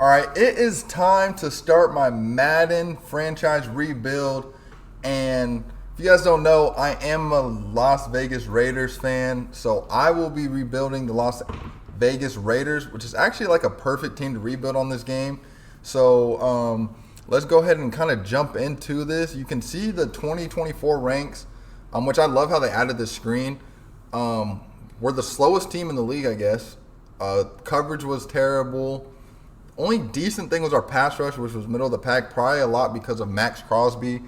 All right, it is time to start my Madden franchise rebuild. And if you guys don't know, I am a Las Vegas Raiders fan. So I will be rebuilding the Las Vegas Raiders, which is actually like a perfect team to rebuild on this game. So let's go ahead and kind of jump into this. You can see the 2024 ranks, which I love how they added this screen. We're the slowest team in the league, I guess. Coverage was terrible. Only decent thing was our pass rush, which was middle of the pack, probably a lot because of Max Crosby.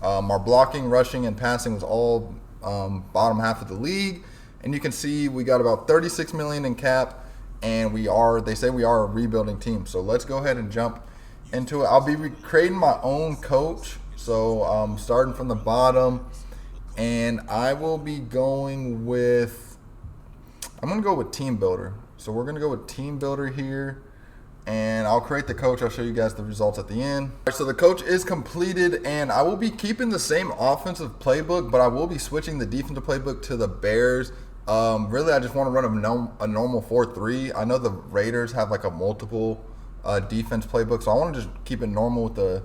Our blocking, rushing, and passing was all bottom half of the league. And you can see we got about $36 million in cap, and they say we are a rebuilding team. So let's go ahead and jump into it. I'll be creating my own coach, so starting from the bottom, and I will be going with, I'm going to go with Team Builder. So we're going to go with Team Builder here. And I'll create the coach. I'll show you guys the results at the end. All right, so the coach is completed, and I will be keeping the same offensive playbook, but I will be switching the defensive playbook to the Bears. Really, I just want to run a normal 4-3. I know the Raiders have like a multiple defense playbook, so I want to just keep it normal with the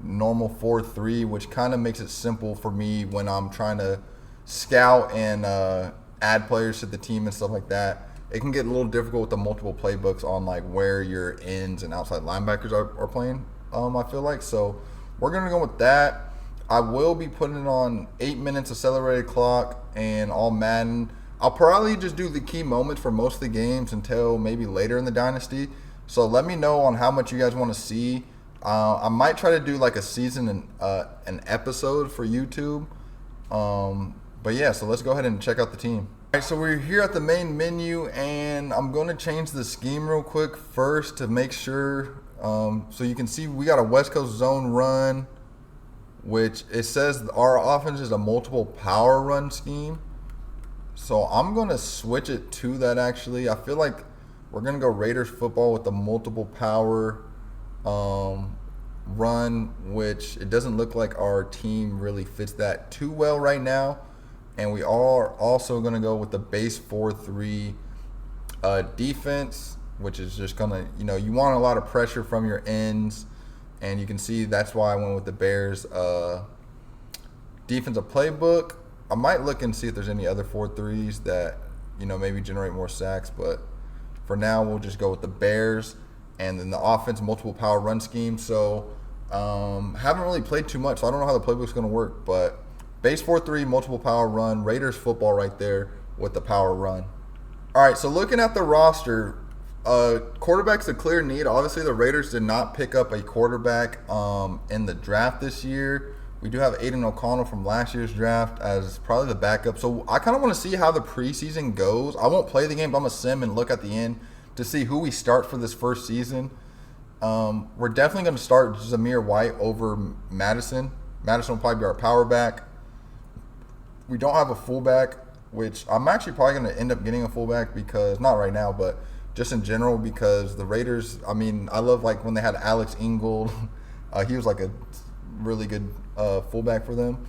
normal 4-3, which kind of makes it simple for me when I'm trying to scout and add players to the team and stuff like that. It can get a little difficult with the multiple playbooks on like where your ends and outside linebackers are playing, I feel like. So we're going to go with that. I will be putting it on 8 minutes accelerated clock and all Madden. I'll probably just do the key moments for most of the games until maybe later in the Dynasty. So let me know on how much you guys want to see. I might try to do like a season and an episode for YouTube. But yeah, so let's go ahead and check out the team. All right, so we're here at the main menu, and I'm going to change the scheme real quick first to make sure. So you can see we got a West Coast zone run, which it says our offense is a multiple power run scheme. So I'm going to switch it to that actually. I feel like we're going to go Raiders football with the multiple power run, which it doesn't look like our team really fits that too well right now. And we are also going to go with the base 4-3 defense, which is just going to, you want a lot of pressure from your ends. And you can see that's why I went with the Bears defensive playbook. I might look and see if there's any other 4-3s that, maybe generate more sacks. But for now, we'll just go with the Bears. And then the offense multiple power run scheme. So haven't really played too much, so I don't know how the playbook's going to work. But base 4-3, multiple power run, Raiders football right there with the power run. All right, so looking at the roster, quarterback's a clear need. Obviously, the Raiders did not pick up a quarterback in the draft this year. We do have Aiden O'Connell from last year's draft as probably the backup. So I kind of want to see how the preseason goes. I won't play the game, but I'm going to sim and look at the end to see who we start for this first season. We're definitely going to start Zamir White over Madison. Madison will probably be our power back. We don't have a fullback, which I'm actually probably going to end up getting a fullback because, not right now, but just in general because the Raiders, I love like when they had Alex Ingold. He was like a really good fullback for them.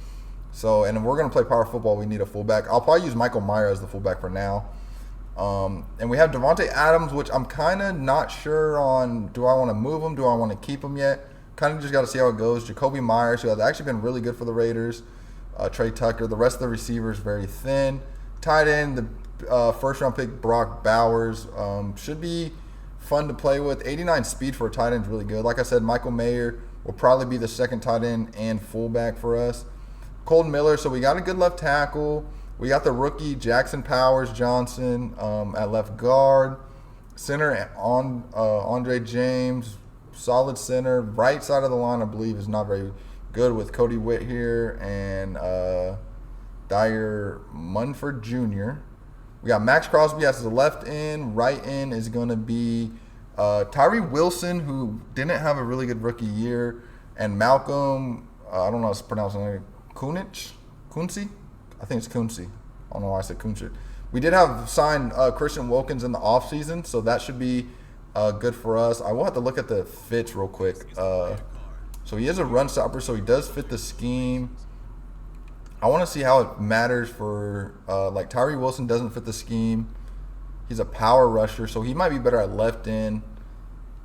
So, and if we're going to play power football, we need a fullback. I'll probably use Michael Meyer as the fullback for now. And we have Devontae Adams, which I'm kind of not sure on. Do I want to move him? Do I want to keep him yet? Kind of just got to see how it goes. Jacoby Myers, who has actually been really good for the Raiders. Trey Tucker. The rest of the receivers very thin. Tight end, the first-round pick Brock Bowers should be fun to play with. 89 speed for a tight end is really good. Like I said, Michael Mayer will probably be the second tight end and fullback for us. Colton Miller. So we got a good left tackle. We got the rookie Jackson Powers Johnson at left guard. Center Andre James, solid center. Right side of the line, I believe, is not very good with Cody Witt here and Dyer Munford Jr. We got Max Crosby as the left end. Right end is going to be Tyree Wilson, who didn't have a really good rookie year, and Malcolm, I don't know how to pronounce it, Kunci? I think it's Kunci. I don't know why I said Kunci. We did have signed Christian Wilkins in the offseason, so that should be good for us. I will have to look at the fits real quick. So he is a run stopper, so he does fit the scheme. I want to see how it matters for, like Tyree Wilson doesn't fit the scheme. He's a power rusher, so he might be better at left end.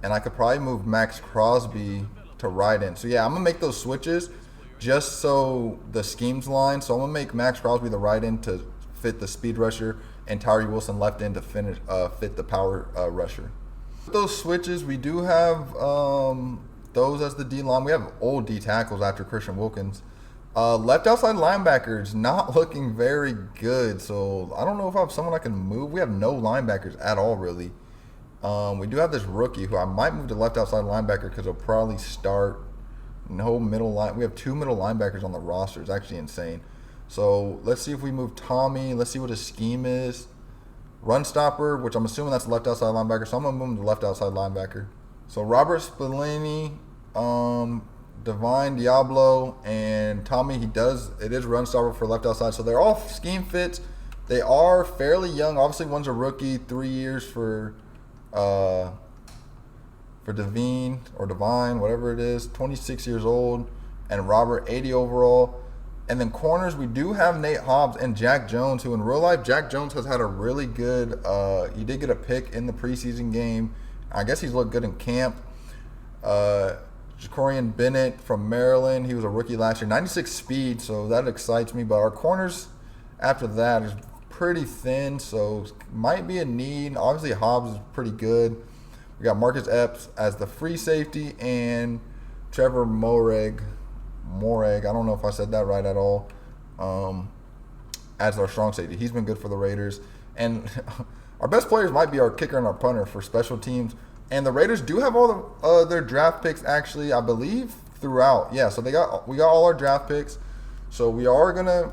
and I could probably move Max Crosby to right end. So yeah, I'm gonna make those switches just so the schemes line. So I'm gonna make Max Crosby the right end to fit the speed rusher, and Tyree Wilson left end to fit the power rusher. With those switches, we do have those as the D line. We have old D tackles after Christian Wilkins. Left outside linebackers not looking very good. So I don't know if I have someone I can move. We have no linebackers at all, really. We do have this rookie who I might move to left outside linebacker because he'll probably start. No middle line. We have 2 middle linebackers on the roster. It's actually insane. So let's see if we move Tommy. Let's see what his scheme is. Run stopper, which I'm assuming that's left outside linebacker. So I'm gonna move him to left outside linebacker. So Robert Spillane, Divine Diablo, and Tommy. It is run stopper for left outside. So they're all scheme fits. They are fairly young. Obviously, one's a rookie, 3 years for Divine, whatever it is, 26 years old, and Robert, 80 overall. And then corners, we do have Nate Hobbs and Jack Jones, who in real life, Jack Jones has had a really good, he did get a pick in the preseason game. I guess he's looked good in camp. Jacorian Bennett from Maryland, he was a rookie last year, 96 speed, so that excites me. But our corners after that is pretty thin, so might be a need. Obviously, Hobbs is pretty good. We got Marcus Epps as the free safety and Trevor Moreg, I don't know if I said that right at all, as our strong safety. He's been good for the Raiders. And our best players might be our kicker and our punter for special teams. And the Raiders do have all their draft picks, actually, I believe, throughout. Yeah, so we got all our draft picks. So we are going to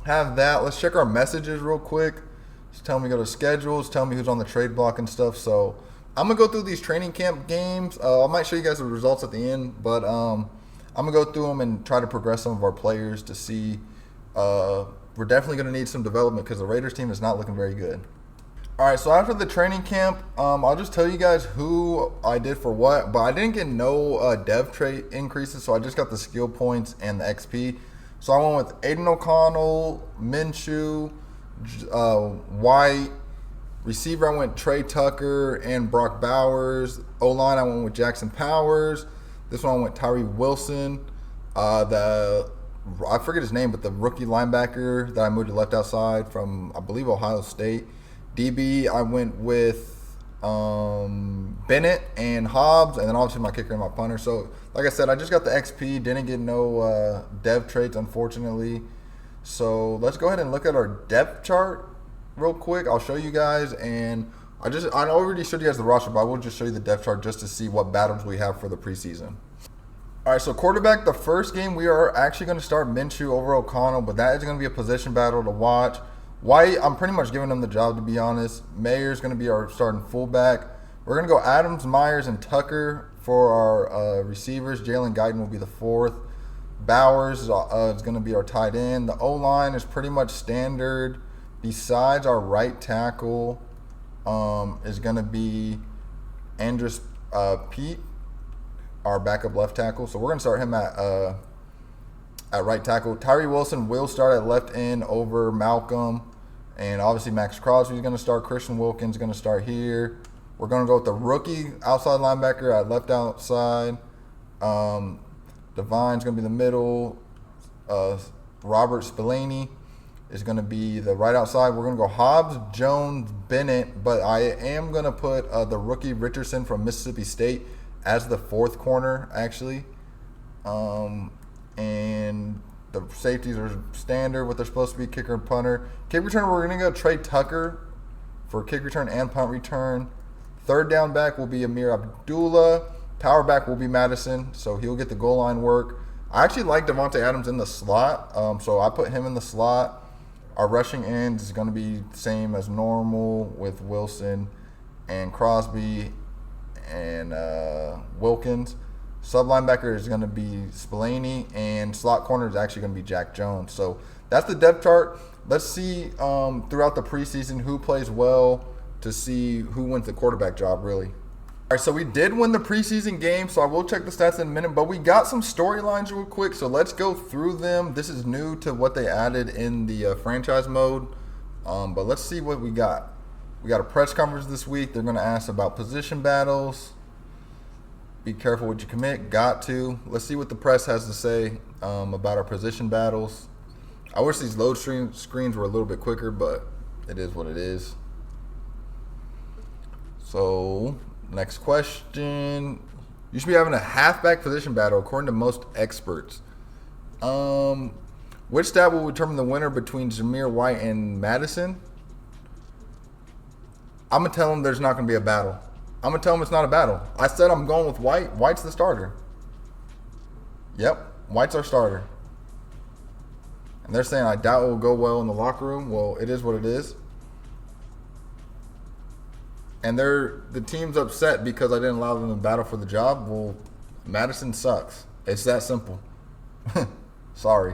have that. Let's check our messages real quick. Just tell me, go to schedules, tell me who's on the trade block and stuff. So I'm going to go through these training camp games. I might show you guys the results at the end, but I'm going to go through them and try to progress some of our players to see. We're definitely going to need some development because the Raiders team is not looking very good. All right, so after the training camp, I'll just tell you guys who I did for what, but I didn't get no dev trait increases, so I just got the skill points and the XP. So I went with Aiden O'Connell, Minshew, White. Receiver, I went Trey Tucker and Brock Bowers. O-line, I went with Jackson Powers. This one I went Tyree Wilson. I forget his name, but the rookie linebacker that I moved to left outside from, I believe, Ohio State. DB, I went with Bennett and Hobbs, and then obviously my kicker and my punter. So, like I said, I just got the XP. Didn't get no dev traits, unfortunately. So let's go ahead and look at our depth chart real quick. I'll show you guys, and I already showed you guys the roster, but I will just show you the depth chart just to see what battles we have for the preseason. All right, so quarterback, the first game we are actually going to start Minshew over O'Connell, but that is going to be a position battle to watch. White, I'm pretty much giving him the job, to be honest. Mayer's going to be our starting fullback. We're going to go Adams, Myers, and Tucker for our receivers. Jalen Guyton will be the fourth. Bowers is going to be our tight end. The O-line is pretty much standard. Besides our right tackle is going to be Andrus Pete, our backup left tackle. So we're going to start him at right tackle. Tyree Wilson will start at left end over Malcolm. And obviously Max Crosby is going to start. Christian Wilkins is going to start here. We're going to go with the rookie outside linebacker at left outside. Divine's going to be the middle. Robert Spillane is going to be the right outside. We're going to go Hobbs, Jones, Bennett, but I am going to put the rookie Richardson from Mississippi State as the fourth corner, actually. And the safeties are standard, what they're supposed to be, kicker and punter. Kick return, we're going to go Trey Tucker for kick return and punt return. Third down back will be Amir Abdullah. Power back will be Madison, so he'll get the goal line work. I actually like Devontae Adams in the slot, so I put him in the slot. Our rushing end is going to be the same as normal with Wilson and Crosby and Wilkins. Sub linebacker is going to be Spillane, and slot corner is actually going to be Jack Jones. So that's the depth chart. Let's see throughout the preseason who plays well to see who wins the quarterback job, really. All right, so we did win the preseason game, so I will check the stats in a minute, but we got some storylines real quick, so let's go through them. This is new to what they added in the franchise mode, but let's see what we got. We got a press conference this week. They're going to ask about position battles. Be careful what you commit. Got to. Let's see what the press has to say about our position battles. I wish these load screens were a little bit quicker, but it is what it is. So, next question. You should be having a halfback position battle according to most experts. Which stat will determine the winner between Zamir White and Madison? I'm going to tell him there's not going to be a battle. I'm going to tell him it's not a battle. I said I'm going with White. White's the starter. Yep, White's our starter. And they're saying I doubt it will go well in the locker room. Well, it is what it is. And the team's upset because I didn't allow them to battle for the job. Well, Madison sucks. It's that simple. Sorry.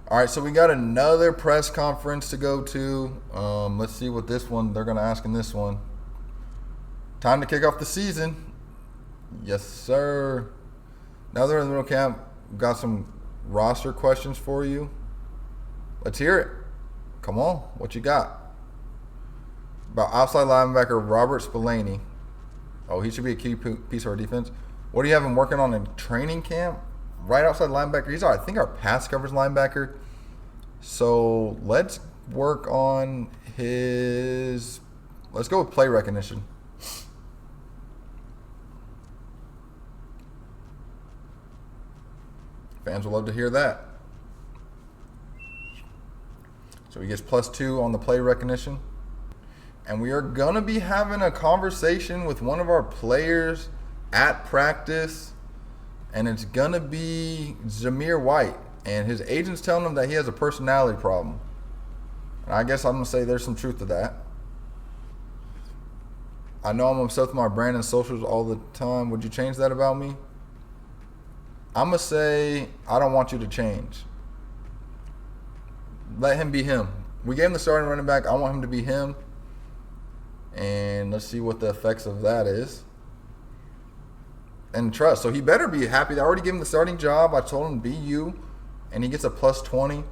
All right, so we got another press conference to go to. Let's see what they're going to ask in this one. Time to kick off the season. Yes, sir. Now they're in the middle camp. We've got some roster questions for you. Let's hear it. Come on. What you got? About outside linebacker Robert Spillane. Oh, he should be a key piece of our defense. What do you have him working on in training camp? Right outside linebacker. He's I think our pass coverage linebacker. So let's work on his. Let's go with play recognition. Fans will love to hear that. So he gets +2 on the play recognition. And we are going to be having a conversation with one of our players at practice. And it's going to be Zamir White. And his agent's telling him that he has a personality problem. And I guess I'm going to say there's some truth to that. I know I'm obsessed with my brand and socials all the time. Would you change that about me? I'm going to say I don't want you to change. Let him be him. We gave him the starting running back. I want him to be him. And let's see what the effects of that is. And trust. So he better be happy. I already gave him the starting job. I told him to be you. And he gets a +20.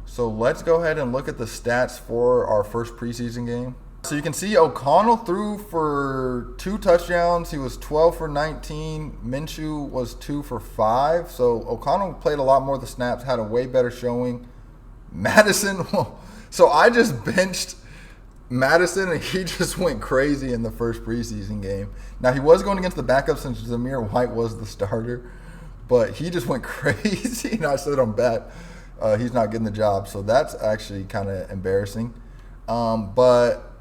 So let's go ahead and look at the stats for our first preseason game. So you can see O'Connell threw for 2 touchdowns. He was 12 for 19. Minshew was 2 for 5. So O'Connell played a lot more of the snaps, had a way better showing. Madison, so I just benched Madison, and he just went crazy in the first preseason game. Now, he was going against the backup since Zamir White was the starter, but he just went crazy, and I said on bet he's not getting the job. So that's actually kind of embarrassing. But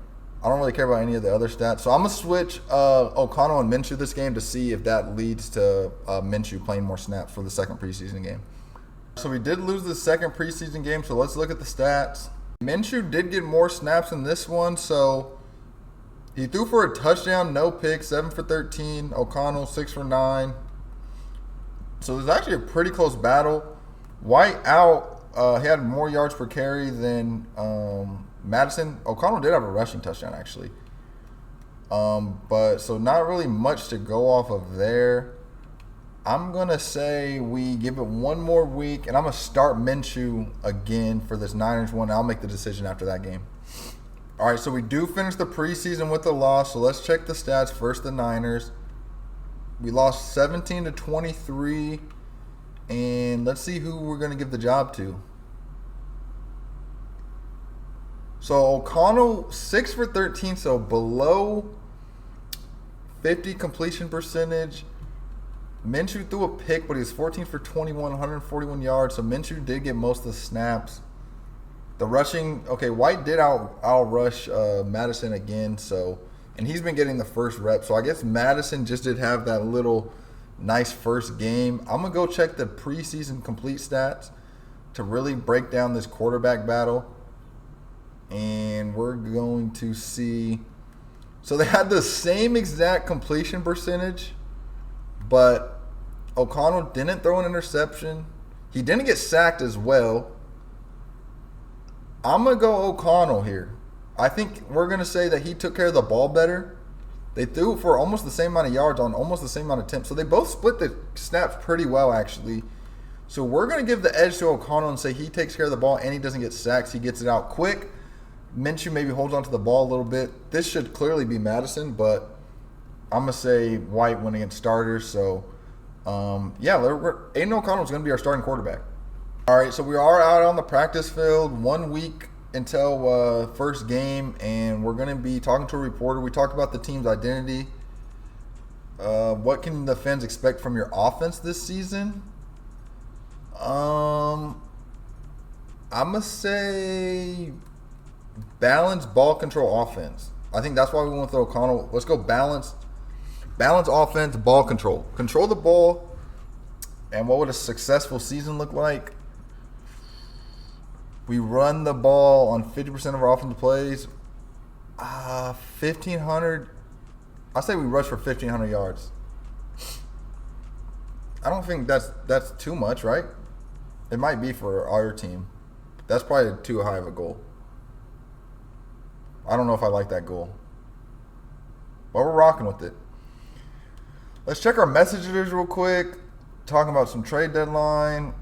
I don't really care about any of the other stats. So I'm going to switch O'Connell and Minshew this game to see if that leads to Minshew playing more snaps for the second preseason game. So we did lose the second preseason game, so let's look at the stats. Minshew did get more snaps in this one, so he threw for a touchdown, no pick, 7 for 13. O'Connell, 6 for 9. So it was actually a pretty close battle. White out, he had more yards per carry than Madison. O'Connell did have a rushing touchdown, actually. But so not really much to go off of there. I'm going to say we give it one more week, and I'm going to start Minshew again for this Niners one. I'll make the decision after that game. All right, so we do finish the preseason with a loss, so let's check the stats. First, the Niners. We lost 17-23, and let's see who we're going to give the job to. So O'Connell, 6 for 13, so below 50 completion percentage. Minshew threw a pick, but he was 14 for 21, 141 yards. So Minshew did get most of the snaps. The rushing, okay, White did out-rush Madison again, so, and he's been getting the first rep. So I guess Madison just did have that little nice first game. I'm going to go check the preseason complete stats to really break down this quarterback battle. And we're going to see, so they had the same exact completion percentage, but O'Connell didn't throw an interception. He didn't get sacked as well. I'm going to go O'Connell here. I think we're going to say that he took care of the ball better. They threw for almost the same amount of yards on almost the same amount of attempts. So they both split the snaps pretty well, actually. So we're going to give the edge to O'Connell and say he takes care of the ball and he doesn't get sacks. He gets it out quick. Minshew maybe holds onto the ball a little bit. This should clearly be Madison, but I'm going to say White went against starters. So, yeah, Aiden O'Connell is going to be our starting quarterback. All right, so we are out on the practice field 1 week until first game, and we're going to be talking to a reporter. We talked about the team's identity. What can the fans expect from your offense this season? I'm going to say balanced ball control offense. I think that's why we went with O'Connell. Let's go balanced offense, ball control. Control the ball. And what would a successful season look like? We run the ball on 50% of our offensive plays. 1,500. I say we rush for 1,500 yards. I don't think that's too much, right? It might be for our team. That's probably too high of a goal. I don't know if I like that goal. But we're rocking with it. Let's check our messages real quick. Talking about some trade deadline.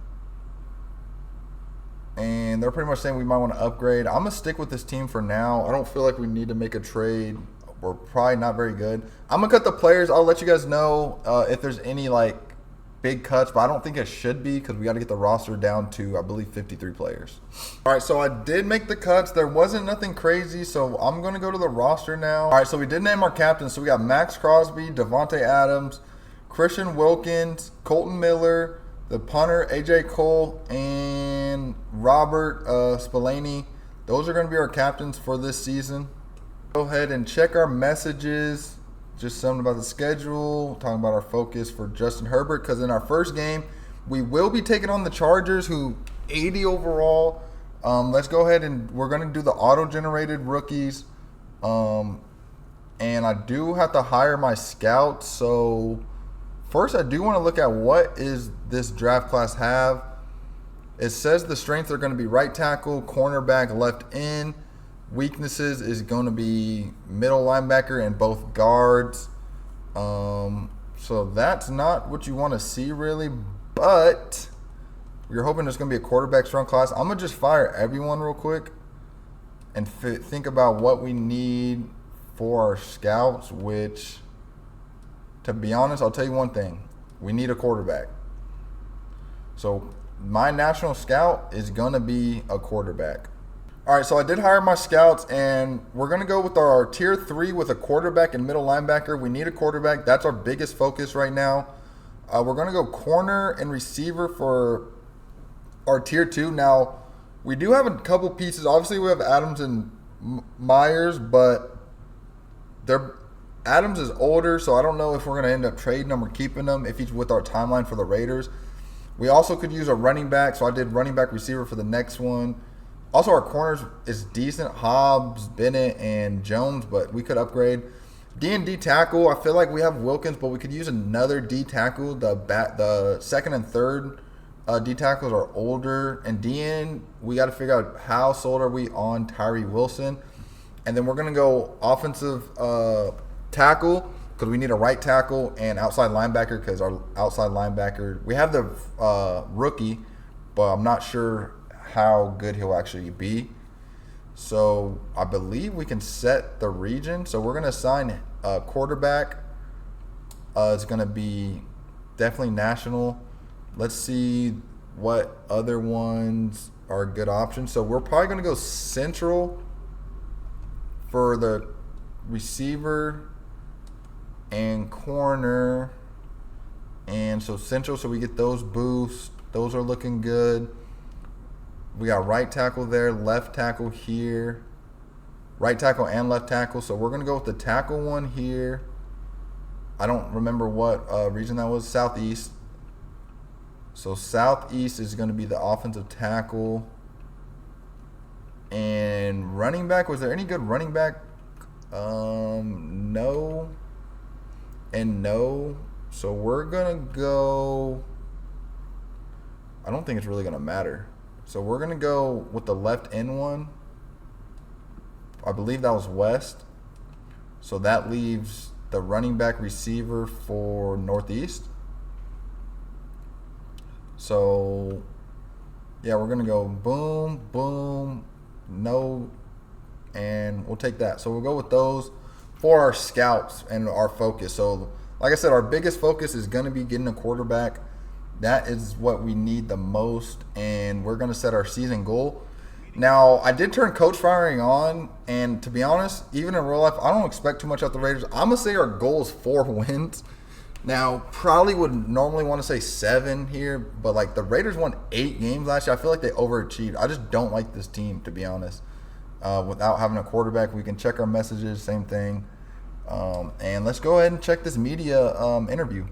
And they're pretty much saying we might want to upgrade. I'm going to stick with this team for now. I don't feel like we need to make a trade. We're probably not very good. I'm going to cut the players. I'll let you guys know if there's any, big cuts. But I don't think it should be because we got to get the roster down to, I believe, 53 players. All right, so I did make the cuts. There wasn't nothing crazy, so I'm going to go to the roster now. All right, so we did name our captains. So we got Max Crosby, Devontae Adams, Christian Wilkins, Colton Miller, the punter, A.J. Cole, and Robert Spillane. Those are going to be our captains for this season. Go ahead and check our messages. Just something about the schedule, talking about our focus for Justin Herbert, because in our first game, we will be taking on the Chargers, who 80 overall. Let's go ahead and we're going to do the auto-generated rookies. And I do have to hire my scouts. So first, I do want to look at what is this draft class have. It says the strengths are going to be right tackle, cornerback, left end. Weaknesses is going to be middle linebacker and both guards. So that's not what you want to see really, but you're hoping there's going to be a quarterback strong class. I'm going to just fire everyone real quick and think about what we need for our scouts, which, to be honest, I'll tell you one thing. We need a quarterback. So my national scout is going to be a quarterback. All right, so I did hire my scouts, and we're going to go with our tier 3 with a quarterback and middle linebacker. We need a quarterback. That's our biggest focus right now. We're going to go corner and receiver for our tier 2. Now, we do have a couple pieces. Obviously, we have Adams and Myers, but Adams is older, so I don't know if we're going to end up trading them or keeping them if he's with our timeline for the Raiders. We also could use a running back, so I did running back receiver for the next one. Also, our corners is decent. Hobbs, Bennett, and Jones, but we could upgrade. D&D tackle, I feel like we have Wilkins, but we could use another D tackle. The second and third D tackles are older. And DN, we got to figure out how sold are we on Tyree Wilson. And then we're going to go offensive tackle because we need a right tackle and outside linebacker because our outside linebacker, we have the rookie, but I'm not sure how good he'll actually be. So I believe we can set the region. So we're going to assign a quarterback. It's going to be definitely national. Let's see what other ones are good options. So we're probably going to go central for the receiver and corner. And so central, so we get those boosts. Those are looking good. We got right tackle there, left tackle here. Right tackle and left tackle. So we're going to go with the tackle one here. I don't remember what region that was. Southeast. So Southeast is going to be the offensive tackle. And running back, was there any good running back? No. And no. So we're going to go, I don't think it's really going to matter. So we're going to go with the left end one. I believe that was West. So that leaves the running back receiver for Northeast. So, yeah, we're going to go boom, boom, no and we'll take that. So we'll go with those for our scouts and our focus. So like I said, our biggest focus is going to be getting a quarterback. That is what we need the most, and we're going to set our season goal. Now, I did turn coach firing on, and to be honest, even in real life, I don't expect too much out the Raiders. I'm going to say our goal is 4 wins. Now, probably would normally want to say 7 here, but like the Raiders won 8 games last year. I feel like they overachieved. I just don't like this team, to be honest. Without having a quarterback, we can check our messages, same thing. And let's go ahead and check this media interview.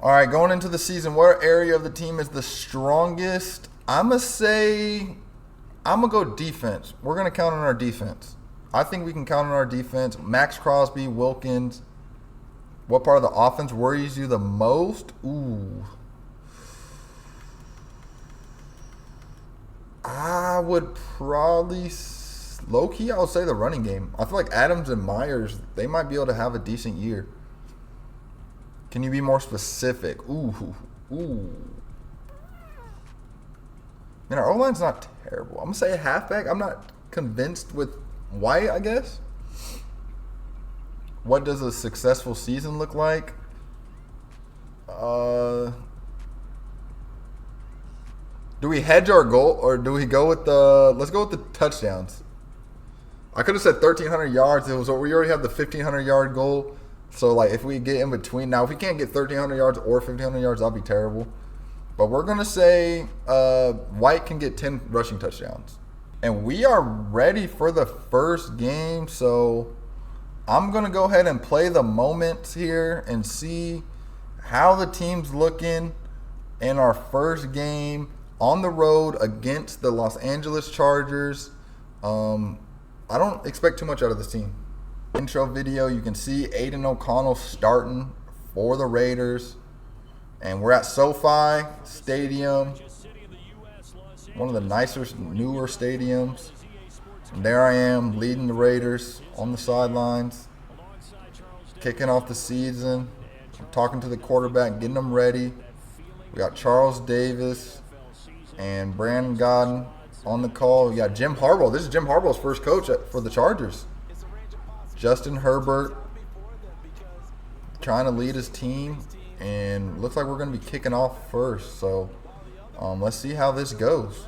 All right, going into the season, what area of the team is the strongest? I'm going to go defense. We're going to count on our defense. I think we can count on our defense. Max Crosby, Wilkins. What part of the offense worries you the most? Ooh. I would probably, low-key, I would say the running game. I feel like Adams and Myers, they might be able to have a decent year. Can you be more specific? Ooh. Man, our O-line's not terrible. I'm going to say a halfback. I'm not convinced with White, I guess. What does a successful season look like? Do we hedge our goal, or do we go with let's go with the touchdowns. I could have said 1,300 yards. We already have the 1,500-yard goal. So, like, if we get in between. Now, if we can't get 1,300 yards or 1,500 yards, that'll be terrible. But we're going to say White can get 10 rushing touchdowns. And we are ready for the first game. So, I'm going to go ahead and play the moments here and see how the team's looking in our first game on the road against the Los Angeles Chargers. I don't expect too much out of this team. Intro video, you can see Aiden O'Connell starting for the Raiders. And we're at SoFi Stadium, one of the nicer, newer stadiums. And there I am leading the Raiders on the sidelines, kicking off the season. I'm talking to the quarterback, getting them ready. We got Charles Davis and Brandon Godden on the call. We got Jim Harbaugh. This is Jim Harbaugh's first coach for the Chargers. Justin Herbert trying to lead his team, and looks like we're going to be kicking off first. So let's see how this goes.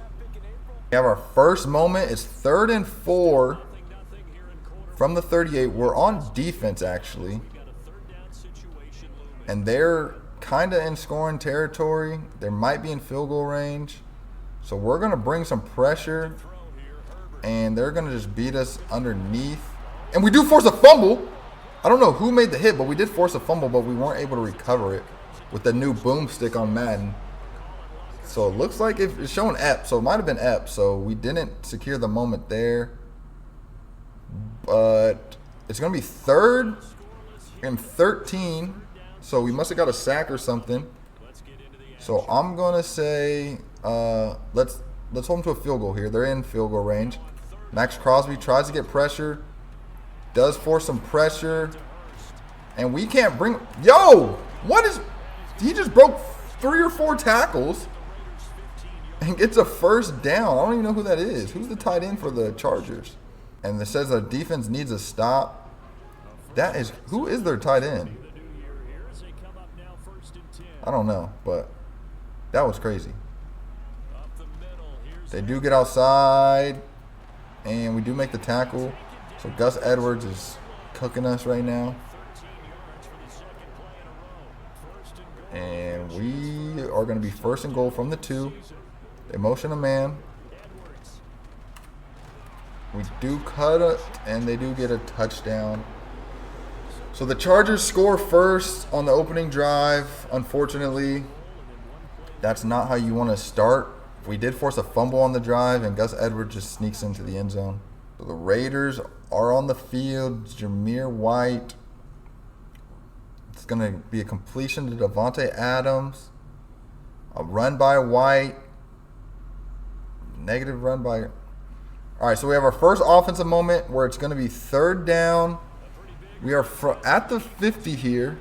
We have our first moment. It's 3rd and 4 from the 38. We're on defense, actually, and they're kind of in scoring territory. They might be in field goal range. So we're going to bring some pressure, and they're going to just beat us underneath. And we do force a fumble. I don't know who made the hit, but we did force a fumble, but we weren't able to recover it with the new boomstick on Madden. So it looks like it's showing Ep, so it might have been Ep. So we didn't secure the moment there. But it's going to be 3rd and 13. So we must have got a sack or something. So I'm going to say let's hold them to a field goal here. They're in field goal range. Max Crosby tries to get pressure. Does force some pressure. And we can't bring... Yo! What is... He just broke 3 or 4 tackles and gets a first down. I don't even know who that is. Who's the tight end for the Chargers? And it says the defense needs a stop. That is... Who is their tight end? I don't know, but that was crazy. They do get outside, and we do make the tackle. So Gus Edwards is cooking us right now. And we are going to be 1st and goal from the 2. They motion a man. We do cut it, and they do get a touchdown. So the Chargers score first on the opening drive. Unfortunately, that's not how you want to start. We did force a fumble on the drive, and Gus Edwards just sneaks into the end zone. So the Raiders are on the field. Jameer White. It's going to be a completion to Devontae Adams. A run by White. Negative run by... All right, so we have our first offensive moment where it's going to be 3rd down. We are at the 50 here.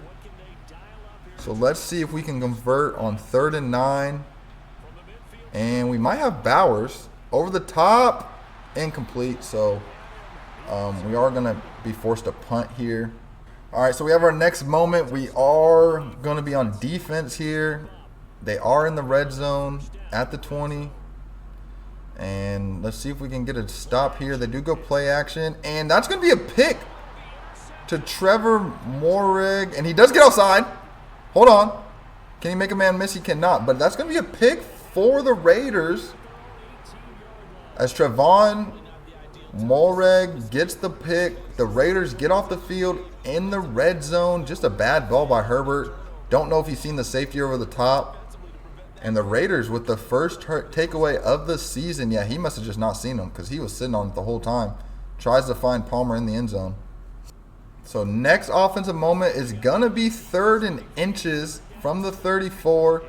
So let's see if we can convert on 3rd and 9. And we might have Bowers over the top. incomplete. So we are going to be forced to punt here. All right, so we have our next moment. We are going to be on defense here. They are in the red zone at the 20. And let's see if we can get a stop here. They do go play action. And that's going to be a pick to Trevor Morrig. And he does get outside. Hold on. Can he make a man miss? He cannot. But that's going to be a pick for the Raiders. As Trevon Morrig gets the pick. The Raiders get off the field in the red zone. Just a bad ball by Herbert. Don't know if he's seen the safety over the top. And the Raiders with the first takeaway of the season. Yeah, he must have just not seen him because he was sitting on it the whole time. Tries to find Palmer in the end zone. So next offensive moment is going to be 3rd and inches from the 34.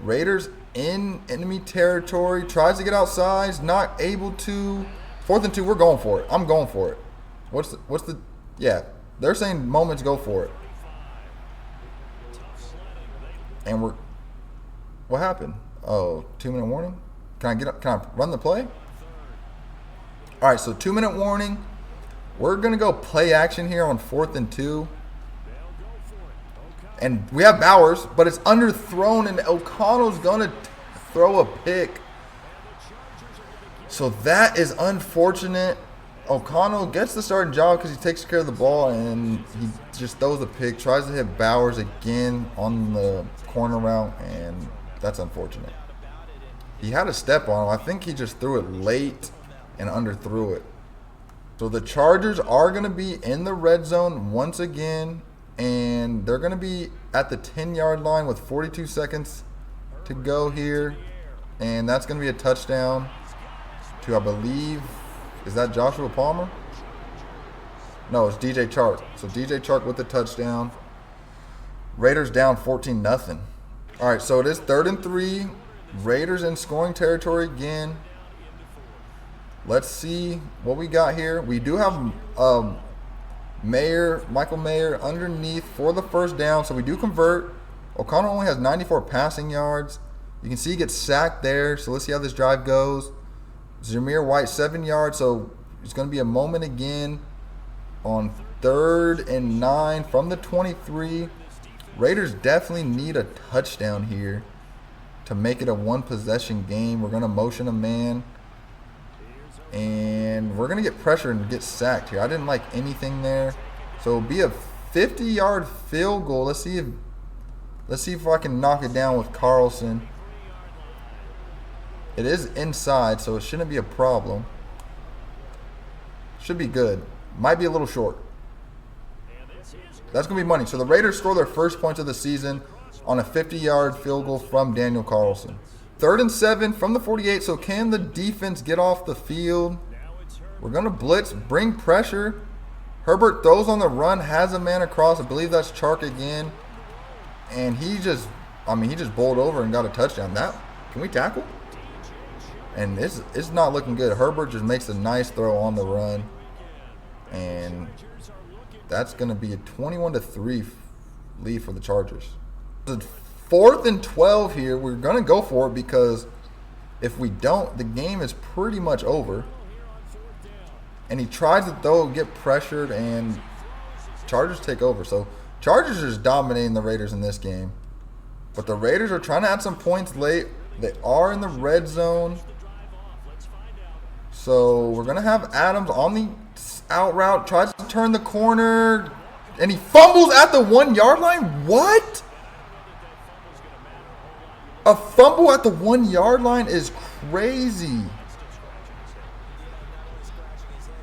Raiders in enemy territory. Tries to get outside. Not able to. 4th and 2. We're going for it. I'm going for it. What's the yeah. They're saying moments, go for it. And what happened? Oh, 2-minute warning? Can I run the play? All right, so 2-minute warning. We're going to go play action here on 4th and 2. And we have Bowers, but it's underthrown, and O'Connell's going to throw a pick. So that is unfortunate. O'Connell gets the starting job because he takes care of the ball, and he just throws a pick. Tries to hit Bowers again on the corner route, and that's unfortunate. He had a step on him. I think he just threw it late and underthrew it. So the Chargers are going to be in the red zone once again, and they're going to be at the 10-yard line with 42 seconds to go here. And that's going to be a touchdown to, I believe, is that Joshua Palmer? No, it's DJ Chark. So DJ Chark with the touchdown. Raiders down 14-0. All right, so it is 3rd and 3. Raiders in scoring territory again. Let's see what we got here. We do have Michael Mayer underneath for the first down, so we do convert. O'Connell only has 94 passing yards. You can see he gets sacked there, so let's see how this drive goes. Zamir White, 7 yards, so it's going to be a moment again on 3rd and 9 from the 23. Raiders definitely need a touchdown here to make it a one-possession game. We're going to motion a man, and we're going to get pressure and get sacked here. I didn't like anything there. So it'll be a 50-yard field goal. Let's see if I can knock it down with Carlson. It is inside, so it shouldn't be a problem. Should be good. Might be a little short. That's going to be money. So the Raiders score their first points of the season on a 50-yard field goal from Daniel Carlson. 3rd and 7 from the 48. So can the defense get off the field? We're going to blitz, bring pressure. Herbert throws on the run, has a man across. I believe that's Chark again. And he just bowled over and got a touchdown. Can we tackle? And it's not looking good. Herbert just makes a nice throw on the run. And that's going to be a 21-3 lead for the Chargers. The 4th and 12 here. We're going to go for it because if we don't, the game is pretty much over. And he tries to throw, get pressured, and Chargers take over. So Chargers are just dominating the Raiders in this game. But the Raiders are trying to add some points late. They are in the red zone. So we're going to have Adams on the out route, tries to turn the corner, and he fumbles at the 1-yard line. What? A fumble at the 1-yard line is crazy.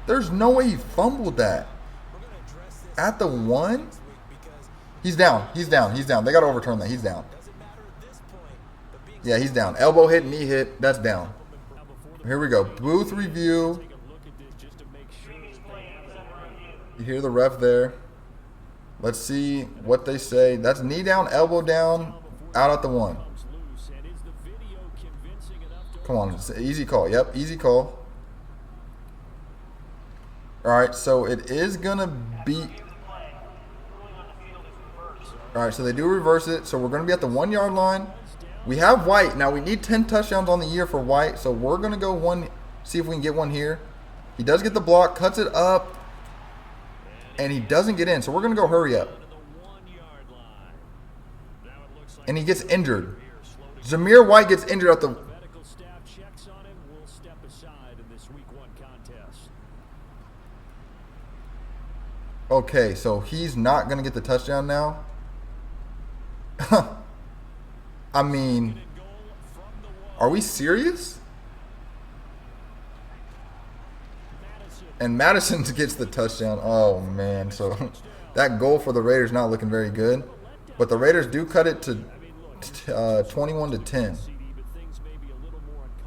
There's no way he fumbled that. At the 1? He's down. They got to overturn that. He's down. Yeah, he's down. Elbow hit, knee hit. That's down. Here we go. Booth review. You hear the ref there. Let's see what they say. That's knee down, elbow down, out at the 1. Come on. It's an easy call. Yep, easy call. All right, so it is going to be... All right, so they do reverse it. So we're going to be at the 1-yard line. We have White. Now, we need 10 touchdowns on the year for White, so we're going to go See if we can get one here. He does get the block, cuts it up, and he doesn't get in. So we're going to go hurry up. And he gets injured. Zamir White gets injured at the... Okay, so he's not going to get the touchdown now. I mean, are we serious? And Madison gets the touchdown. Oh, man. So that goal for the Raiders not looking very good. But the Raiders do cut it to 21-10.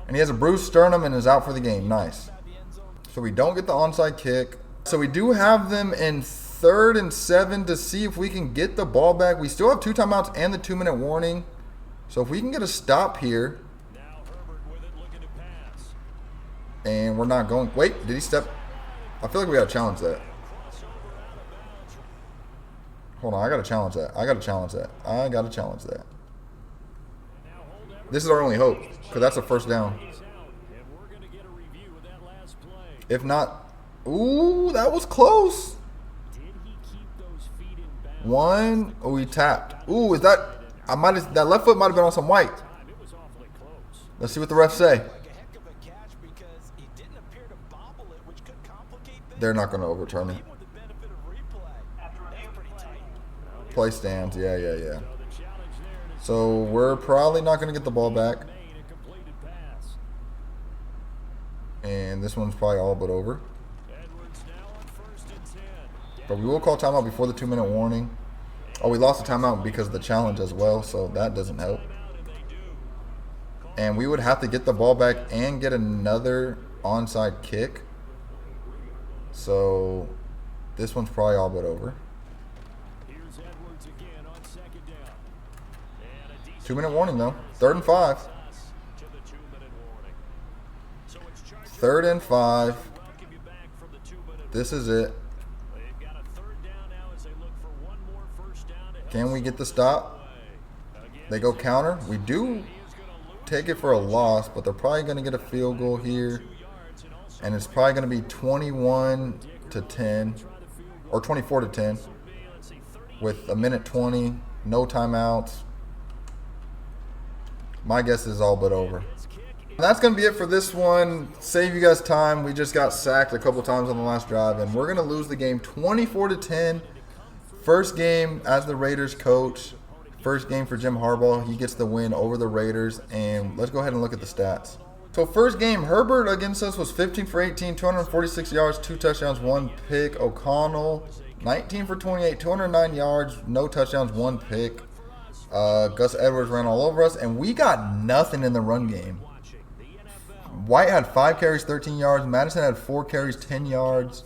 And he has a bruised sternum and is out for the game. Nice. So we don't get the onside kick. So we do have them in 3rd and 7 to see if we can get the ball back. We still have 2 timeouts and the 2-minute warning. So if we can get a stop here. And we're not going. Wait, did he step? I feel like we got to challenge that. Hold on, I got to challenge that. I got to challenge that. This is our only hope, because that's a first down. If not, ooh, that was close. One, oh, he tapped. Ooh, is that, that left foot might have been on some white. Let's see what the refs say. They're not going to overturn it. Play stands. Yeah. So we're probably not going to get the ball back. And this one's probably all but over. But we will call timeout before the 2-minute warning. Oh, we lost the timeout because of the challenge as well, so that doesn't help. And we would have to get the ball back and get another onside kick. So this one's probably all but over. 2-minute warning though. 3rd and 5. 3rd and 5. This is it. Can we get the stop? They go counter. We do take it for a loss, but they're probably going to get a field goal here. And it's probably going to be 21-10 or 24-10 with 1:20, no timeouts. My guess is all but over. And that's going to be it for this one. Save you guys time. We just got sacked a couple times on the last drive, and we're going to lose the game 24-10. First game as the Raiders coach. First game for Jim Harbaugh. He gets the win over the Raiders. And let's go ahead and look at the stats. So first game, Herbert against us was 15 for 18, 246 yards, 2 touchdowns, 1 pick. O'Connell, 19 for 28, 209 yards, no touchdowns, 1 pick. Gus Edwards ran all over us, and we got nothing in the run game. White had 5 carries, 13 yards. Madison had 4 carries, 10 yards.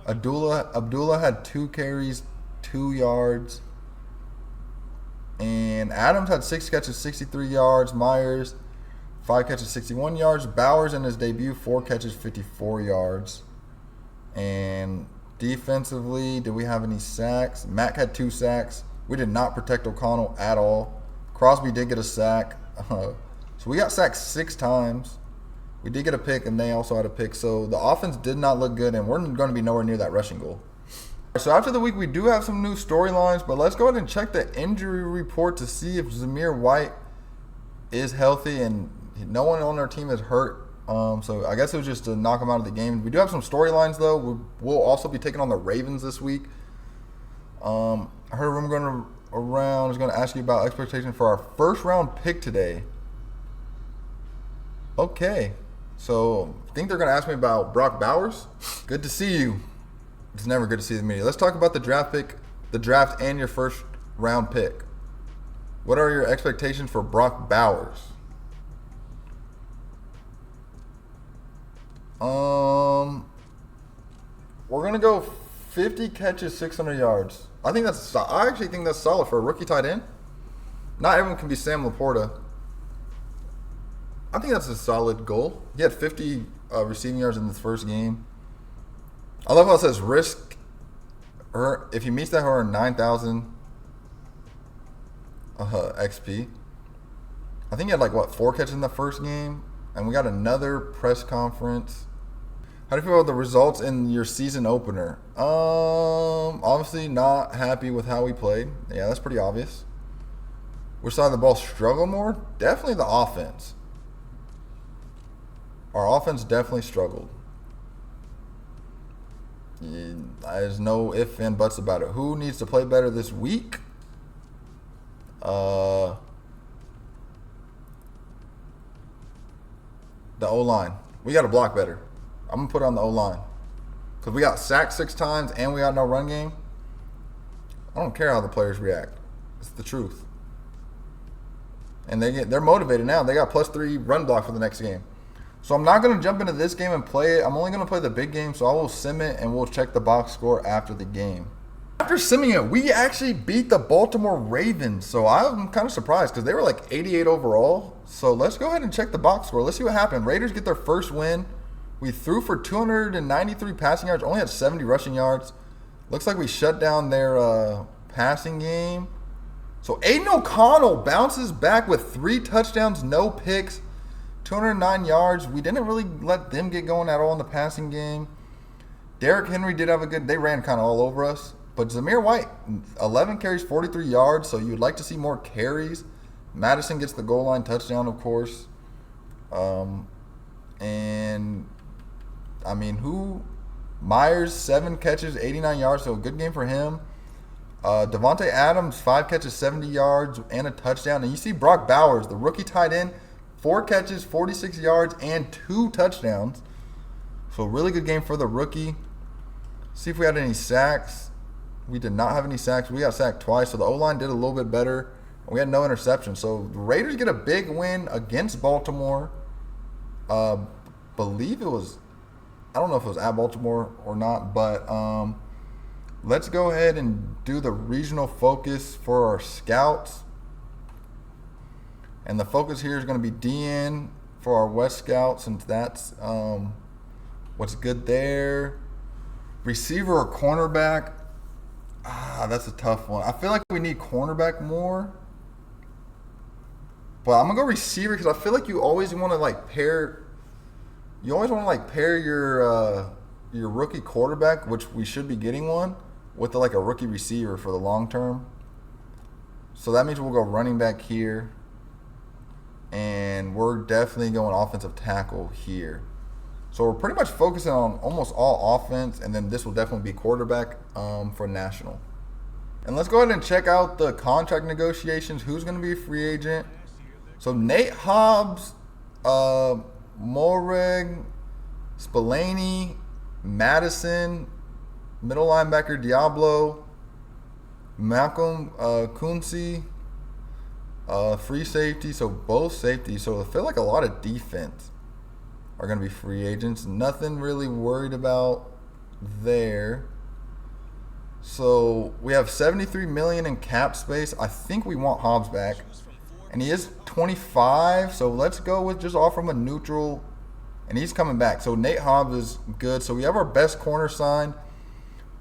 Abdullah had 2 carries, 2 yards. And Adams had 6 catches, 63 yards. Myers, 5 catches, 61 yards. Bowers in his debut, 4 catches, 54 yards. And defensively, did we have any sacks? Mack had 2 sacks. We did not protect O'Connell at all. Crosby did get a sack. So we got sacked 6 times. We did get a pick, and they also had a pick. So the offense did not look good, and we're going to be nowhere near that rushing goal. So after the week, we do have some new storylines, but let's go ahead and check the injury report to see if Zamir White is healthy, and no one on our team is hurt. So I guess it was just to knock him out of the game. We do have some storylines, though. We'll also be taking on the Ravens this week. I heard a rumor going around. I was going to ask you about expectation for our first-round pick today. Okay. So I think they're going to ask me about Brock Bowers. Good to see you. It's never good to see the media. Let's talk about the draft and your first-round pick. What are your expectations for Brock Bowers? We're going to go 50 catches, 600 yards. I actually think that's solid for a rookie tight end. Not everyone can be Sam Laporta. I think that's a solid goal. He had 50 receiving yards in the first game. I love how it says risk. If he meets that, he'll earn 9,000 XP. I think he had 4 catches in the first game. And we got another press conference. How do you feel about the results in your season opener? Obviously not happy with how we played. Yeah, that's pretty obvious. Which side of the ball struggled more? Definitely the offense. Our offense definitely struggled. There's no ifs and buts about it. Who needs to play better this week? The O-line. We got to block better. I'm going to put on the O-line. Because we got sacked 6 times and we got no run game. I don't care how the players react. It's the truth. And they're motivated now. They got +3 run block for the next game. So I'm not going to jump into this game and play it. I'm only going to play the big game. So I will sim it and we'll check the box score after the game. After simming it, we actually beat the Baltimore Ravens. So I'm kind of surprised because they were like 88 overall. So let's go ahead and check the box score. Let's see what happened. Raiders get their first win. We threw for 293 passing yards. Only had 70 rushing yards. Looks like we shut down their passing game. So Aiden O'Connell bounces back with 3 touchdowns, no picks, 209 yards. We didn't really let them get going at all in the passing game. Derrick Henry did have a good – they ran kind of all over us. But Zamir White, 11 carries, 43 yards, so you would like to see more carries. Madison gets the goal line touchdown, of course. And, I mean, Myers, 7 catches, 89 yards, so a good game for him. Devontae Adams, 5 catches, 70 yards, and a touchdown. And you see Brock Bowers, the rookie tight end, 4 catches, 46 yards, and 2 touchdowns. So really good game for the rookie. See if we had any sacks. We did not have any sacks. We got sacked twice, so the O-line did a little bit better. We had no interceptions. So the Raiders get a big win against Baltimore. Believe it was, I don't know if it was at Baltimore or not, but let's go ahead and do the regional focus for our scouts. And the focus here is going to be DN for our West scouts, since that's what's good there. Receiver or cornerback? That's a tough one. I feel like we need cornerback more. But I'm going to go receiver because I feel like you always want to like pair your rookie quarterback, which we should be getting one, with like a rookie receiver for the long term. So that means we'll go running back here. And we're definitely going offensive tackle here. So we're pretty much focusing on almost all offense, and then this will definitely be quarterback for national. And let's go ahead and check out the contract negotiations. Who's going to be a free agent? So Nate Hobbs, Moreg, Spillane, Madison, middle linebacker Diablo, Malcolm Kunze, free safety, so both safeties. So I feel like a lot of defense are going to be free agents. Nothing really worried about there. So we have $73 million in cap space. I think we want Hobbs back, and he is 25. So let's go with just offer him a neutral, and he's coming back. So Nate Hobbs is good. So we have our best corner signed.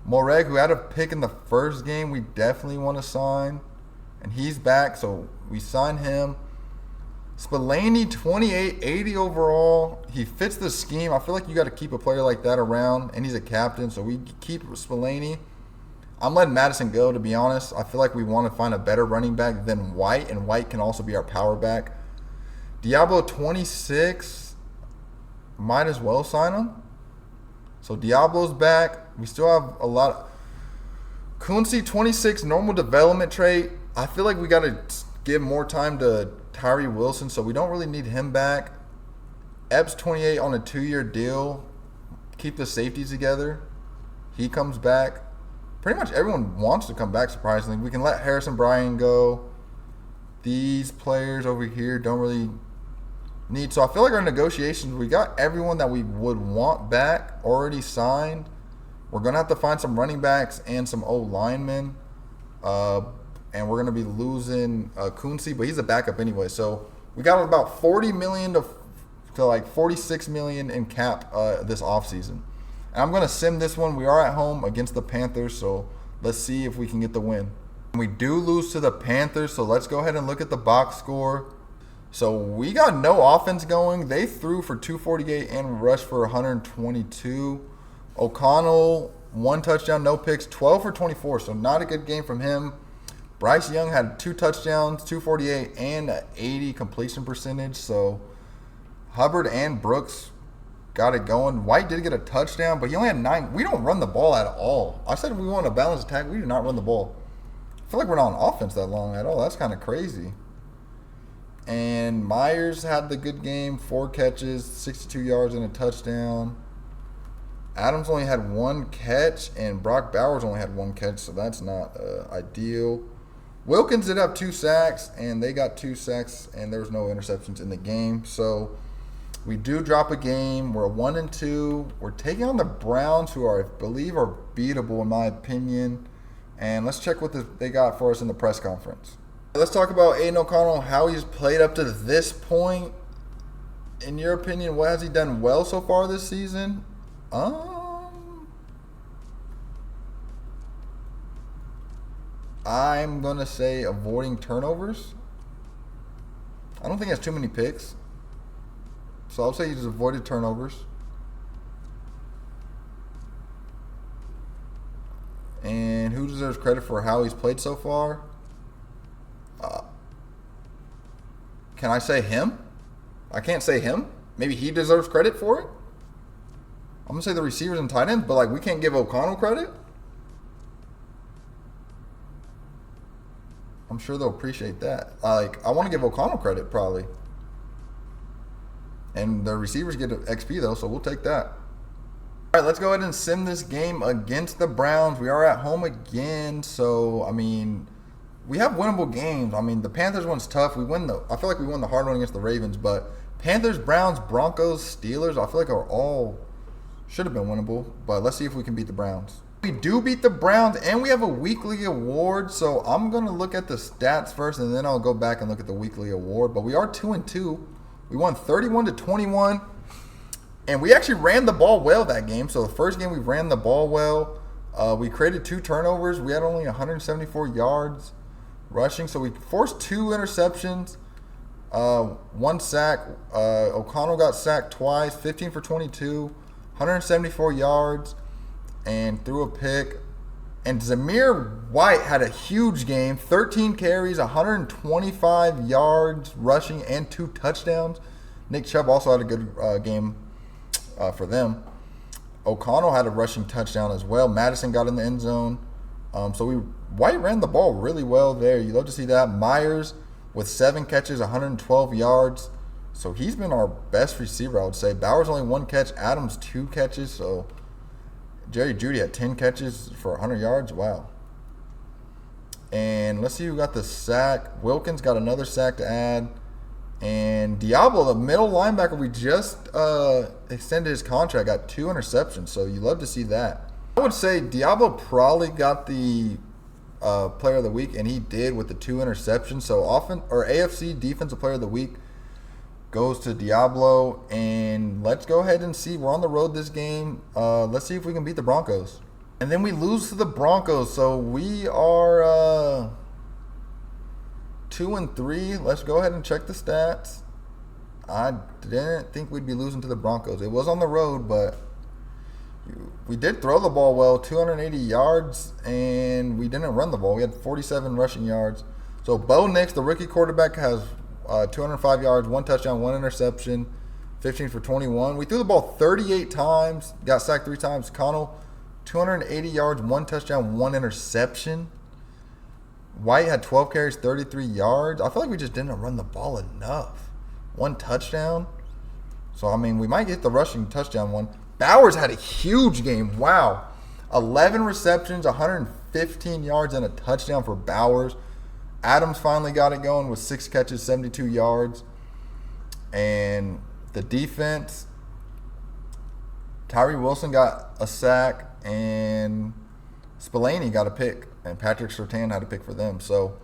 Moreg, who had a pick in the first game, we definitely want to sign, and he's back. So we signed him. Spillane, 28, 80 overall. He fits the scheme. I feel like you got to keep a player like that around, and he's a captain, so we keep Spillane. I'm letting Madison go, to be honest. I feel like we want to find a better running back than White, and White can also be our power back. Diablo, 26. Might as well sign him. So Diablo's back. We still have a lot of... Kunze, 26, normal development trait. I feel like we got to give more time to Tyree Wilson, so we don't really need him back. Epps, 28 on a 2-year deal. Keep the safeties together. He comes back. Pretty much everyone wants to come back, surprisingly. We can let Harrison Bryan go. These players over here don't really need. So I feel like our negotiations, we got everyone that we would want back already signed. We're going to have to find some running backs and some O-linemen. And we're going to be losing Kunze, but he's a backup anyway. So we got about $40 million to like $46 million in cap this offseason. And I'm going to sim this one. We are at home against the Panthers, so let's see if we can get the win. We do lose to the Panthers, so let's go ahead and look at the box score. So we got no offense going. They threw for 248 and rushed for 122. O'Connell, 1 touchdown, no picks, 12 for 24. So not a good game from him. Bryce Young had 2 touchdowns, 248, and an 80 completion percentage. So Hubbard and Brooks got it going. White did get a touchdown, but he only had 9. We don't run the ball at all. I said we want a balanced attack. We do not run the ball. I feel like we're not on offense that long at all. That's kind of crazy. And Myers had the good game, 4 catches, 62 yards, and a touchdown. Adams only had 1 catch, and Brock Bowers only had 1 catch, so that's not ideal. Wilkins did have 2 sacks, and they got 2 sacks, and there was no interceptions in the game. So we do drop a game. We're 1-2. We're taking on the Browns, who I believe are beatable in my opinion. And let's check what they got for us in the press conference. Let's talk about Aiden O'Connell, how he's played up to this point. In your opinion, what has he done well so far this season? I'm going to say avoiding turnovers. I don't think he has too many picks. So I'll say he's avoided turnovers. And who deserves credit for how he's played so far? Can I say him? I can't say him. Maybe he deserves credit for it. I'm going to say the receivers and tight ends, but like we can't give O'Connell credit. I'm sure they'll appreciate that. Like I want to give O'Connell credit probably. And the receivers get XP though, so we'll take that. All right, let's go ahead and sim this game against the Browns. We are at home again, so I mean, we have winnable games. I mean, the Panthers one's tough. I feel like we won the hard one against the Ravens, but Panthers, Browns, Broncos, Steelers, I feel like are all should have been winnable. But let's see if we can beat the Browns. We do beat the Browns, and we have a weekly award. So I'm gonna look at the stats first, and then I'll go back and look at the weekly award. But we are 2-2. We won 31-21. And we actually ran the ball well that game. So the first game we ran the ball well. We created 2 turnovers. We had only 174 yards rushing. So we forced 2 interceptions, 1 sack. O'Connell got sacked twice, 15 for 22, 174 yards, and threw a pick. And Zamir White had a huge game, 13 carries, 125 yards rushing, and 2 touchdowns. Nick Chubb also had a good game for them. O'Connell had a rushing touchdown as well. Madison got in the end zone. White ran the ball really well there. You love to see that. Myers with 7 catches, 112 yards. So he's been our best receiver, I would say. Bowers only 1 catch. Adams 2 catches. So Jerry Jeudy had 10 catches for 100 yards. Wow. And let's see who got the sack. Wilkins got another sack to add. And Diablo, the middle linebacker, we just extended his contract, got 2 interceptions. So you love to see that. I would say Diablo probably got the player of the week, and he did with the 2 interceptions. So AFC Defensive Player of the Week goes to Diablo. And let's go ahead and see. We're on the road this game. Let's see if we can beat the Broncos. And then we lose to the Broncos. So we are 2-3. Let's go ahead and check the stats. I didn't think we'd be losing to the Broncos. It was on the road, but we did throw the ball well, 280 yards, and we didn't run the ball. We had 47 rushing yards. So Bo Nix, the rookie quarterback, has 205 yards, 1 touchdown, 1 interception, 15 for 21. We threw the ball 38 times, got sacked 3 times. Connell, 280 yards, 1 touchdown, 1 interception. White had 12 carries, 33 yards. I feel like we just didn't run the ball enough. 1 touchdown. So, I mean, we might get the rushing touchdown one. Bowers had a huge game. Wow. 11 receptions, 115 yards, and a touchdown for Bowers. Adams finally got it going with 6 catches, 72 yards. And the defense, Tyree Wilson got a sack, and Spillane got a pick. And Patrick Surtain had a pick for them. So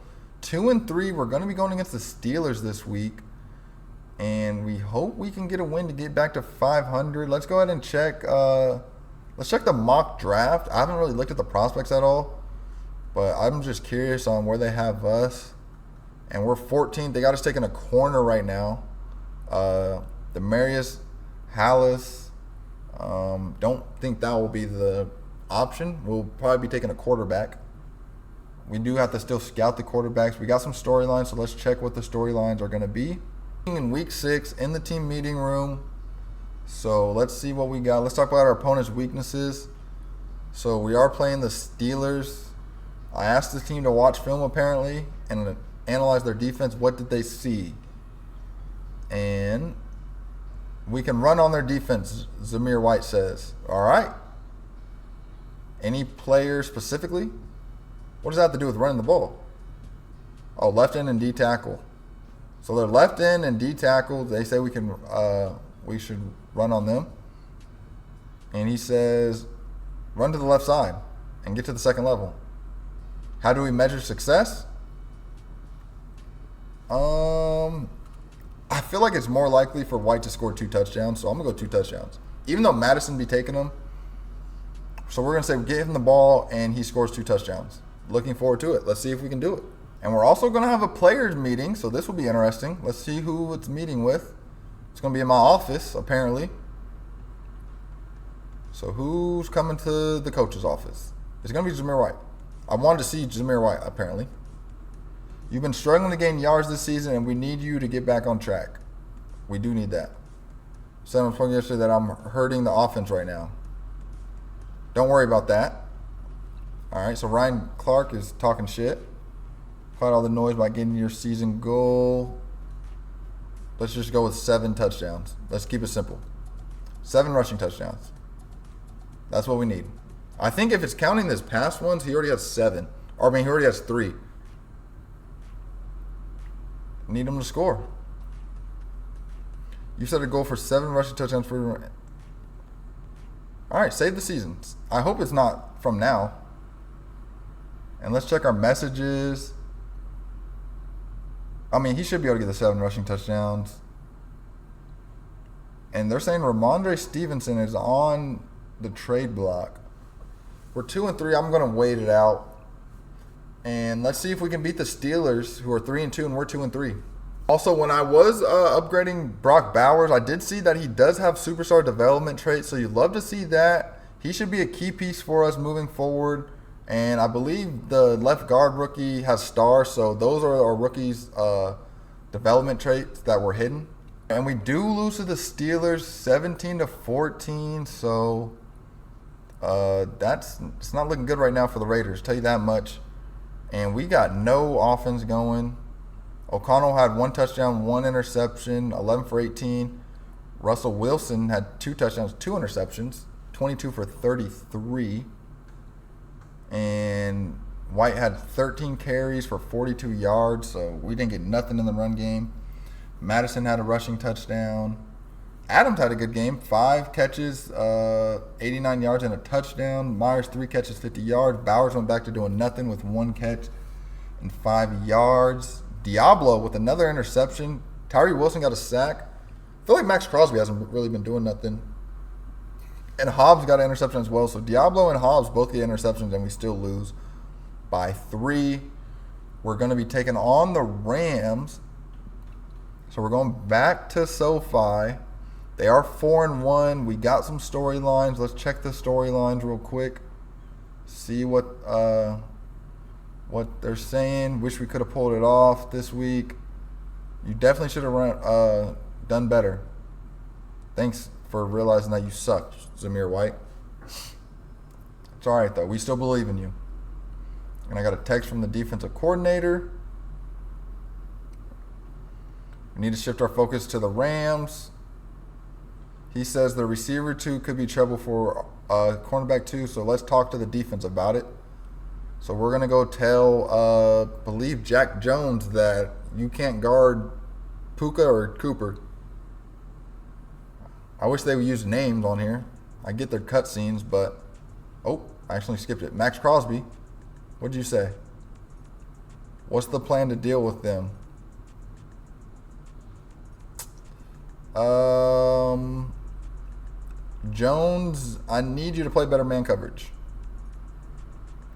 2-3. We're going to be going against the Steelers this week. And we hope we can get a win to get back to 500. Let's go ahead and check. Let's check the mock draft. I haven't really looked at the prospects at all. But I'm just curious on where they have us. And we're 14th. They got us taking a corner right now. Demarius Hallis. Don't think that will be the option. We'll probably be taking a quarterback. We do have to still scout the quarterbacks. We got some storylines, so let's check what the storylines are going to be. In week 6, in the team meeting room. So let's see what we got. Let's talk about our opponent's weaknesses. So we are playing the Steelers. I asked the team to watch film apparently and analyze their defense. What did they see? And we can run on their defense, Zamir White says. All right. Any player specifically? What does that have to do with running the ball? Oh, left end and D tackle. So they're left end and D tackle. They say we should run on them. And he says, run to the left side and get to the second level. How do we measure success? I feel like it's more likely for White to score 2 touchdowns, so I'm going to go 2 touchdowns. Even though Madison be taking them. So we're going to say get him the ball and he scores 2 touchdowns. Looking forward to it. Let's see if we can do it. And we're also going to have a players meeting, so this will be interesting. Let's see who it's meeting with. It's going to be in my office, apparently. So who's coming to the coach's office? It's going to be Zamir White. I wanted to see Zamir White, apparently. You've been struggling to gain yards this season, and we need you to get back on track. We do need that. Said on the phone yesterday that I'm hurting the offense right now. Don't worry about that. All right, so Ryan Clark is talking shit. Caught all the noise about getting your season goal. Let's just go with 7 touchdowns. Let's keep it simple. 7 rushing touchdowns. That's what we need. I think if it's counting his past ones, he already has 7. Or, he already has 3. Need him to score. You set a goal for 7 rushing touchdowns for your... All right, save the seasons. I hope it's not from now. And let's check our messages. He should be able to get the 7 rushing touchdowns. And they're saying Ramondre Stevenson is on the trade block. We're 2-3. I'm going to wait it out. And let's see if we can beat the Steelers, who are 3-2, and we're 2-3. Also, when I was upgrading Brock Bowers, I did see that he does have superstar development traits, so you'd love to see that. He should be a key piece for us moving forward. And I believe the left guard rookie has stars, so those are our rookies' development traits that were hidden. And we do lose to the Steelers 17-14, so it's not looking good right now for the Raiders, tell you that much. And we got no offense going. O'Connell had 1 touchdown, 1 interception, 11 for 18. Russell Wilson had 2 touchdowns, 2 interceptions, 22 for 33. And White had 13 carries for 42 yards, so we didn't get nothing in the run game. Madison had a rushing touchdown. Adams had a good game, 5 catches, 89 yards and a touchdown. Myers 3 catches, 50 yards. Bowers went back to doing nothing with 1 catch and 5 yards. Diablo with another interception. Tyree Wilson got a sack. I feel like Max Crosby hasn't really been doing nothing. And Hobbs got an interception as well. So Diablo and Hobbs both get interceptions, and we still lose by 3. We're going to be taking on the Rams. So we're going back to SoFi. They are 4-1. We got some storylines. Let's check the storylines real quick. See what they're saying. Wish we could have pulled it off this week. You definitely should have done better. Thanks for realizing that you suck, Zamir White. It's all right, though. We still believe in you. And I got a text from the defensive coordinator. We need to shift our focus to the Rams. He says the receiver 2 could be trouble for cornerback 2, so let's talk to the defense about it. So we're going to go tell, believe Jack Jones that you can't guard Puka or Cooper. I wish they would use names on here. I get their cutscenes, but... Oh, I actually skipped it. Max Crosby. What'd you say? What's the plan to deal with them? Jones, I need you to play better man coverage.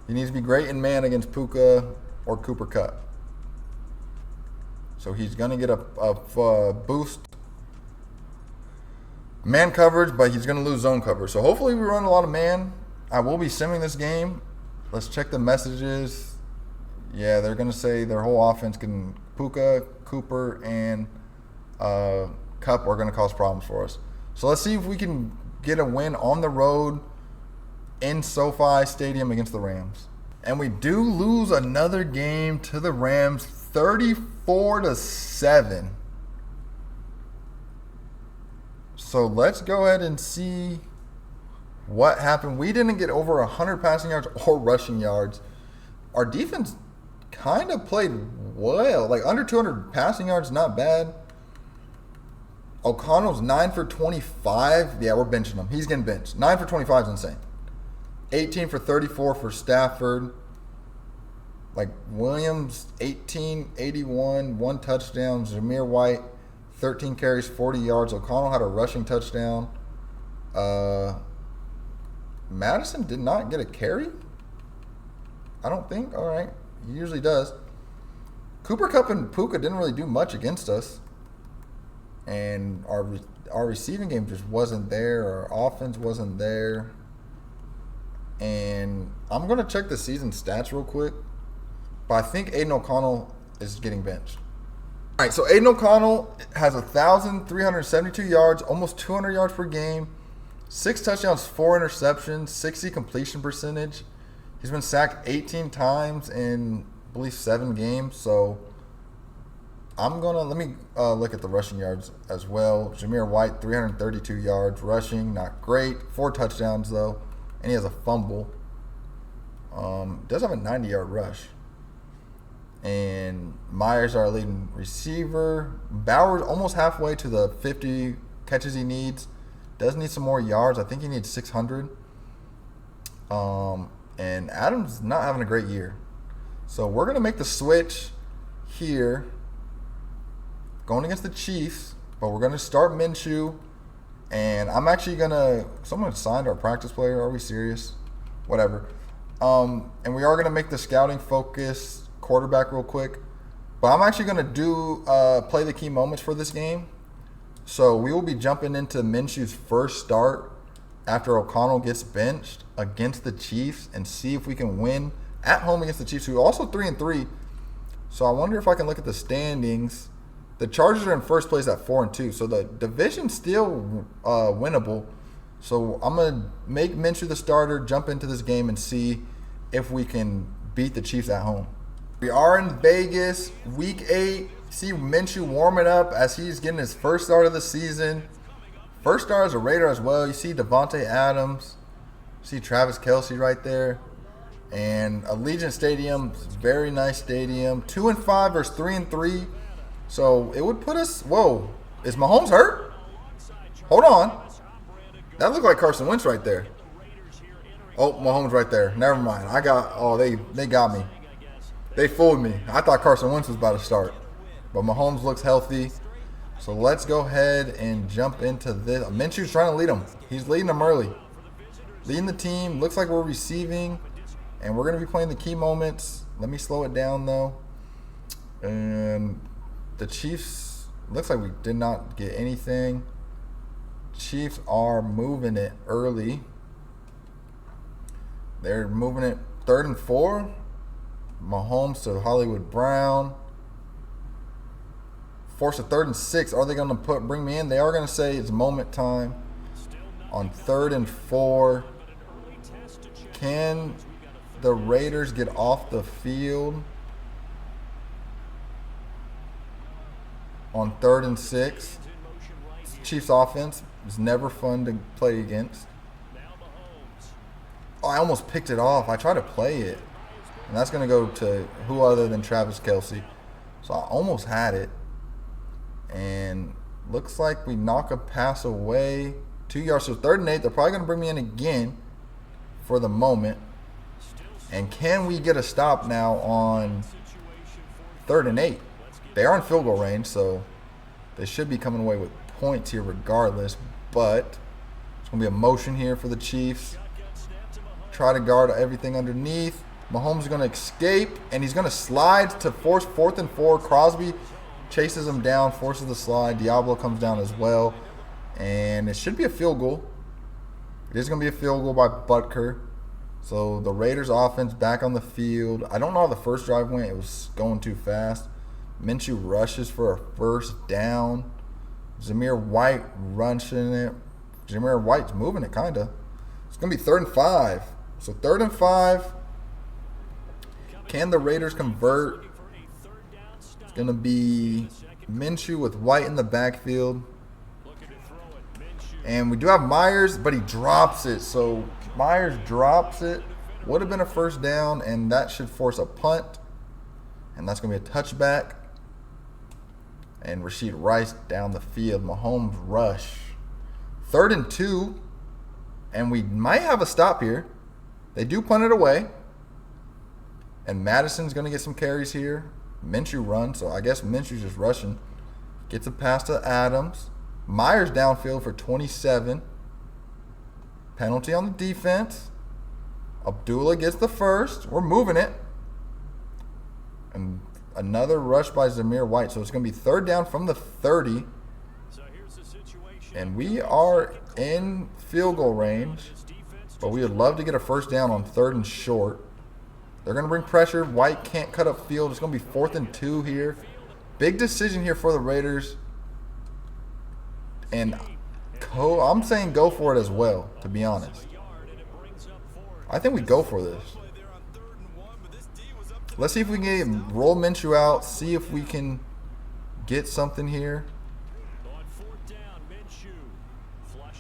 He needs to be great in man against Puka or Cooper Kupp. So he's going to get a boost man coverage, but he's going to lose zone coverage. So hopefully we run a lot of man. I will be simming this game. Let's check the messages. Yeah, they're going to say their whole offense can Puka, Cooper, and Cup are going to cause problems for us. So let's see if we can get a win on the road in SoFi Stadium against the Rams. And we do lose another game to the Rams, 34-7. So let's go ahead and see what happened. We didn't get over 100 passing yards or rushing yards. Our defense kind of played well. Like under 200 passing yards, not bad. O'Connell's 9 for 25. Yeah, we're benching him. He's getting benched. 9 for 25 is insane. 18 for 34 for Stafford. Like Williams, 18, 81, 1 touchdown. Zamir White, 13 carries, 40 yards. O'Connell had a rushing touchdown. Madison did not get a carry? I don't think. All right. He usually does. Cooper Kupp and Puka didn't really do much against us. And our receiving game just wasn't there. Our offense wasn't there. And I'm going to check the season stats real quick. But I think Aiden O'Connell is getting benched. All right, so Aiden O'Connell has 1,372 yards, almost 200 yards per game, 6 touchdowns, 4 interceptions, 60 completion percentage. He's been sacked 18 times in, I believe, 7 games. So I'm going to let me look at the rushing yards as well. Zamir White, 332 yards rushing, not great. 4 touchdowns, though, and he has a fumble. Does have a 90-yard rush. And Myers, our leading receiver. Bowers almost halfway to the 50 catches he needs. Does need some more yards. I think he needs 600. And Adams not having a great year. So we're going to make the switch here. Going against the Chiefs. But we're going to start Minshew. And I'm actually going to... Someone signed our practice player. Are we serious? Whatever. And we are going to make the scouting focus quarterback real quick. But I'm actually going to do play the key moments for this game. So we will be jumping into Minshew's first start after O'Connell gets benched against the Chiefs and see if we can win at home against the Chiefs, who are also 3-3. So I wonder if I can look at the standings. The Chargers are in first place at 4-2. So the division's still winnable. So I'm going to make Minshew the starter, jump into this game, and see if we can beat the Chiefs at home. We are in Vegas, Week 8. See Minshew warming up as he's getting his first start of the season. First start as a Raider as well. You see Devontae Adams. You see Travis Kelce right there. And Allegiant Stadium, very nice stadium. 2-5 versus 3-3. So it would put us. Whoa, is Mahomes hurt? Hold on. That looked like Carson Wentz right there. Oh, Mahomes right there. Never mind. They got me. They fooled me. I thought Carson Wentz was about to start. But Mahomes looks healthy. So let's go ahead and jump into this. Minshew's trying to lead them. He's leading them early. Leading the team. Looks like we're receiving. And we're going to be playing the key moments. Let me slow it down, though. And the Chiefs, looks like we did not get anything. Chiefs are moving it early. They're moving it 3rd and 4. Mahomes to Hollywood Brown. Force a 3rd and 6. Are they going to bring me in? They are going to say it's moment time on 3rd and 4. Can the Raiders get off the field on 3rd and 6? Chiefs offense is never fun to play against. Oh, I almost picked it off. I tried to play it. And that's going to go to who other than Travis Kelce. So I almost had it. And looks like we knock a pass away. 2 yards. So 3rd and 8. They're probably going to bring me in again for the moment. And can we get a stop now on 3rd and 8? They are in field goal range, so they should be coming away with points here regardless. But it's going to be a motion here for the Chiefs. Try to guard everything underneath. Mahomes is going to escape, and he's going to slide to force 4th and 4. Crosby chases him down, forces the slide. Diablo comes down as well. And it should be a field goal. It is going to be a field goal by Butker. So the Raiders offense back on the field. I don't know how the first drive went. It was going too fast. Minshew rushes for a first down. Zamir White rushing it. Zamir White's moving it, kind of. It's going to be 3rd and 5. So 3rd and 5. Can the Raiders convert? It's going to be Minshew with White in the backfield. And we do have Myers, but he drops it. So Myers drops it. Would have been a first down, and that should force a punt. And that's going to be a touchback. And Rashid Rice down the field. Mahomes rush. 3rd and 2. And we might have a stop here. They do punt it away. And Madison's going to get some carries here. Minshew runs, so I guess Minshew's just rushing. Gets a pass to Adams. Myers downfield for 27. Penalty on the defense. Abdullah gets the first. We're moving it. And another rush by Zamir White. So it's going to be 3rd down from the 30. And we are in field goal range. But we would love to get a first down on 3rd and short. They're going to bring pressure. White can't cut up field. It's going to be 4th and 2 here. Big decision here for the Raiders. And I'm saying go for it as well, to be honest. I think we go for this. Let's see if we can roll Minshew out. See if we can get something here.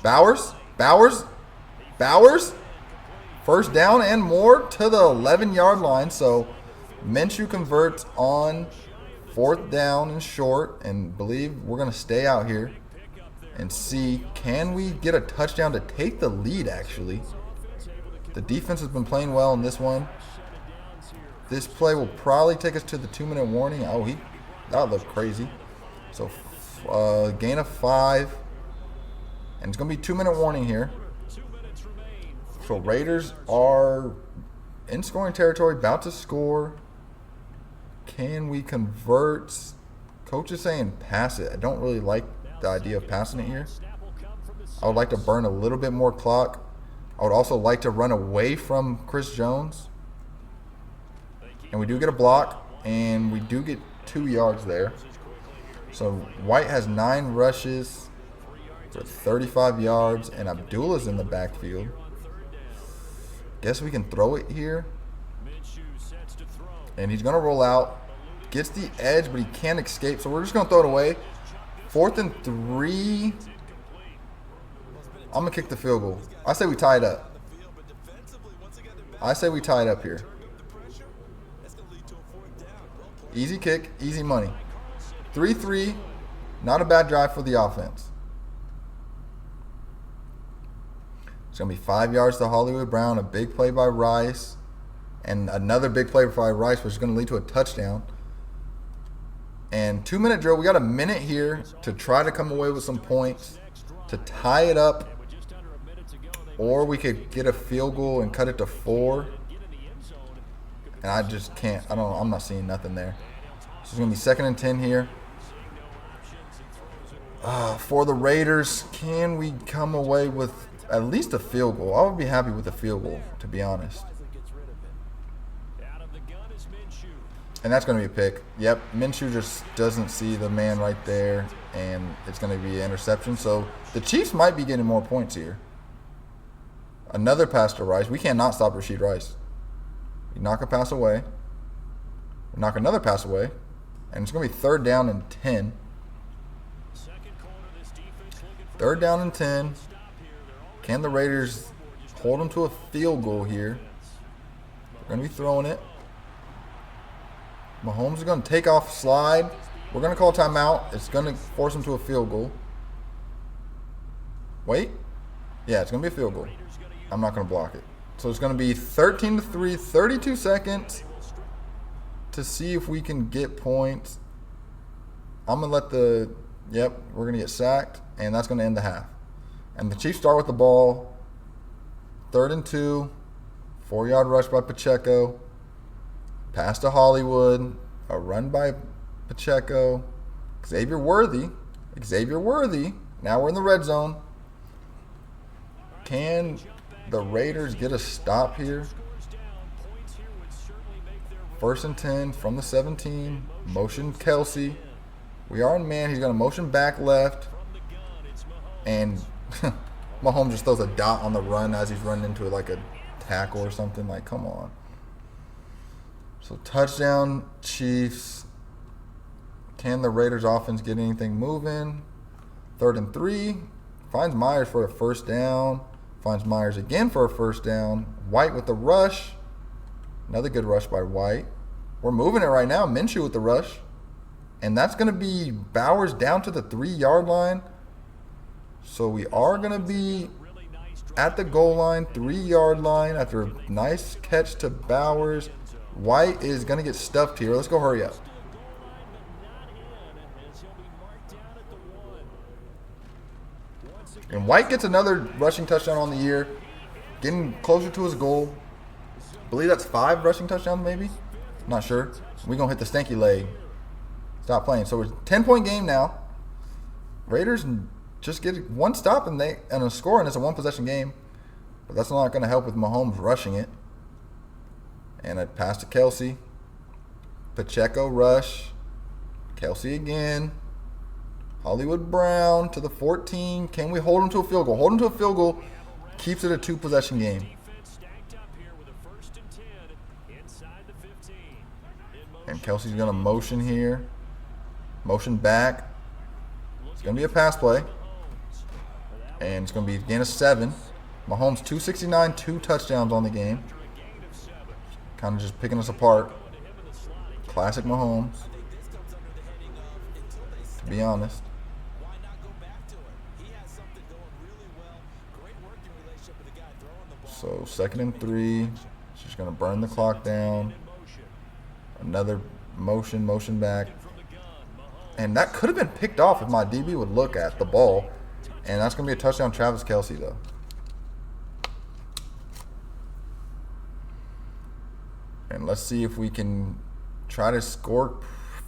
Bowers. First down and more to the 11-yard line. So Minshew converts on 4th down and short. And believe we're going to stay out here and see, can we get a touchdown to take the lead, actually. The defense has been playing well in this one. This play will probably take us to the 2-minute warning. Oh, that looked crazy. So gain of 5. And it's going to be 2-minute warning here. So Raiders are in scoring territory, about to score. Can we convert? Coach is saying pass it. I don't really like the idea of passing it here. I would like to burn a little bit more clock. I would also like to run away from Chris Jones. And we do get a block, and we do get 2 yards there. So White has 9 rushes for 35 yards, and Abdullah's in the backfield. Guess we can throw it here. And he's going to roll out. Gets the edge, but he can't escape, so we're just going to throw it away. 4th and 3. I'm going to kick the field goal. I say we tie it up. Here. Easy kick, easy money. 3-3. Not a bad drive for the offense. It's going to be 5 yards to Hollywood Brown. A big play by Rice. And another big play by Rice, which is going to lead to a touchdown. And 2-minute drill. We got a minute here to try to come away with some points, to tie it up, or we could get a field goal and cut it to 4. And I just can't. I'm not seeing nothing there. So it's going to be 2nd and 10 here. For the Raiders, can we come away with at least a field goal? I would be happy with a field goal, to be honest. And that's going to be a pick. Yep, Minshew just doesn't see the man right there, and it's going to be an interception. So the Chiefs might be getting more points here. Another pass to Rice. We cannot stop Rashid Rice. We knock a pass away. We knock another pass away. And it's going to be 3rd down and 10. 3rd down and 10. Can the Raiders hold them to a field goal here? We're going to be throwing it. Mahomes is going to take off, slide. We're going to call timeout. It's going to force him to a field goal. Wait. Yeah, it's going to be a field goal. I'm not going to block it. So it's going to be 13-3, 32 seconds to see if we can get points. I'm going to let we're going to get sacked, and that's going to end the half. And the Chiefs start with the ball. 3rd and 2, 4-yard rush by Pacheco. Pass to Hollywood. A run by Pacheco. Xavier Worthy. Xavier Worthy. Now we're in the red zone. Can the Raiders get a stop here? 1st and 10 from the 17. Motion Kelsey. We are in man. He's going to motion back left. And Mahomes just throws a dot on the run as he's running into like a tackle or something. Like, come on. So touchdown, Chiefs. Can the Raiders offense get anything moving? 3rd and 3. Finds Myers for a 1st down. Finds Myers again for a 1st down. White with the rush. Another good rush by White. We're moving it right now. Minshew with the rush. And that's going to be Bowers down to the 3-yard line. So we are going to be at the goal line, 3-yard line, after a nice catch to Bowers. White is going to get stuffed here. Let's go hurry up. And White gets another rushing touchdown on the year, getting closer to his goal. I believe that's 5 rushing touchdowns maybe. Not sure. We're going to hit the stanky leg. Stop playing. So it's a 10-point game now. Raiders just get one stop and a score, and it's a 1-possession game. But that's not going to help with Mahomes rushing it. And a pass to Kelsey. Pacheco rush. Kelsey again. Hollywood Brown to the 14. Can we hold him to a field goal? Hold him to a field goal. Keeps it a 2-possession game. And Kelsey's going to motion here. Motion back. It's going to be a pass play. And it's going to be a gain of 7. Mahomes 269, 2 touchdowns on the game. Kind of just picking us apart. Classic Mahomes, to be honest. So 2nd and 3. She's going to burn the clock down. Another motion back. And that could have been picked off if my DB would look at the ball. And that's going to be a touchdown Travis Kelce, though. And let's see if we can try to score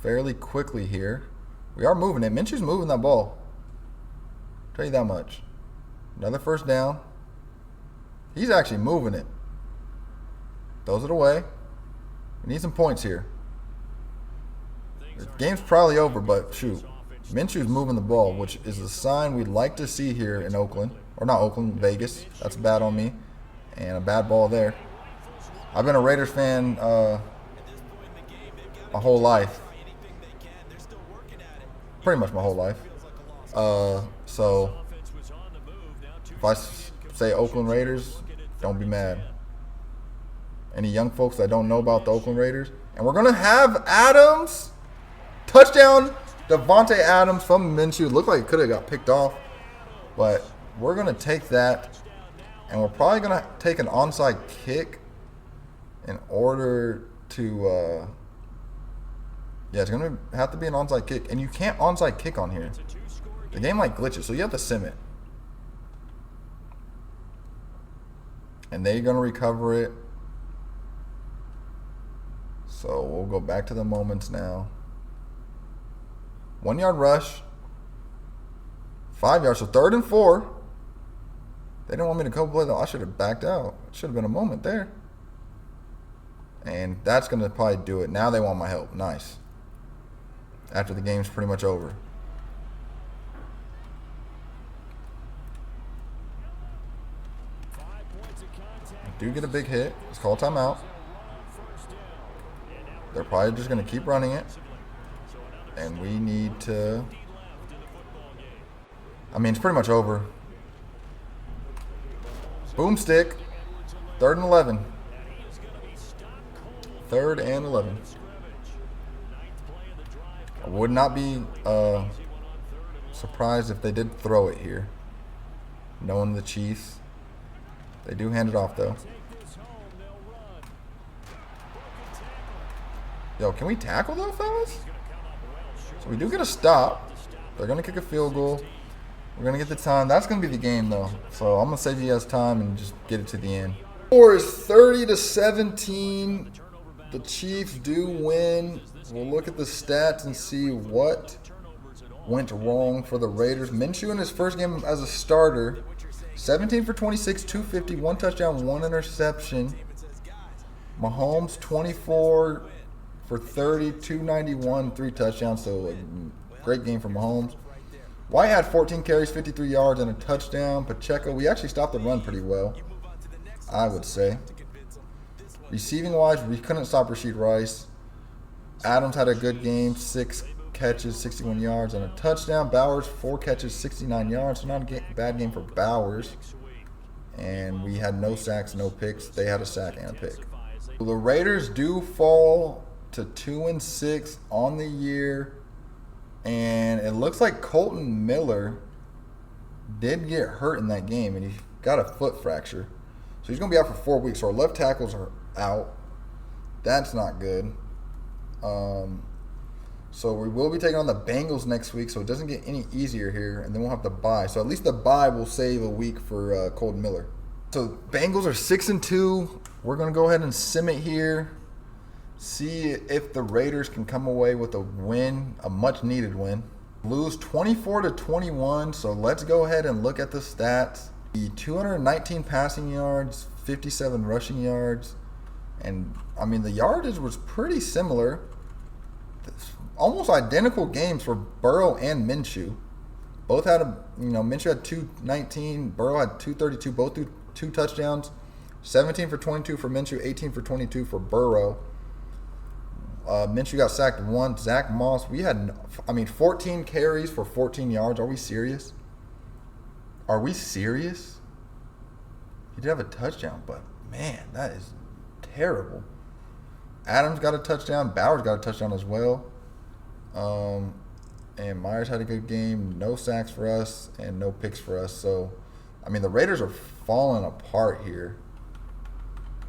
fairly quickly here. We are moving it. Minshew's moving that ball. I'll tell you that much. Another 1st down. He's actually moving it. Throws it away. We need some points here. The game's probably over, but shoot. Minshew's moving the ball, which is a sign we'd like to see here in Oakland. Or not Oakland, Vegas. That's bad on me. And a bad ball there. I've been a Raiders fan my whole life. Pretty much my whole life. So if I say Oakland Raiders, don't be mad. Any young folks that don't know about the Oakland Raiders. And we're going to have Adams. Touchdown, Devontae Adams from Minshew. Looked like it could have got picked off. But we're going to take that. And we're probably going to take an onside kick in order to, yeah, it's going to have to be an onside kick. And you can't onside kick on here. The game like glitches, so you have to sim it. And they're going to recover it. So we'll go back to the moments now. 1-yard rush. 5 yards, so 3rd and 4. They didn't want me to come play though. I should have backed out. It should have been a moment there. And that's going to probably do it. Now they want my help. Nice. After the game's pretty much over. Do get a big hit. Let's call timeout. They're probably just going to keep running it. And we need to... I mean, it's pretty much over. Boomstick. 3rd and 11. 3rd and 11. I would not be surprised if they did throw it here. Knowing the Chiefs. They do hand it off, though. Yo, can we tackle, though, fellas? So we do get a stop. They're going to kick a field goal. We're going to get the time. That's going to be the game, though. So I'm going to save you guys time and just get it to the end. Score is 30-17. The Chiefs do win. We'll look at the stats and see what went wrong for the Raiders. Minshew in his first game as a starter, 17 for 26, 250, 1 touchdown, 1 interception. Mahomes, 24 for 30, 291, 3 touchdowns. So a great game for Mahomes. White had 14 carries, 53 yards, and a touchdown. Pacheco, we actually stopped the run pretty well, I would say. Receiving-wise, we couldn't stop Rashid Rice. Adams had a good game, 6 catches, 61 yards, and a touchdown. Bowers, 4 catches, 69 yards. So not a bad game for Bowers. And we had no sacks, no picks. They had a sack and a pick. The Raiders do fall to 2-6 on the year. And it looks like Colton Miller did get hurt in that game, and he got a foot fracture. So he's going to be out for 4 weeks. So our left tackles are out. That's not good. So we will be taking on the Bengals next week, so it doesn't get any easier here, and then we'll have the bye. So at least the bye will save a week for Colton Miller. So Bengals are 6-2. We're going to go ahead and sim it here. See if the Raiders can come away with a win, a much-needed win. Lose 24-21, so let's go ahead and look at the stats. The 219 passing yards, 57 rushing yards, and, I mean, the yardage was pretty similar. Almost identical games for Burrow and Minshew. Both had Minshew had 219, Burrow had 232, both 2 touchdowns. 17 for 22 for Minshew, 18 for 22 for Burrow. Minshew got sacked once. Zach Moss, we had, 14 carries for 14 yards. Are we serious? Are we serious? He did have a touchdown, but, man, that is terrible. Adams got a touchdown. Bowers got a touchdown as well. And Myers had a good game. No sacks for us and no picks for us. So, the Raiders are falling apart here,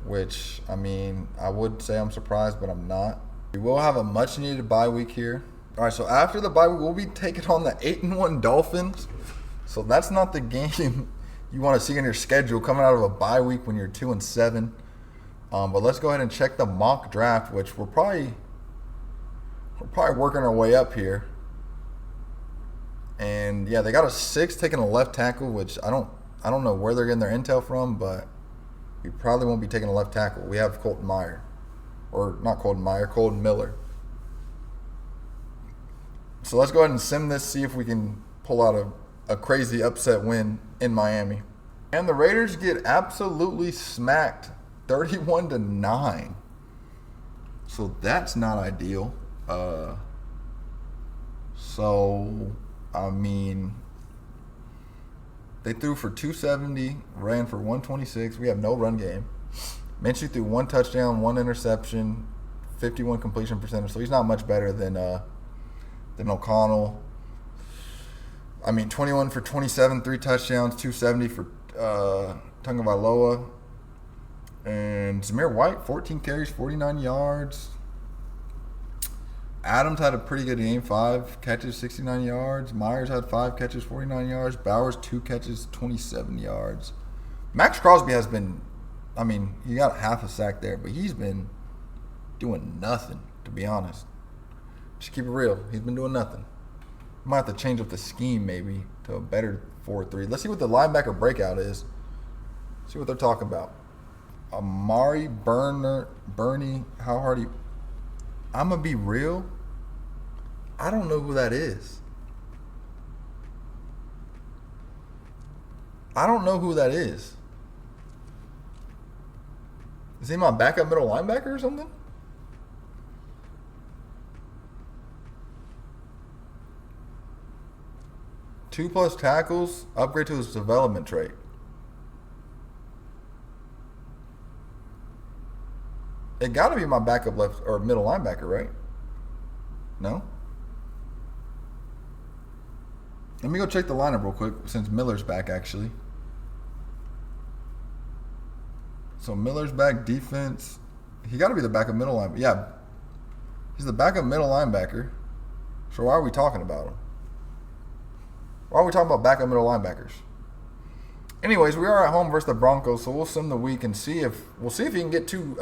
which, I would say I'm surprised, but I'm not. We will have a much-needed bye week here. All right, so after the bye week, we'll be taking on the 8-1 Dolphins. So that's not the game you want to see on your schedule coming out of a bye week when you're 2-7. But let's go ahead and check the mock draft, which we're probably working our way up here. And yeah, they got a 6 taking a left tackle, which I don't know where they're getting their intel from, but we probably won't be taking a left tackle. We have Colton Miller. So let's go ahead and sim this, see if we can pull out a crazy upset win in Miami. And the Raiders get absolutely smacked, 31-9. So that's not ideal. They threw for 270, ran for 126. We have no run game. Minshew threw 1 touchdown, 1 interception, 51 completion percentage. So he's not much better than O'Connell. 21 for 27, 3 touchdowns, 270 for Tagovailoa. And Zamir White, 14 carries, 49 yards. Adams had a pretty good game, 5 catches, 69 yards. Myers had 5 catches, 49 yards. Bowers, 2 catches, 27 yards. Max Crosby has been, he got half a sack there, but he's been doing nothing, to be honest. Just keep it real. He's been doing nothing. Might have to change up the scheme maybe to a better 4-3. Let's see what the linebacker breakout is. See what they're talking about. Amari Bernie, how Hardy. I'm going to be real. I don't know who that is. I don't know who that is. Is he my backup middle linebacker or something? Two plus tackles, upgrade to his development trait. It got to be my backup left or middle linebacker, right? No? Let me go check the lineup real quick since Miller's back, actually. So Miller's back, defense. He got to be the backup middle linebacker. Yeah, he's the backup middle linebacker. So why are we talking about him? Why are we talking about backup middle linebackers? Anyways, we are at home versus the Broncos, so we'll sim the week and see if he can get two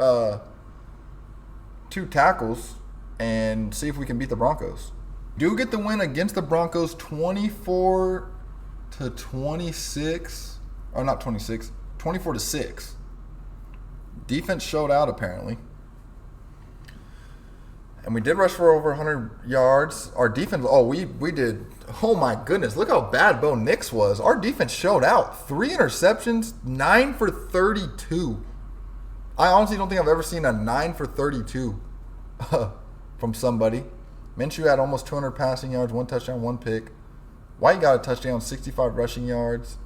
tackles and see if we can beat the Broncos. Do get the win against the Broncos 24-26. Or not 26, 24-6. Defense showed out apparently. And we did rush for over 100 yards. Our defense, we did. Oh my goodness, look how bad Bo Nix was. Our defense showed out. 3 interceptions, 9 for 32. I honestly don't think I've ever seen a 9 for 32 from somebody. Minshew had almost 200 passing yards, 1 touchdown, 1 pick. White got a touchdown, 65 rushing yards.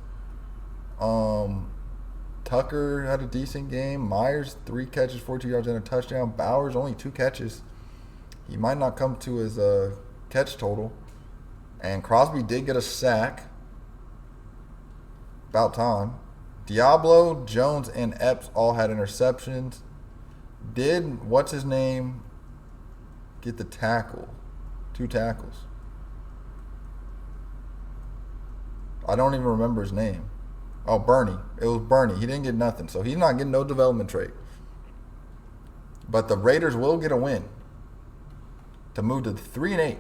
Tucker had a decent game. Myers, 3 catches, 42 yards, and a touchdown. Bowers, only 2 catches. He might not come to his catch total. And Crosby did get a sack. About time. Diablo, Jones, and Epps all had interceptions. Did, what's his name, get the tackle? 2 tackles. I don't even remember his name. Oh, Bernie. It was Bernie. He didn't get nothing. So he's not getting no development trait. But the Raiders will get a win to move to 3-8.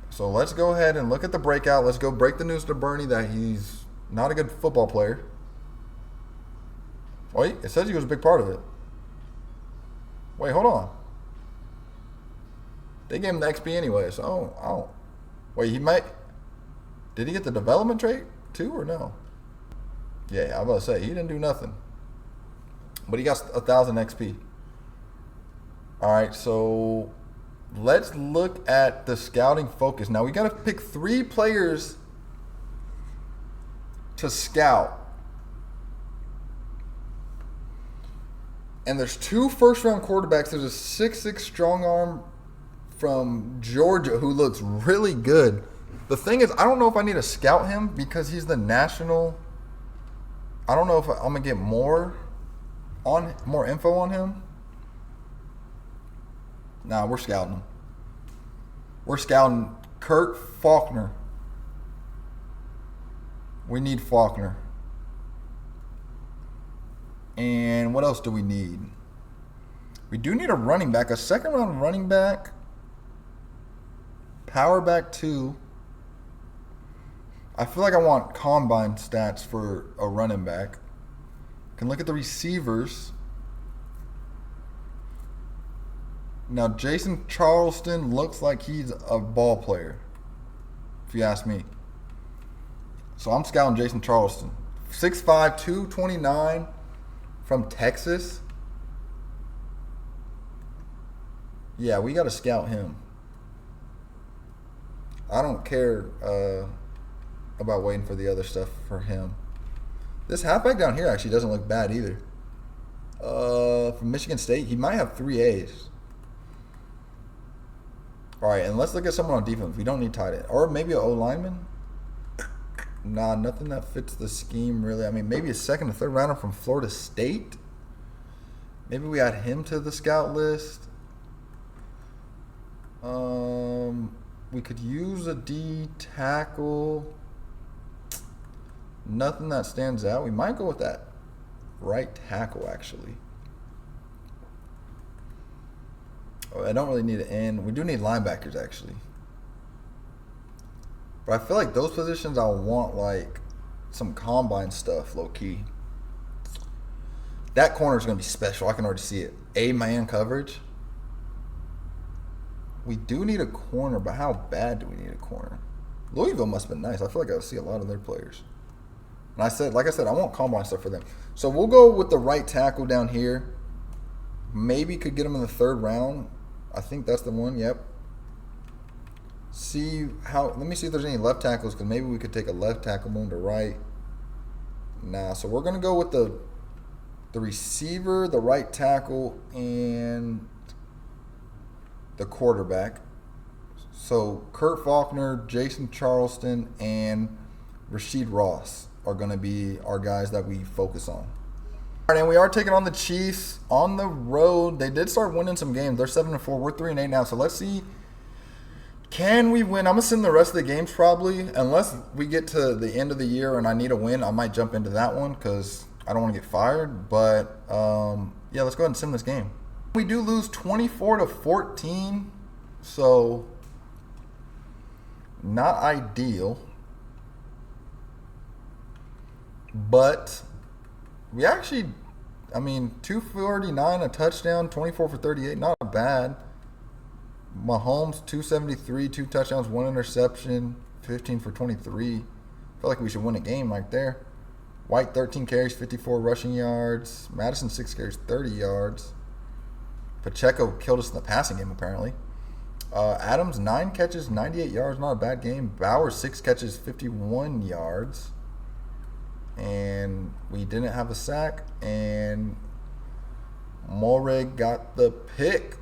So let's go ahead and look at the breakout. Let's go break the news to Bernie that he's not a good football player. Wait, it says he was a big part of it. Wait, hold on. They gave him the XP anyway, so I don't. Wait, he might. Did he get the development trait too or no? Yeah, I was about to say, he didn't do nothing. But he got 1,000 XP. All right, so let's look at the scouting focus. Now, we got to pick 3 players to scout. And there's 2 first-round quarterbacks. There's a 6'6" strong arm from Georgia who looks really good. The thing is, I don't know if I need to scout him because he's the national. I don't know if I'm going to get more info on him. Nah, we're scouting him. We're scouting Kurt Faulkner. We need Faulkner. And what else do we need? We do need a running back, a 2nd-round running back. Power back 2. I feel like I want combine stats for a running back. Can look at the receivers. Now, Jason Charleston looks like he's a ball player, if you ask me. So I'm scouting Jason Charleston. 6'5", 229 from Texas. Yeah, we got to scout him. I don't care about waiting for the other stuff for him. This halfback down here actually doesn't look bad either. From Michigan State, he might have 3 A's. All right, and let's look at someone on defense. We don't need tight end. Or maybe an O-lineman. Nah, nothing that fits the scheme, really. I mean, maybe a 2nd or 3rd rounder from Florida State. Maybe we add him to the scout list. We could use a D tackle. Nothing that stands out. We might go with that right tackle, actually. I don't really need an end. We do need linebackers, actually. But I feel like those positions I want, like, some combine stuff, low-key. That corner is going to be special. I can already see it. A-man coverage. We do need a corner, but how bad do we need a corner? Louisville must have been nice. I feel like I see a lot of their players. And like I said, I want combine stuff for them. So we'll go with the right tackle down here. Maybe could get him in the 3rd round. I think that's the one. Yep. Let me see if there's any left tackles, because maybe we could take a left tackle, move to right. Nah, so we're gonna go with the receiver, the right tackle, and the quarterback. So Kurt Faulkner, Jason Charleston, and Rasheed Ross are going to be our guys that we focus on. All right, and we are taking on the Chiefs on the road. They did start winning some games. They're 7-4. We're 3-8 now. So let's see. Can we win? I'm going to send the rest of the games probably. Unless we get to the end of the year and I need a win, I might jump into that one because I don't want to get fired. But, yeah, let's go ahead and sim this game. We do lose 24-14. So, not ideal. But we actually, 249, a touchdown, 24 for 38, not bad. Mahomes, 273, 2 touchdowns, 1 interception, 15 for 23. Feel like we should win a game right there. White, 13 carries, 54 rushing yards. Madison, 6 carries, 30 yards. Pacheco killed us in the passing game, apparently. Adams, 9 catches, 98 yards, not a bad game. Bowers, 6 catches, 51 yards. And we didn't have a sack. And Morey got the pick.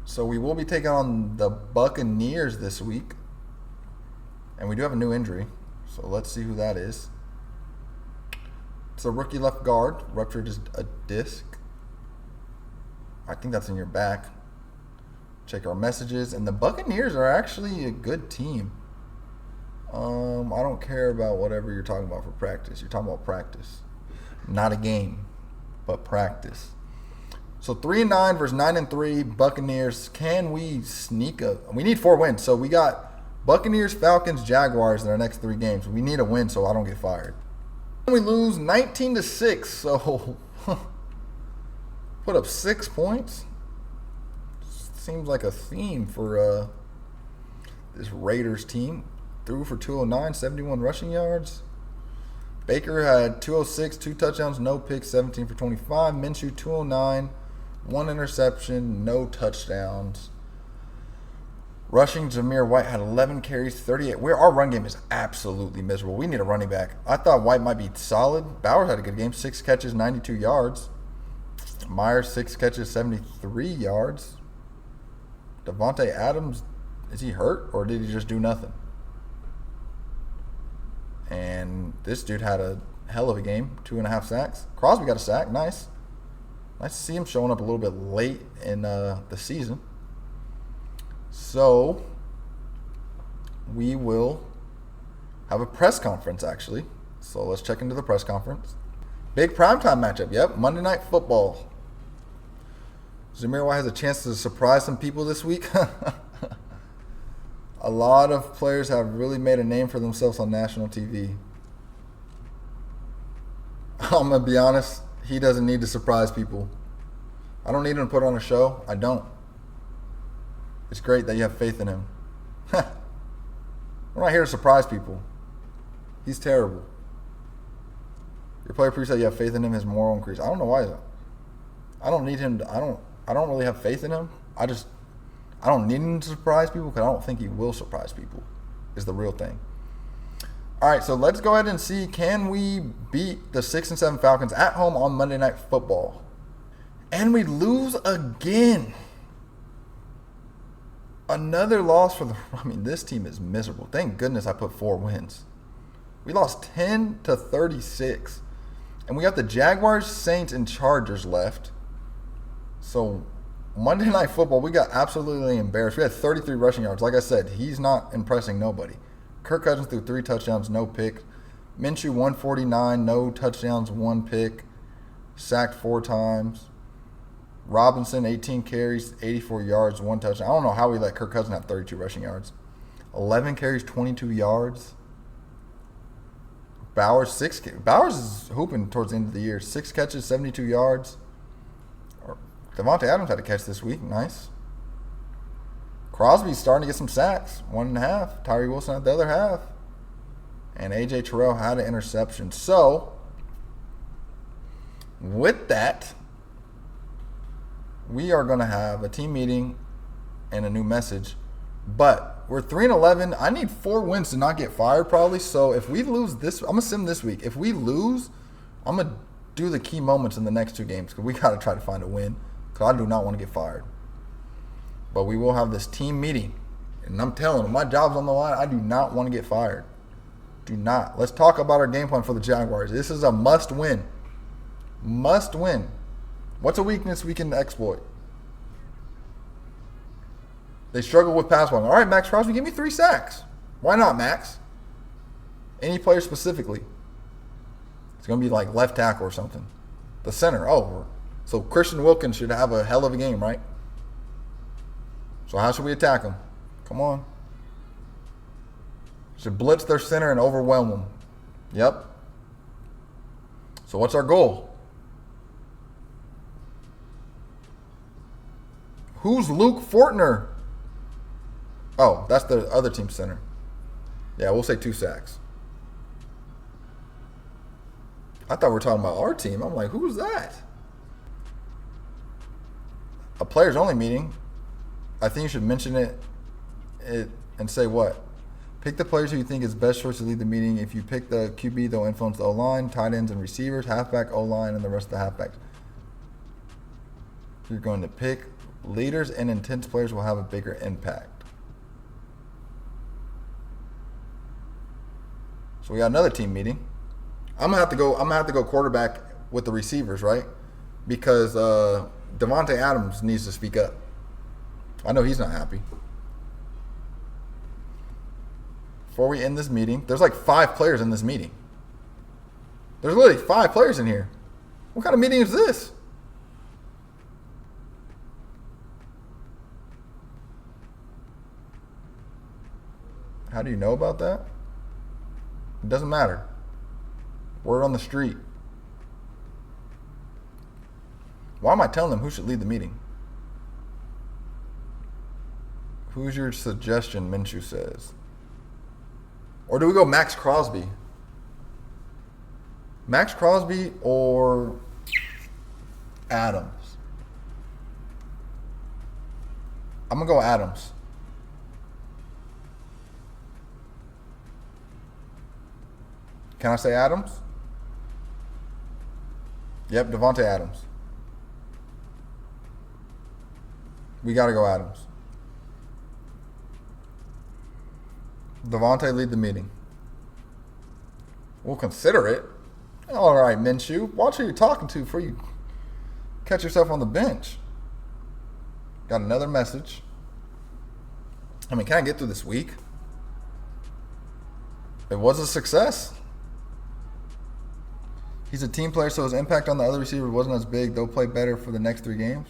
So we will be taking on the Buccaneers this week. And we do have a new injury. So let's see who that is. It's a rookie left guard. Ruptured a disc. I think that's in your back. Check our messages. And the Buccaneers are actually a good team. I don't care about whatever you're talking about for practice. You're talking about practice. Not a game, but practice. So 3-9 versus 9-3 Buccaneers. Can we sneak we need 4 wins. So we got Buccaneers, Falcons, Jaguars in our next 3 games. We need a win so I don't get fired. We lose 19-6. So put up 6 points. Seems like a theme for this Raiders team. Threw for 209, 71 rushing yards. Baker had 206, 2 touchdowns, no picks, 17 for 25. Minshew, 209, 1 interception, no touchdowns. Rushing, Zamir White had 11 carries, 38. Our run game is absolutely miserable. We need a running back. I thought White might be solid. Bowers had a good game, 6 catches, 92 yards. Myers, 6 catches, 73 yards. Devontae Adams, is he hurt or did he just do nothing? And this dude had a hell of a game, 2.5 sacks. Crosby got a sack, nice. Nice to see him showing up a little bit late in the season. So, we will have a press conference, actually. So, let's check into the press conference. Big primetime matchup, yep, Monday Night Football. Zamir White has a chance to surprise some people this week. A lot of players have really made a name for themselves on national TV. I'm going to be honest, he doesn't need to surprise people. I don't need him to put on a show. I don't. It's great that you have faith in him. We're not here to surprise people. He's terrible. Your player proves that you have faith in him, his moral increase. I don't know why. I don't need him to, I don't really have faith in him. I don't need him to surprise people because I don't think he will surprise people is the real thing. All right, so let's go ahead and see, can we beat the 6-7 Falcons at home on Monday Night Football? And we lose again. Another loss for this team is miserable. Thank goodness I put 4 wins. We lost 10-36. And we got the Jaguars, Saints, and Chargers left. So Monday Night Football, we got absolutely embarrassed. We had 33 rushing yards. Like I said, he's not impressing nobody. Kirk Cousins threw 3 touchdowns, no pick. Minshew, 149, no touchdowns, 1 pick. Sacked 4 times. Robinson, 18 carries, 84 yards, 1 touchdown. I don't know how we let Kirk Cousins have 32 rushing yards. 11 carries, 22 yards. Bowers is hooping towards the end of the year. 6 catches, 72 yards. Devontae Adams had a catch this week. Nice. Crosby's starting to get some sacks. 1.5. Tyree Wilson had the other half. And A.J. Terrell had an interception. So, with that, we are going to have a team meeting and a new message. But we're 3-11. I need 4 wins to not get fired probably. So, if we lose this, I'm going to sim this week. If we lose, I'm going to do the key moments in the next 2 games because we got to try to find a win because I do not want to get fired. But we will have this team meeting. And I'm telling them, my job's on the line. I do not want to get fired. Do not. Let's talk about our game plan for the Jaguars. This is a must win. Must win. What's a weakness we can exploit? They struggle with pass blocking. All right, Max Crosby, give me 3 sacks. Why not, Max? Any player specifically? It's going to be like left tackle or something. The center. Oh, so Christian Wilkins should have a hell of a game, right? So how should we attack them? Come on. Should blitz their center and overwhelm them. Yep. So what's our goal? Who's Luke Fortner? Oh, that's the other team center. Yeah, we'll say 2 sacks. I thought we were talking about our team. I'm like, who's that? A players only meeting. I think you should mention it and say what? Pick the players who you think is best choice to lead the meeting. If you pick the QB, they'll influence the O-line, tight ends and receivers, halfback, O-line, and the rest of the halfbacks. You're going to pick leaders and intense players will have a bigger impact. So we got another team meeting. I'm gonna have to go quarterback with the receivers, right? Because Devontae Adams needs to speak up. I know he's not happy. Before we end this meeting, there's like 5 players in this meeting. There's literally 5 players in here. What kind of meeting is this? How do you know about that? It doesn't matter. Word on the street. Why am I telling them who should lead the meeting? Who's your suggestion, Minshew says? Or do we go Max Crosby? Max Crosby or Adams? I'm going to go Adams. Can I say Adams? Yep, Devontae Adams. We got to go Adams. Devontae lead the meeting. We'll consider it. All right, Minshew. Watch who you're talking to before you catch yourself on the bench. Got another message. I mean, can I get through this week? It was a success. He's a team player, so his impact on the other receivers wasn't as big. They'll play better for the next 3 games.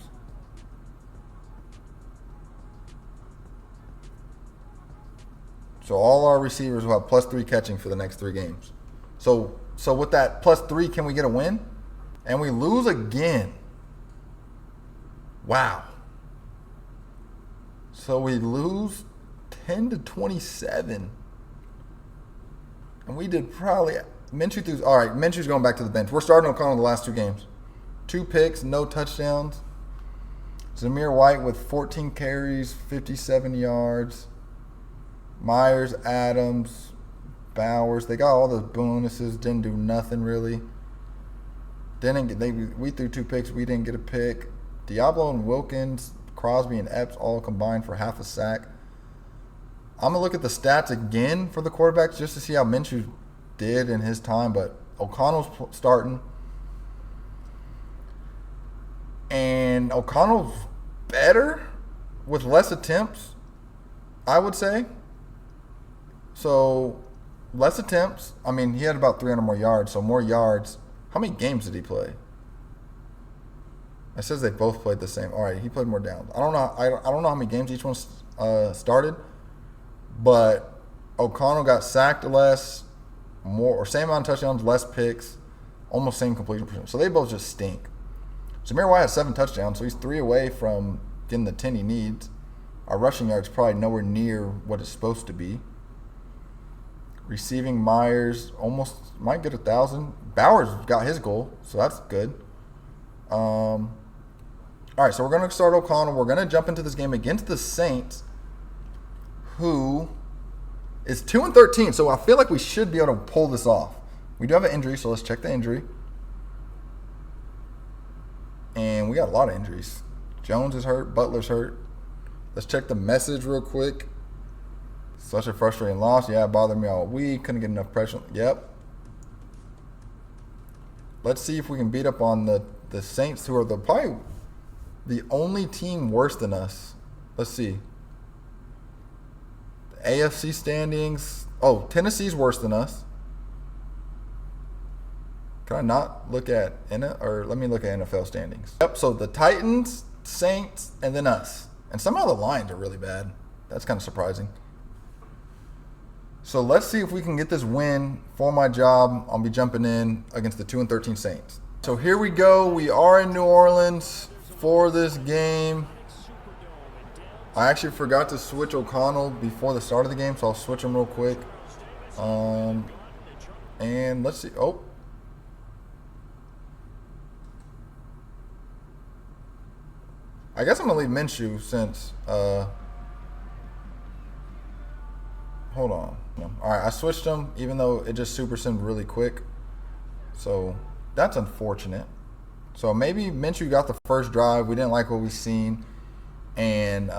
So all our receivers will have +3 catching for the next 3 games. So with that +3, can we get a win? And we lose again. Wow. So we lose 10-27. And we did probably... Minshew threw... All right, Minshew's going back to the bench. We're starting O'Connell the last 2 games. 2 picks, no touchdowns. Zamir White with 14 carries, 57 yards. Myers, Adams, Bowers. They got all the bonuses. Didn't do nothing really. We threw 2 picks. We didn't get a pick. Diablo and Wilkins, Crosby and Epps all combined for half a sack. I'm going to look at the stats again for the quarterbacks just to see how Minshew did in his time. But O'Connell's starting. And O'Connell's better with less attempts, I would say. So, less attempts. I mean, he had about 300 more yards, so more yards. How many games did he play? It says they both played the same. All right, he played more downs. I don't know how many games each one started, but O'Connell got sacked less, more or same amount of touchdowns, less picks, almost same completion percentage. So they both just stink. Zamir White has 7 touchdowns, so he's 3 away from getting the 10 he needs. Our rushing yard's probably nowhere near what it's supposed to be. Receiving, Myers almost might get 1,000. Bowers got his goal, so that's good. All right, so we're going to start O'Connell. We're going to jump into this game against the Saints, who is 2-13. So I feel like we should be able to pull this off. We do have an injury, so let's check the injury. And we got a lot of injuries. Jones is hurt. Butler's hurt. Let's check the message real quick. Such a frustrating loss. Yeah, it bothered me all week. Couldn't get enough pressure. Yep. Let's see if we can beat up on the Saints, who are probably the only team worse than us. Let's see. The AFC standings. Oh, Tennessee's worse than us. Can I not look at let me look at NFL standings. Yep, so the Titans, Saints, and then us. And somehow the Lions are really bad. That's kind of surprising. So let's see if we can get this win for my job. I'll be jumping in against the 2-13 Saints. So here we go. We are in New Orleans for this game. I actually forgot to switch O'Connell before the start of the game, so I'll switch him real quick. And let's see. Oh. I guess I'm going to leave Minshew since, hold on. No. All right, I switched him, even though it just super simmed really quick. So that's unfortunate. So maybe Minshew got the first drive. We didn't like what we seen. And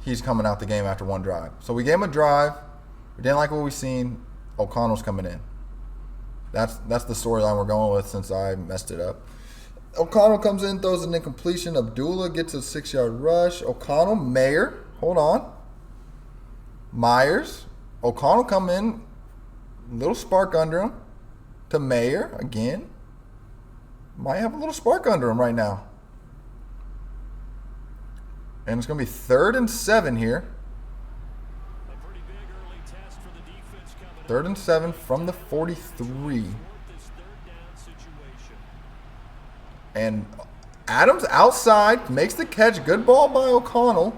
he's coming out the game after one drive. So we gave him a drive. We didn't like what we seen. O'Connell's coming in. That's the storyline we're going with since I messed it up. O'Connell comes in, throws an incompletion. Abdullah gets a 6-yard rush. O'Connell, Mayer, hold on. Myers, O'Connell come in, little spark under him. To Mayer again. Might have a little spark under him right now. And it's going to be 3rd and 7 here. 3rd and 7 from the 43. And Adams outside, makes the catch. Good ball by O'Connell.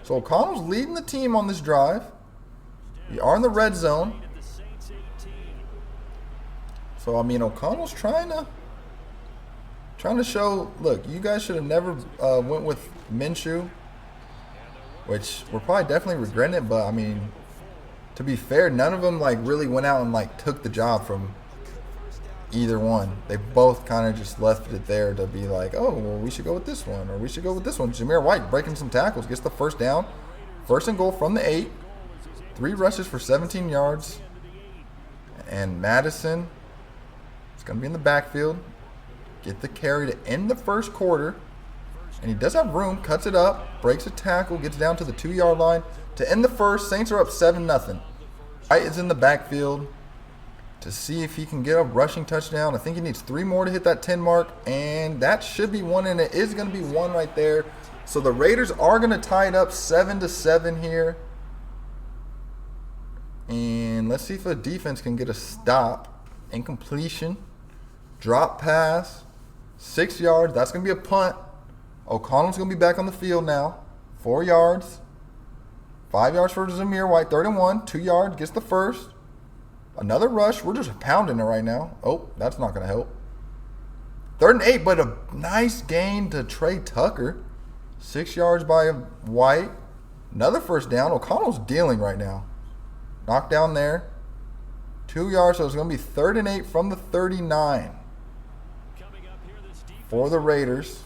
So O'Connell's leading the team on this drive. We are in the red zone. So, I mean, O'Connell's trying to show, look, you guys should have never went with Minshew, which we're probably definitely regretting it. But, I mean, to be fair, none of them, like, really went out and, like, took the job from either one. They both kind of just left it there to be like, oh, well, we should go with this one, or we should go with this one. Jameer White breaking some tackles, gets the first down. 1st and goal from the 8. 3 rushes for 17 yards. And Madison is going to be in the backfield. Get the carry to end the first quarter. And he does have room, cuts it up, breaks a tackle, gets down to the 2-yard line. To end the first, Saints are up 7-0. White is in the backfield to see if he can get a rushing touchdown. I think he needs 3 more to hit that 10 mark, and that should be one, and it is going to be one right there. So the Raiders are going to tie it up 7-7 here. And let's see if the defense can get a stop. Incompletion. Drop pass. 6 yards. That's going to be a punt. O'Connell's going to be back on the field now. 4 yards. 5 yards for Jameer White. 3rd and 1. 2 yards. Gets the first. Another rush. We're just pounding it right now. Oh, that's not going to help. 3rd and 8, but a nice gain to Trey Tucker. 6 yards by White. Another first down. O'Connell's dealing right now. Knocked down there. 2 yards, so it's going to be 3rd and 8 from the 39 for the Raiders.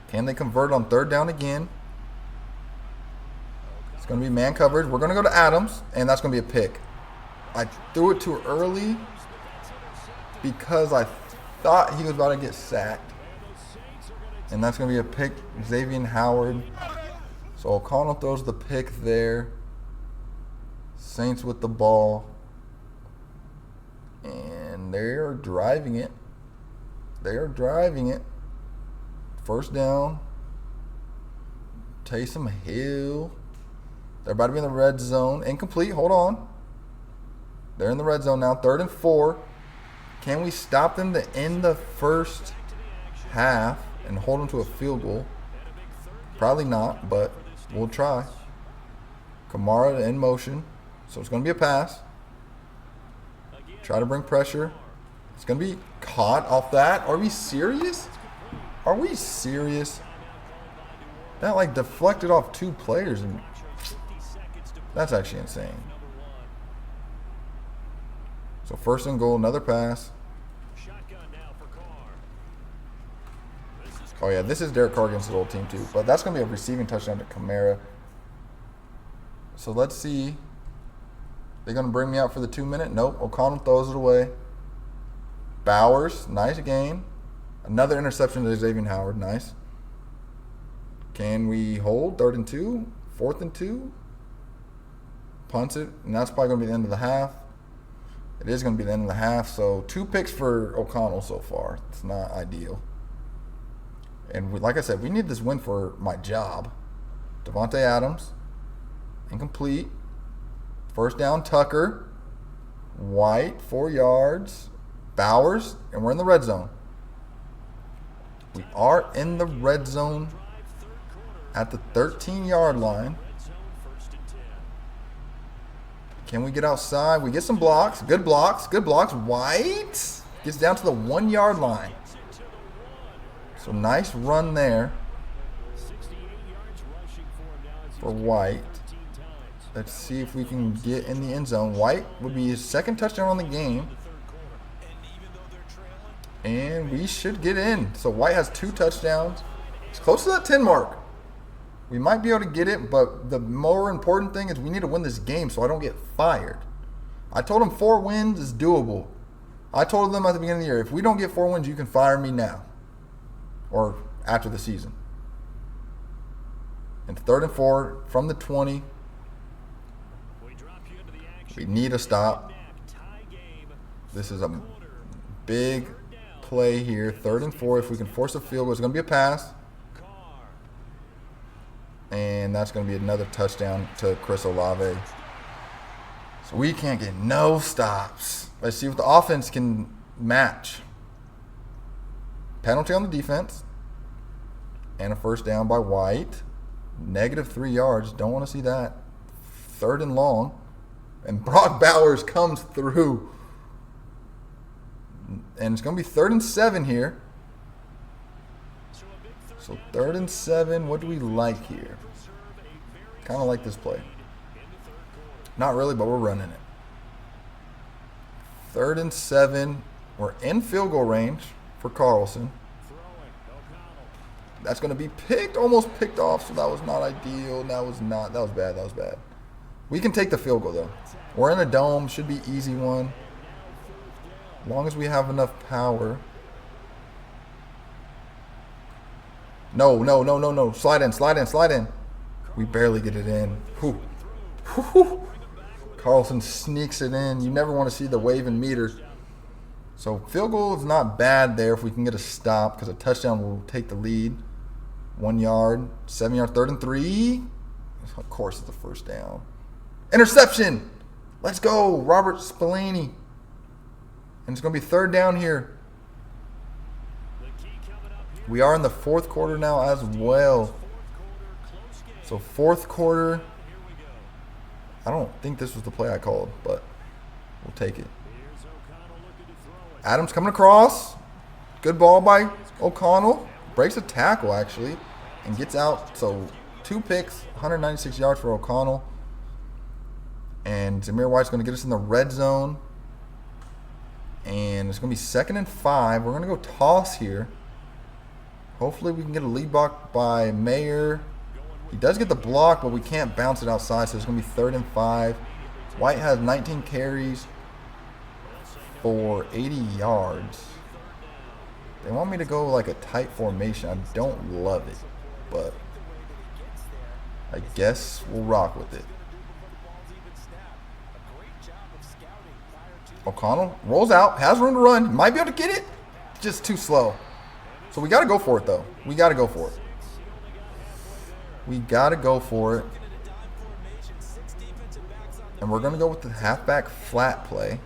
Can they convert on 3rd down again? It's going to be man coverage. We're going to go to Adams, and that's going to be a pick. I threw it too early because I thought he was about to get sacked. And that's going to be a pick. Xavier Howard. So O'Connell throws the pick there. Saints with the ball. And they're driving it. They're driving it. First down. Taysom Hill. They're about to be in the red zone. Incomplete. Hold on. They're in the red zone now. 3rd and 4. Can we stop them to end the first half and hold them to a field goal? Probably not, but we'll try. Kamara in motion. So it's going to be a pass. Try to bring pressure. It's going to be caught off that. Are we serious? Are we serious? That like deflected off 2 players. And that's actually insane. So 1st and goal, another pass. Oh, yeah, this is Derek Carr against his old team, too. But that's going to be a receiving touchdown to Kamara. So let's see. They're going to bring me out for the 2-minute. Nope. O'Connell throws it away. Bowers, nice gain. Another interception to Xavier Howard. Nice. Can we hold? 3rd and 2. 4th and 2. Punts it. And that's probably going to be the end of the half. It is going to be the end of the half. So 2 picks for O'Connell so far. It's not ideal. And like I said, we need this win for my job. Devontae Adams, incomplete. First down, Tucker. White, 4 yards. Bowers, and we're in the red zone. We are in the red zone at the 13-yard line. Can we get outside? We get some blocks. Good blocks. Good blocks. White gets down to the 1-yard line. So nice run there for White. Let's see if we can get in the end zone. White would be his second touchdown on the game. And we should get in. So White has 2 touchdowns. It's close to that 10 mark. We might be able to get it, but the more important thing is we need to win this game so I don't get fired. I told them 4 wins is doable. I told them at the beginning of the year, if we don't get 4 wins, you can fire me now. Or after the season. And 3rd and 4 from the 20. We need a stop. This is a big play here. 3rd and 4. If we can force a field goal, it's going to be a pass. And that's going to be another touchdown to Chris Olave. So we can't get no stops. Let's see what the offense can match. Penalty on the defense. And a first down by White. -3 yards. Don't want to see that. 3rd and long. And Brock Bowers comes through. And it's going to be 3rd and 7 here. So 3rd and 7. What do we like here? Kind of like this play. Not really, but we're running it. 3rd and 7. We're in field goal range for Carlson. That's going to be picked, almost picked off, so that was not ideal. That was bad, that was bad. We can take the field goal, though. We're in a dome, should be easy one. As long as we have enough power. No. Slide in. We barely get it in. Whew. Carlson sneaks it in. You never want to see the waving meter. So field goal is not bad there if we can get a stop, because a touchdown will take the lead. 1 yard, 7 yard, 3rd and 3. Of course, it's the first down. Interception. Let's go, Robert Spillane. And it's going to be 3rd down here. We are in the 4th quarter now as well. So 4th quarter. I don't think this was the play I called, but we'll take it. Adams coming across. Good ball by O'Connell. Breaks a tackle, actually, and gets out. So 2 picks, 196 yards for O'Connell. And Zamir White's going to get us in the red zone. And it's going to be 2nd and 5. We're going to go toss here. Hopefully we can get a lead block by Mayer. He does get the block, but we can't bounce it outside, so it's going to be 3rd and 5. White has 19 carries for 80 yards. They want me to go like a tight formation. I don't love it, but I guess we'll rock with it. O'Connell rolls out, has room to run, might be able to get it, just too slow. So we got to go for it, though. We got to go for it. And we're going to go with the halfback flat play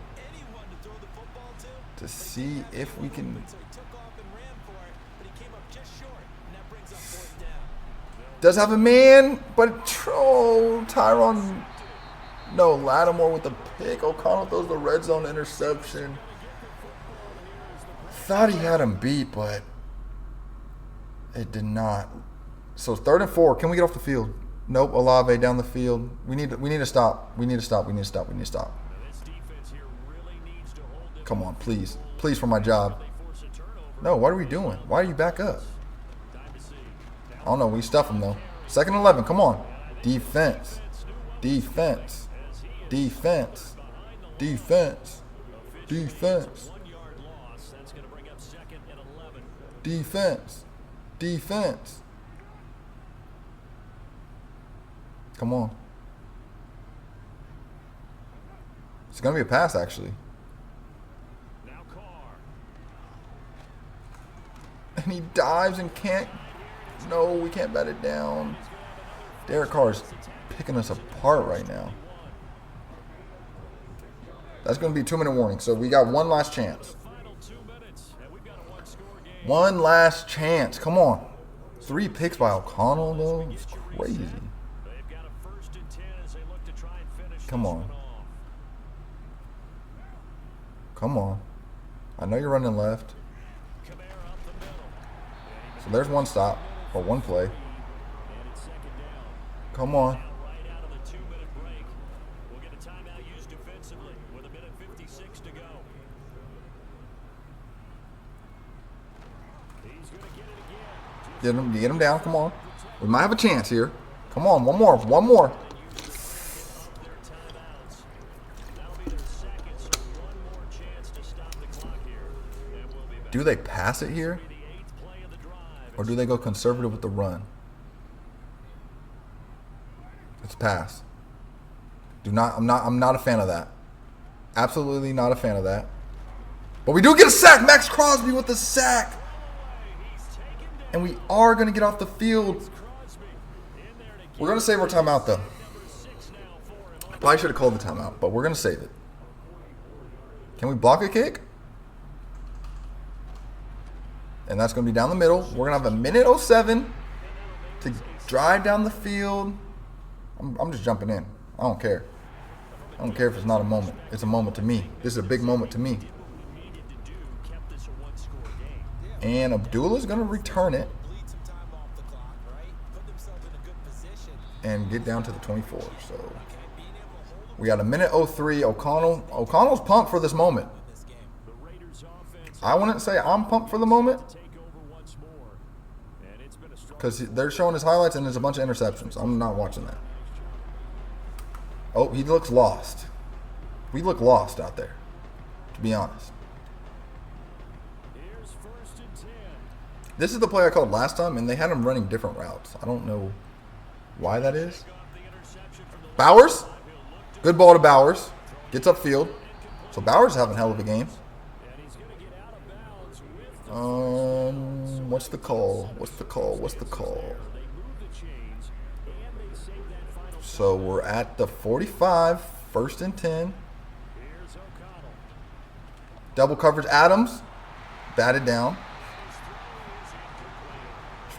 to see if we can. Does have a man, but Tyron. No, Lattimore with the pick. O'Connell throws the red zone interception. Thought he had him beat, but it did not. So 3rd and 4. Can we get off the field? Nope. Olave down the field. We need to stop. We need to stop. Come on, please. Please, for my job. No, what are we doing? Why are you back up? I don't know. We stuff him, though. 2nd and 11. Come on. Defense. Come on. It's going to be a pass, actually. And he dives and can't. No, we can't bat it down. Derek Carr's picking us apart right now. That's going to be a 2-minute warning. So we got one last chance. One last chance. Come on. 3 picks by O'Connell, though. It's crazy. Come on. Come on. I know you're running left. So there's one stop. Or one play. Come on. Get him down. Come on. We might have a chance here. Come on. One more. One more. Do they pass it here? Or do they go conservative with the run? It's pass. I'm not a fan of that. Absolutely not a fan of that. But we do get a sack. Max Crosby with the sack. And we are going to get off the field. We're going to save our timeout, though. Probably should have called the timeout, but we're going to save it. Can we block a kick? And that's going to be down the middle. We're going to have a minute 07 to drive down the field. I'm just jumping in. I don't care. I don't care if it's not a moment. It's a moment to me. This is a big moment to me. And Abdullah's going to return it. And get down to the 24. So we got a minute 03. O'Connell's pumped for this moment. I wouldn't say I'm pumped for the moment. Because they're showing his highlights and there's a bunch of interceptions. I'm not watching that. Oh, he looks lost. We look lost out there, to be honest. This is the play I called last time, and they had him running different routes. I don't know why that is. Bowers. Good ball to Bowers. Gets upfield. So Bowers is having a hell of a game. What's the call? What's the call? What's the call? So we're at the 45, 1st and 10. Double coverage Adams. Batted down.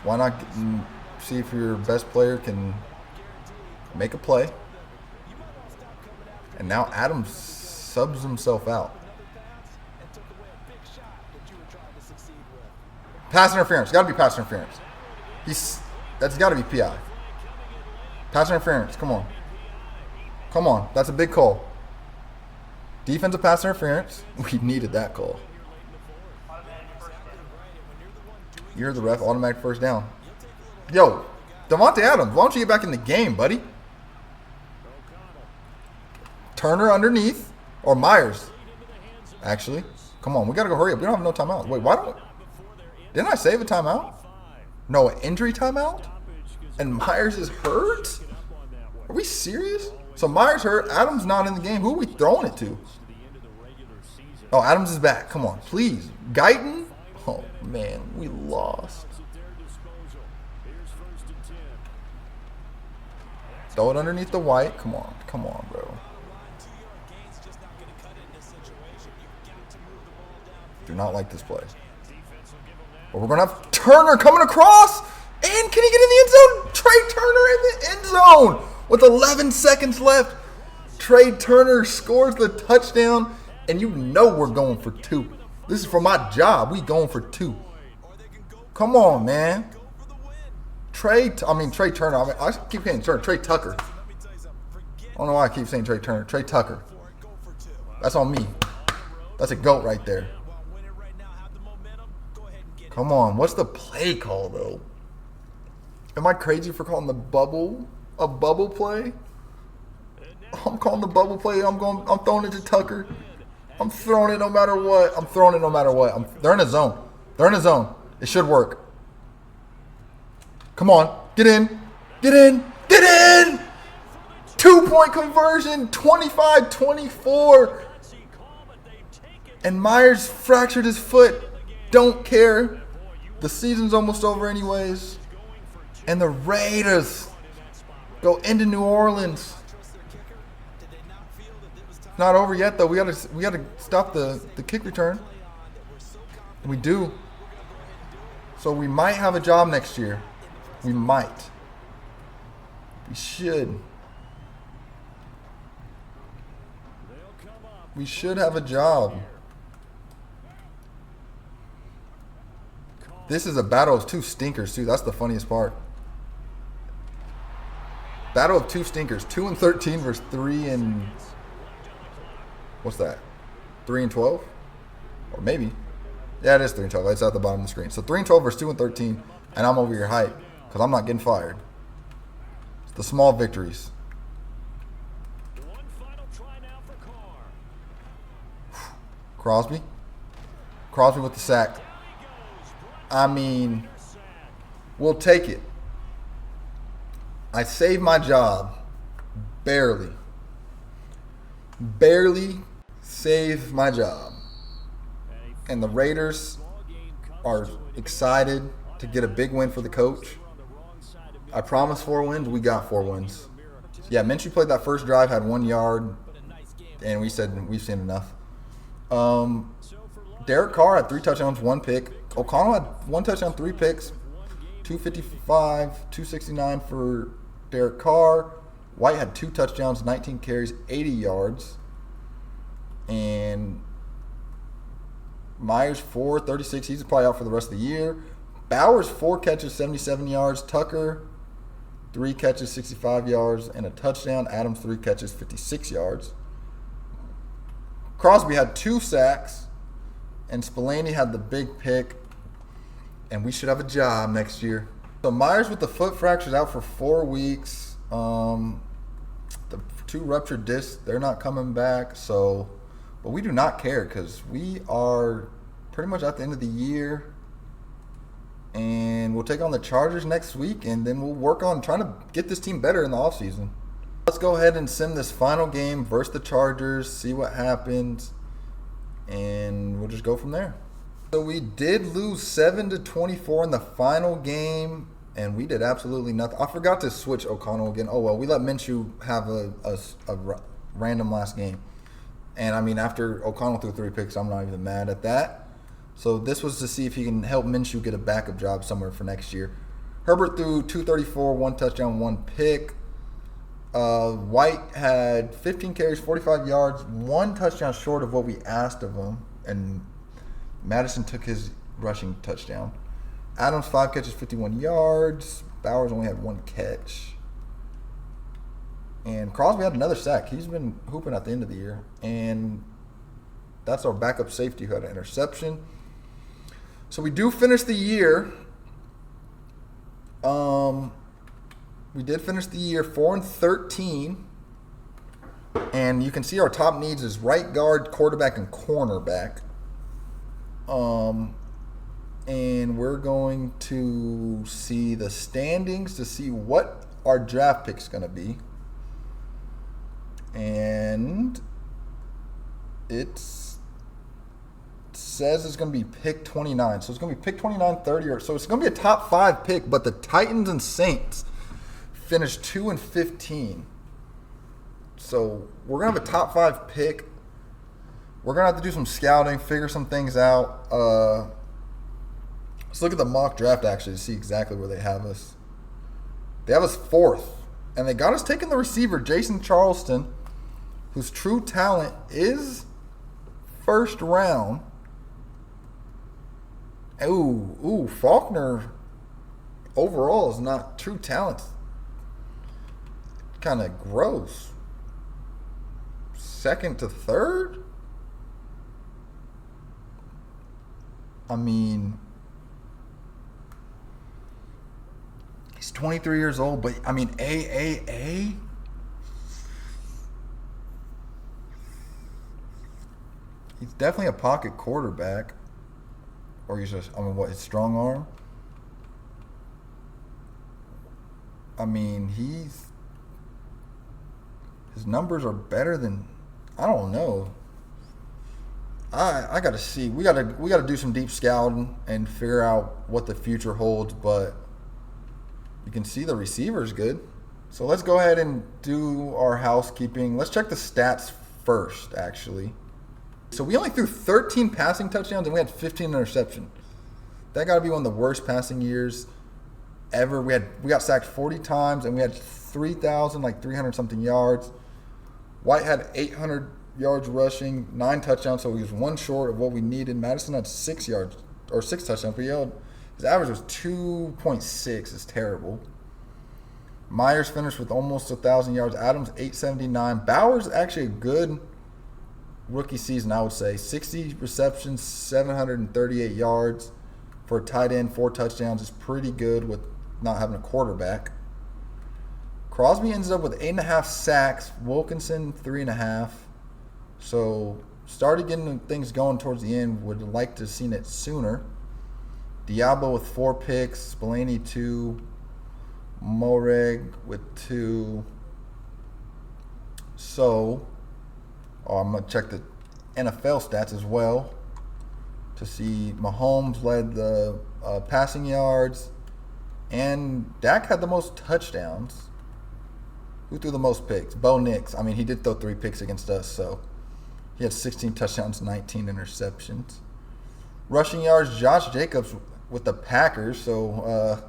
Why not see if your best player can make a play? And now Adams subs himself out. Pass interference. Got to be pass interference. That's got to be PI. Pass interference. Come on. Come on. That's a big call. Defensive pass interference. We needed that call. You're the ref. Automatic first down. Yo, Devontae Adams, why don't you get back in the game, buddy? Turner underneath. Or Myers, actually. Come on. We got to go hurry up. We don't have no timeout. Wait, why don't... Didn't I save a timeout? No, an injury timeout? And Myers is hurt? Are we serious? So Myers hurt. Adams not in the game. Who are we throwing it to? Oh, Adams is back. Come on, please. Guyton? Oh, man, we lost. Throw it underneath the white. Come on, bro. Do not like this play. But we're going to have Turner coming across. And can he get in the end zone? Trey Turner in the end zone. With 11 seconds left. Trey Turner scores the touchdown. And you know we're going for 2. This is for my job. We going for 2. Come on, man. Trey Turner. I keep saying Turner. Trey Tucker. I don't know why I keep saying Trey Turner. Trey Tucker. That's on me. That's a GOAT right there. Come on. What's the play call, though? Am I crazy for calling the bubble a bubble play? I'm calling the bubble play. I'm throwing it to Tucker. I'm throwing it no matter what. They're in a zone. It should work. Come on. Get in. 2-point conversion. 25-24. And Myers fractured his foot. Don't care. The season's almost over anyways. And the Raiders go into New Orleans. Not over yet though. We gotta stop the kick return. And we do. So we might have a job next year. We might. We should. We should have a job. This is a battle of two stinkers too. That's the funniest part. Battle of two stinkers. 2-13 versus 3 and what's that? 3 and 12? Or maybe. Yeah, it is 3 and 12. It's at the bottom of the screen. So 3 and 12 versus 2 and 13, and I'm over your hype because I'm not getting fired. It's the small victories. Crosby. Crosby with the sack. I mean, we'll take it. I saved my job. Barely. Barely saved my job. And the Raiders are excited to get a big win for the coach. I promised 4 wins. We got 4 wins. Yeah, Minshew played that first drive, had 1 yard, and we said we've seen enough. Derek Carr had 3 touchdowns, 1 pick. O'Connell had 1 touchdown, 3 picks. 255, 269 for Derek Carr. White had 2 touchdowns, 19 carries, 80 yards. And Myers 436. He's probably out for the rest of the year. Bowers 4 catches, 77 yards. Tucker 3 catches, 65 yards and a touchdown. Adams 3 catches, 56 yards. Crosby had 2 sacks, and Spillane had the big pick. And we should have a job next year. So Myers with the foot fractures out for 4 weeks. The 2 ruptured discs, they're not coming back. So, but we do not care because we are pretty much at the end of the year. And we'll take on the Chargers next week, and then we'll work on trying to get this team better in the offseason. Let's go ahead and sim this final game versus the Chargers, see what happens, and we'll just go from there. So we did lose 7-24 in the final game, and we did absolutely nothing. I forgot to switch O'Connell again. Oh, well, we let Minshew have a random last game. And, I mean, after O'Connell threw 3 picks, I'm not even mad at that. So this was to see if he can help Minshew get a backup job somewhere for next year. Herbert threw 234, 1 touchdown, 1 pick. White had 15 carries, 45 yards, 1 touchdown short of what we asked of him. And Madison took his rushing touchdown. Adams 5 catches, 51 yards. Bowers only had 1 catch. And Crosby had another sack. He's been hooping at the end of the year. And that's our backup safety who had an interception. So we do finish the year. We did finish the year 4-13. And you can see our top needs is right guard, quarterback, and cornerback. And we're going to see the standings to see what our draft pick's going to be. And it says it's going to be pick 29. So it's going to be pick 29, 30. So it's going to be a top 5 pick, but the Titans and Saints finished 2-15. So we're going to have a top 5 pick. We're going to have to do some scouting, figure some things out. Let's look at the mock draft actually to see exactly where they have us. They have us 4th. And they got us taking the receiver, Jason Charleston, whose true talent is 1st round. Ooh, Faulkner overall is not true talent. Kind of gross. 2nd to 3rd? I mean, he's 23 years old, but I mean, AAA? He's definitely a pocket quarterback. Or he's just, his strong arm? I mean, his numbers are better than, I don't know. I gotta see. We gotta do some deep scouting and figure out what the future holds. But you can see the receiver's good. So let's go ahead and do our housekeeping. Let's check the stats first, actually. So we only threw 13 passing touchdowns and we had 15 interceptions. That got to be one of the worst passing years ever. We got sacked 40 times and we had 300 something yards. White had 800 yards rushing, 9 touchdowns, so he was one short of what we needed. Madison had 6 touchdowns, but his average was 2.6. It's terrible. Myers finished with almost 1,000 yards. Adams 879. Bowers actually a good rookie season, I would say. 60 receptions, 738 yards for a tight end, 4 touchdowns is pretty good with not having a quarterback. Crosby ends up with 8.5 sacks. Wilkinson 3.5. So started getting things going towards the end. Would like to have seen it sooner. Diablo with 4 picks. Spillane 2. Moreg with 2. So, I'm going to check the NFL stats as well to see. Mahomes led the passing yards, and Dak had the most touchdowns. Who threw the most picks? Bo Nix. I mean, he did throw 3 picks against us, so he had 16 touchdowns, 19 interceptions. Rushing yards, Josh Jacobs with the Packers, so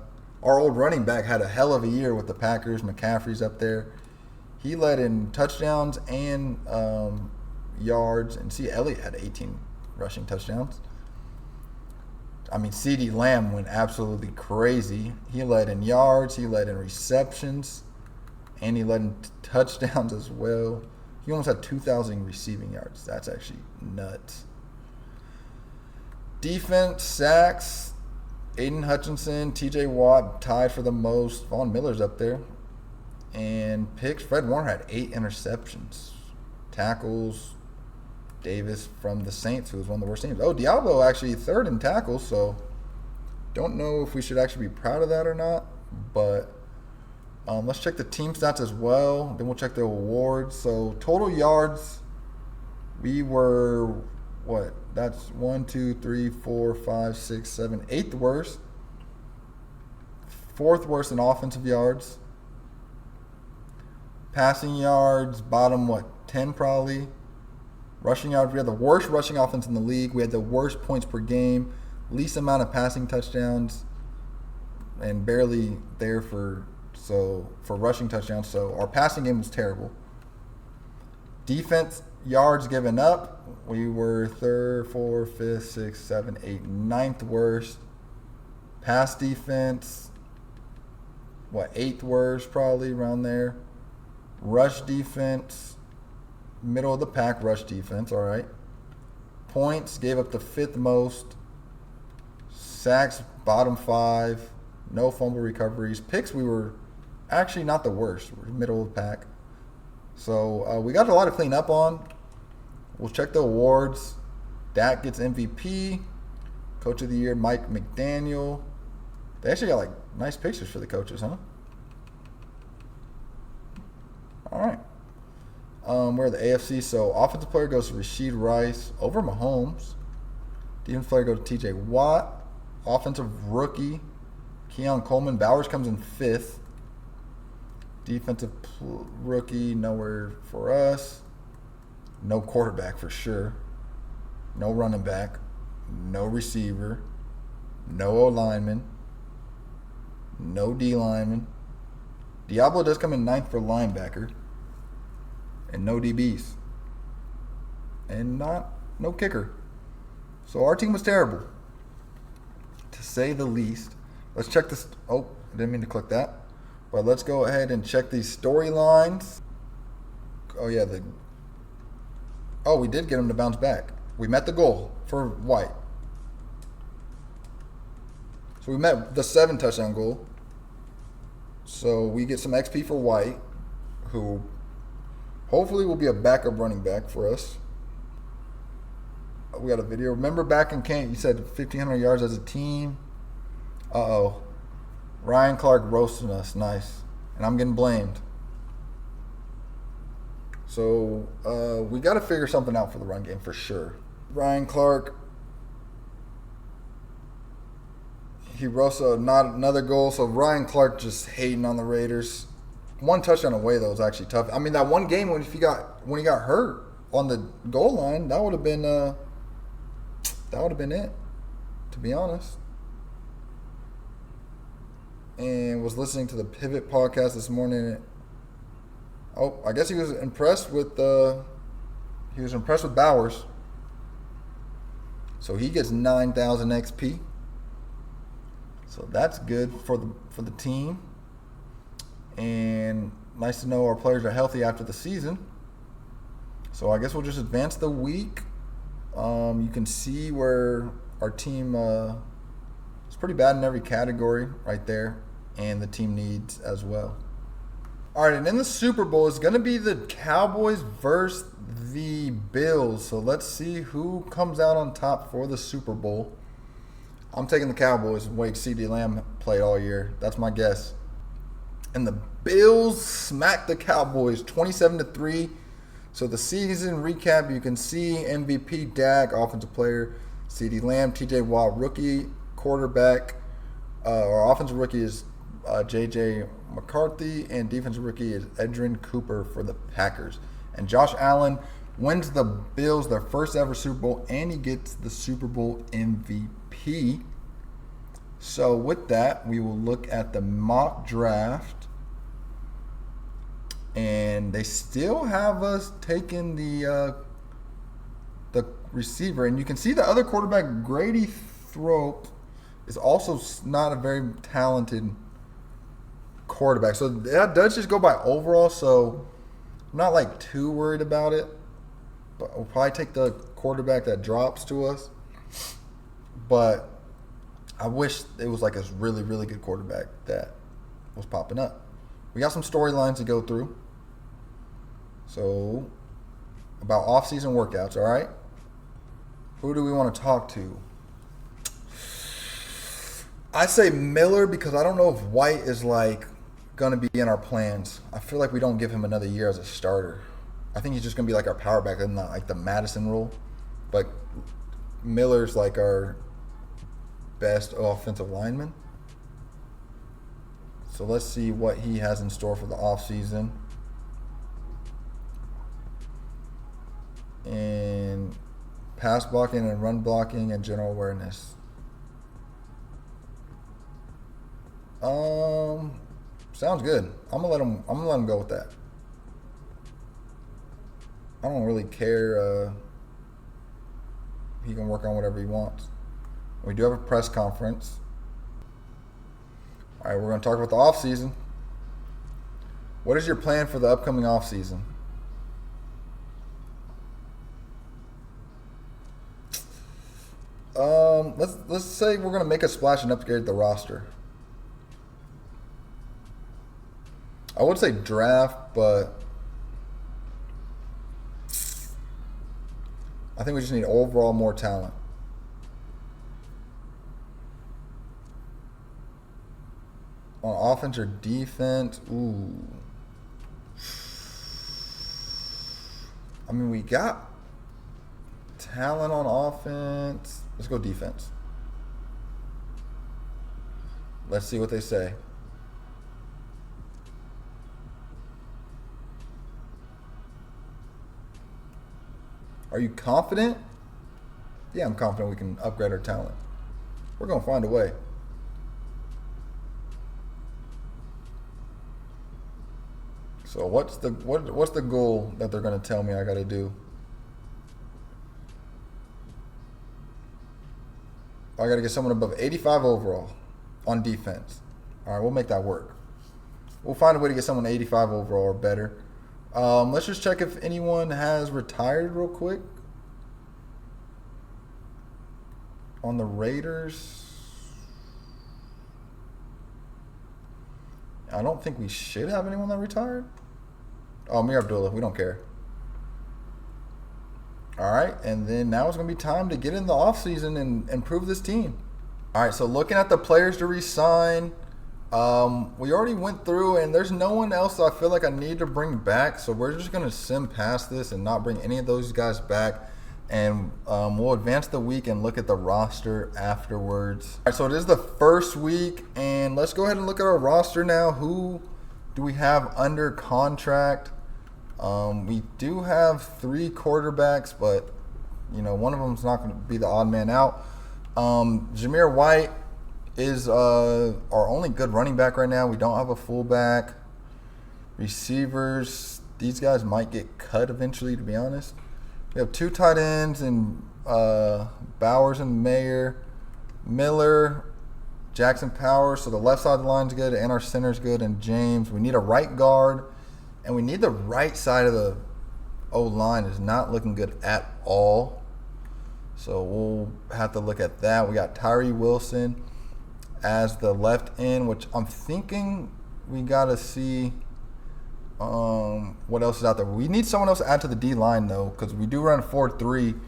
our old running back had a hell of a year with the Packers. McCaffrey's up there. He led in touchdowns and yards. And see, Elliott had 18 rushing touchdowns. I mean, CeeDee Lamb went absolutely crazy. He led in yards. He led in receptions. And he led in touchdowns as well. He almost had 2,000 receiving yards. That's actually nuts. Defense, sacks. Aiden Hutchinson, TJ Watt tied for the most. Von Miller's up there. And picks, Fred Warner had 8 interceptions. Tackles, Davis from the Saints, who was one of the worst teams. Oh, Diablo actually 3rd in tackles, so don't know if we should actually be proud of that or not. But let's check the team stats as well. Then we'll check the awards. So total yards, we were what? That's 1, 2, 3, 4, 5, 6, 7, 8th worst. 4th worst in offensive yards. Passing yards, bottom 10 probably. Rushing yards, we had the worst rushing offense in the league. We had the worst points per game, least amount of passing touchdowns, and barely there for rushing touchdowns. So our passing game was terrible. Defense yards given up, we were 3rd, 4th, 5th, 6th, 7th, 8th, 9th worst. Pass defense, 8th worst probably around there. Rush defense, middle of the pack rush defense, all right. Points, gave up the 5th most. Sacks, bottom 5. No fumble recoveries. Picks, we were actually not the worst. We're middle of the pack. So we got a lot to clean up on. We'll check the awards. Dak gets MVP. Coach of the Year, Mike McDaniel. They actually got nice pictures for the coaches, huh? All right. We're the AFC. So offensive player goes to Rashid Rice over Mahomes. Defensive player goes to TJ Watt. Offensive rookie, Keon Coleman. Bowers comes in 5th. Defensive rookie, nowhere for us. No quarterback for sure. No running back. No receiver. No O-lineman. No D-lineman. Diablo does come in 9th for linebacker. And no DBs. And no kicker. So our team was terrible, to say the least. Let's check this. Oh, I didn't mean to click that. But let's go ahead and check these storylines. Oh, yeah. We did get him to bounce back. We met the goal for White. So we met the 7 touchdown goal. So we get some XP for White, who hopefully will be a backup running back for us. We got a video. Remember back in camp, you said 1,500 yards as a team. Uh-oh. Ryan Clark roasting us. Nice. And I'm getting blamed. So we got to figure something out for the run game for sure. Ryan Clark. He also not another goal. So Ryan Clark just hating on the Raiders. One touchdown away though was actually tough. I mean that one game when he got hurt on the goal line, that would have been it, to be honest. And was listening to the Pivot podcast this morning. Oh, I guess he was impressed with Bowers. So he gets 9,000 XP. So that's good for the team. And nice to know our players are healthy after the season. So I guess we'll just advance the week. You can see where our team is pretty bad in every category right there, and the team needs as well. All right, and in the Super Bowl is going to be the Cowboys versus the Bills. So let's see who comes out on top for the Super Bowl. I'm taking the Cowboys. Wake CeeDee Lamb played all year. That's my guess. And the Bills smacked the Cowboys 27-3. So the season recap, you can see MVP Dak, offensive player, CeeDee Lamb, TJ Watt, rookie quarterback. Our offensive rookie is J.J. McCarthy, and defensive rookie is Edgerrin Cooper for the Packers. And Josh Allen wins the Bills their first ever Super Bowl, and he gets the Super Bowl MVP. So with that, we will look at the mock draft. And they still have us taking the receiver. And you can see the other quarterback, Grady Thrope, is also not a very talented quarterback. So that does just go by overall. So I'm not like too worried about it. But we'll probably take the quarterback that drops to us. But I wish it was like a really, really good quarterback that was popping up. We got some storylines to go through. So, about off-season workouts, all right? Who do we want to talk to? I say Miller because I don't know if White is like going to be in our plans. I feel like we don't give him another year as a starter. I think he's just going to be like our power back and not like the Madison role. But Miller's like our best offensive lineman. So let's see what he has in store for the offseason. And pass blocking and run blocking and general awareness. Sounds good. I'm gonna let him go with that. I don't really care. He can work on whatever he wants. We do have a press conference. All right, we're going to talk about the offseason. What is your plan for the upcoming offseason? Let's say we're going to make a splash and upgrade the roster. I would say draft, but I think we just need overall more talent. On offense or defense, ooh. I mean, we got talent on offense. Let's go defense. Let's see what they say. Are you confident? Yeah, I'm confident we can upgrade our talent. We're going to find a way. So what's the goal that they're going to tell me I got to do? I got to get someone above 85 overall on defense. All right, we'll make that work. We'll find a way to get someone 85 overall or better. Let's just check if anyone has retired real quick. On the Raiders, I don't think we should have anyone that retired. Oh, Amir Abdullah, we don't care. All right, and then now it's going to be time to get in the offseason and improve this team. All right, so looking at the players to re-sign, we already went through, and there's no one else I feel like I need to bring back, so we're just going to sim past this and not bring any of those guys back. and we'll advance the week and look at the roster afterwards. All right, so it is the first week, and let's go ahead and look at our roster now. Who do we have under contract? We do have 3 quarterbacks, but one of them is not going to be the odd man out. Jameer White is our only good running back right now. We don't have a fullback. Receivers, these guys might get cut eventually, to be honest. We have 2 tight ends and Bowers and Miller, Jackson Powers. So the left side of the line's good, and our center's good, and James. We need a right guard, and we need the right side of the O-line is not looking good at all. So we'll have to look at that. We got Tyree Wilson as the left end, which I'm thinking we got to see what else is out there. We need someone else to add to the D-line, though, because we do run 4-3.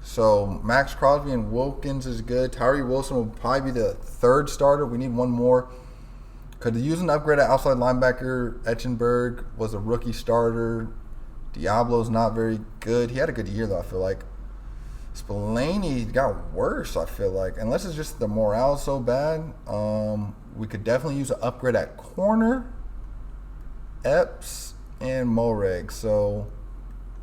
So Max Crosby and Wilkins is good. Tyree Wilson will probably be the 3rd starter. We need one more. Could use an upgrade at outside linebacker. Etchenberg was a rookie starter. Diablo's not very good. He had a good year, though, I feel like. Spillane got worse, I feel like. Unless it's just the morale so bad. We could definitely use an upgrade at corner. Epps and Moreg. So,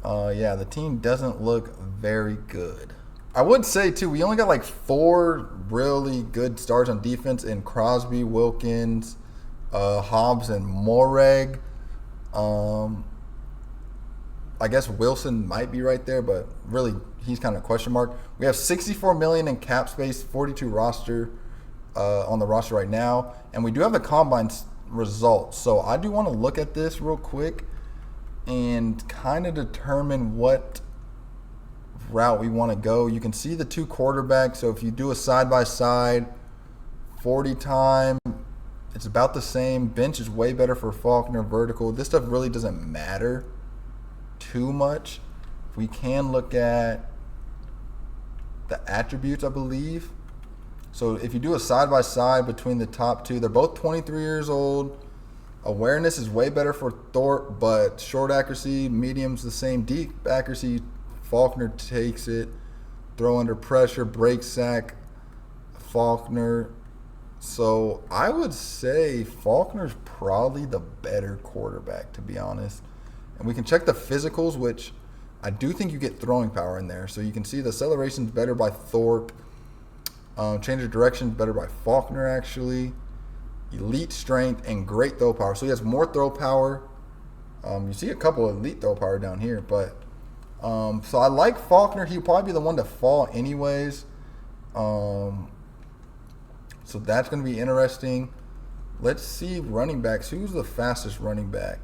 yeah, the team doesn't look very good. I would say, too, we only got like 4 really good stars on defense in Crosby, Wilkins, Hobbs, and Moreg. I guess Wilson might be right there, but really he's kind of a question mark. We have $64 million in cap space, 42 roster on the roster right now, and we do have the combine results. So I do want to look at this real quick and kind of determine what route we want to go. You can see the 2 quarterbacks. So if you do a side-by-side 40 time, it's about the same. Bench is way better for Faulkner. Vertical. This stuff really doesn't matter too much. We can look at the attributes, I believe. So if you do a side-by-side between the top 2, they're both 23 years old. Awareness is way better for Thorpe, but short accuracy, medium's the same. Deep accuracy, Faulkner takes it. Throw under pressure, break sack, Faulkner. So I would say Faulkner's probably the better quarterback, to be honest. And we can check the physicals, which I do think you get throwing power in there. So you can see the acceleration's better by Thorpe. Change of direction better by Faulkner, actually. Elite strength and great throw power. So he has more throw power. You see a couple of elite throw power down here. But so I like Faulkner. He'll probably be the one to fall anyways. So that's going to be interesting. Let's see running backs. Who's the fastest running back?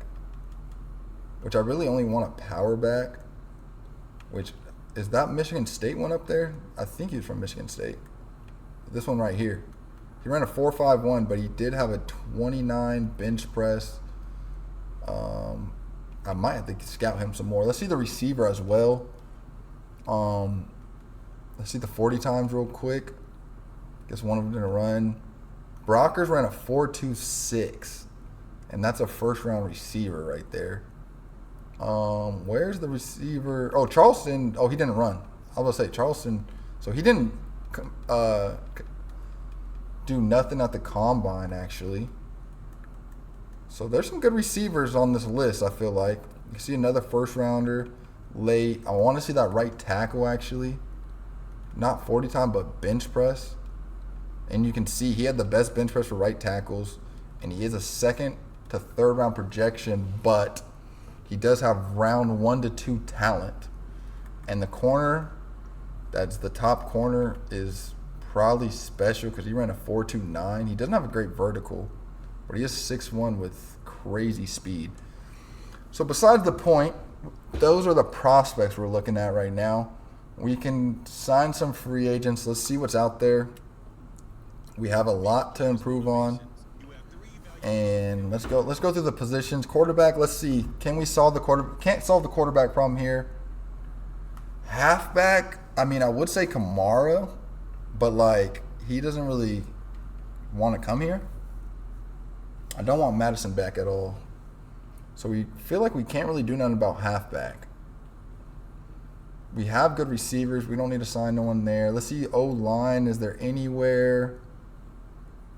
Which I really only want a power back. Which, is that Michigan State one up there? I think he's from Michigan State. This one right here. He ran a 4.51, but he did have a 29 bench press. I might have to scout him some more. Let's see the receiver as well. Let's see the 40 times real quick. Guess one of them didn't run. Brockers ran a 4.26, and that's a first-round receiver right there. Where's the receiver? Oh, Charleston. Oh, he didn't run. I was going to say Charleston. So he didn't do nothing at the combine, actually. So there's some good receivers on this list, I feel like. You can see another first-rounder late. I want to see that right tackle, actually. Not 40 time, but bench press. And you can see he had the best bench press for right tackles. And he is a 2nd to 3rd round projection, but he does have round 1 to 2 talent. And the corner, that's the top corner, is probably special because he ran a 4.29. He doesn't have a great vertical, but he is 6'1" with crazy speed. So besides the point, those are the prospects we're looking at right now. We can sign some free agents. Let's see what's out there. We have a lot to improve on. And let's go through the positions. Quarterback, let's see. Can we solve the can't solve the quarterback problem here. Halfback, I mean, I would say Kamara, but like he doesn't really want to come here. I don't want Madison back at all. So we feel like we can't really do nothing about halfback. We have good receivers. We don't need to sign no one there. Let's see, O-line. Is there anywhere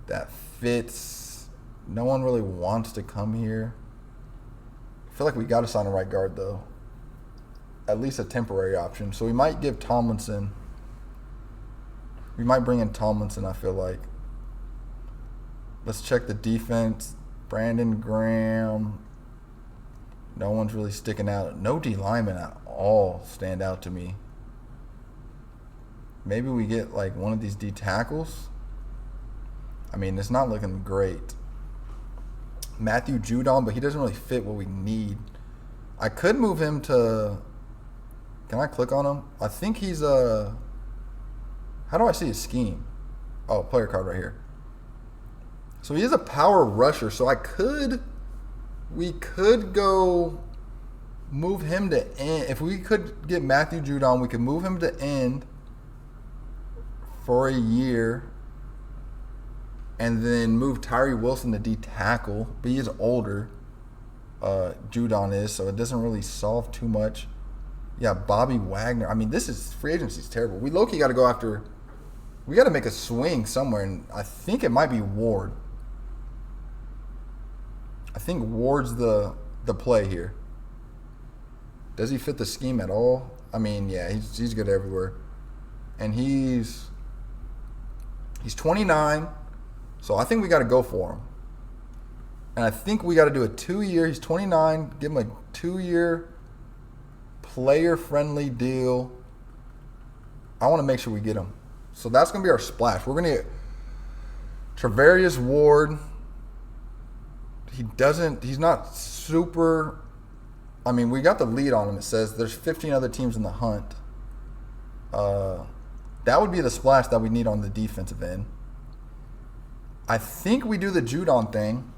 that fits? No one really wants to come here. I feel like we got to sign a right guard, though. At least a temporary option. So we might give Tomlinson. We might bring in Tomlinson, I feel like. Let's check the defense. Brandon Graham. No one's really sticking out. No D linemen at all stand out to me. Maybe we get like one of these D tackles. I mean, it's not looking great. Matthew Judon, but he doesn't really fit what we need. I could move him to... Can I click on him? I think he's a... How do I see his scheme? Oh, player card right here. So he is a power rusher, so we could go move him to end. If we could get Matthew Judon, we could move him to end for a year and then move Tyree Wilson to D tackle. But he is older, Judon is, so it doesn't really solve too much. Yeah, Bobby Wagner. I mean, this is free agency is terrible. We low-key got to go after. We got to make a swing somewhere, and I think it might be Ward. I think Ward's the play here. Does he fit the scheme at all? I mean, yeah, he's good everywhere. And he's 29, so I think we got to go for him. And I think we got to do a 2-year. He's 29. Give him a 2-year player-friendly deal. I want to make sure we get him. So that's going to be our splash. We're going to get Travarius Ward. He's not super. I mean, we got the lead on him. It says there's 15 other teams in the hunt. That would be the splash that we need on the defensive end. I think we do the Judon thing,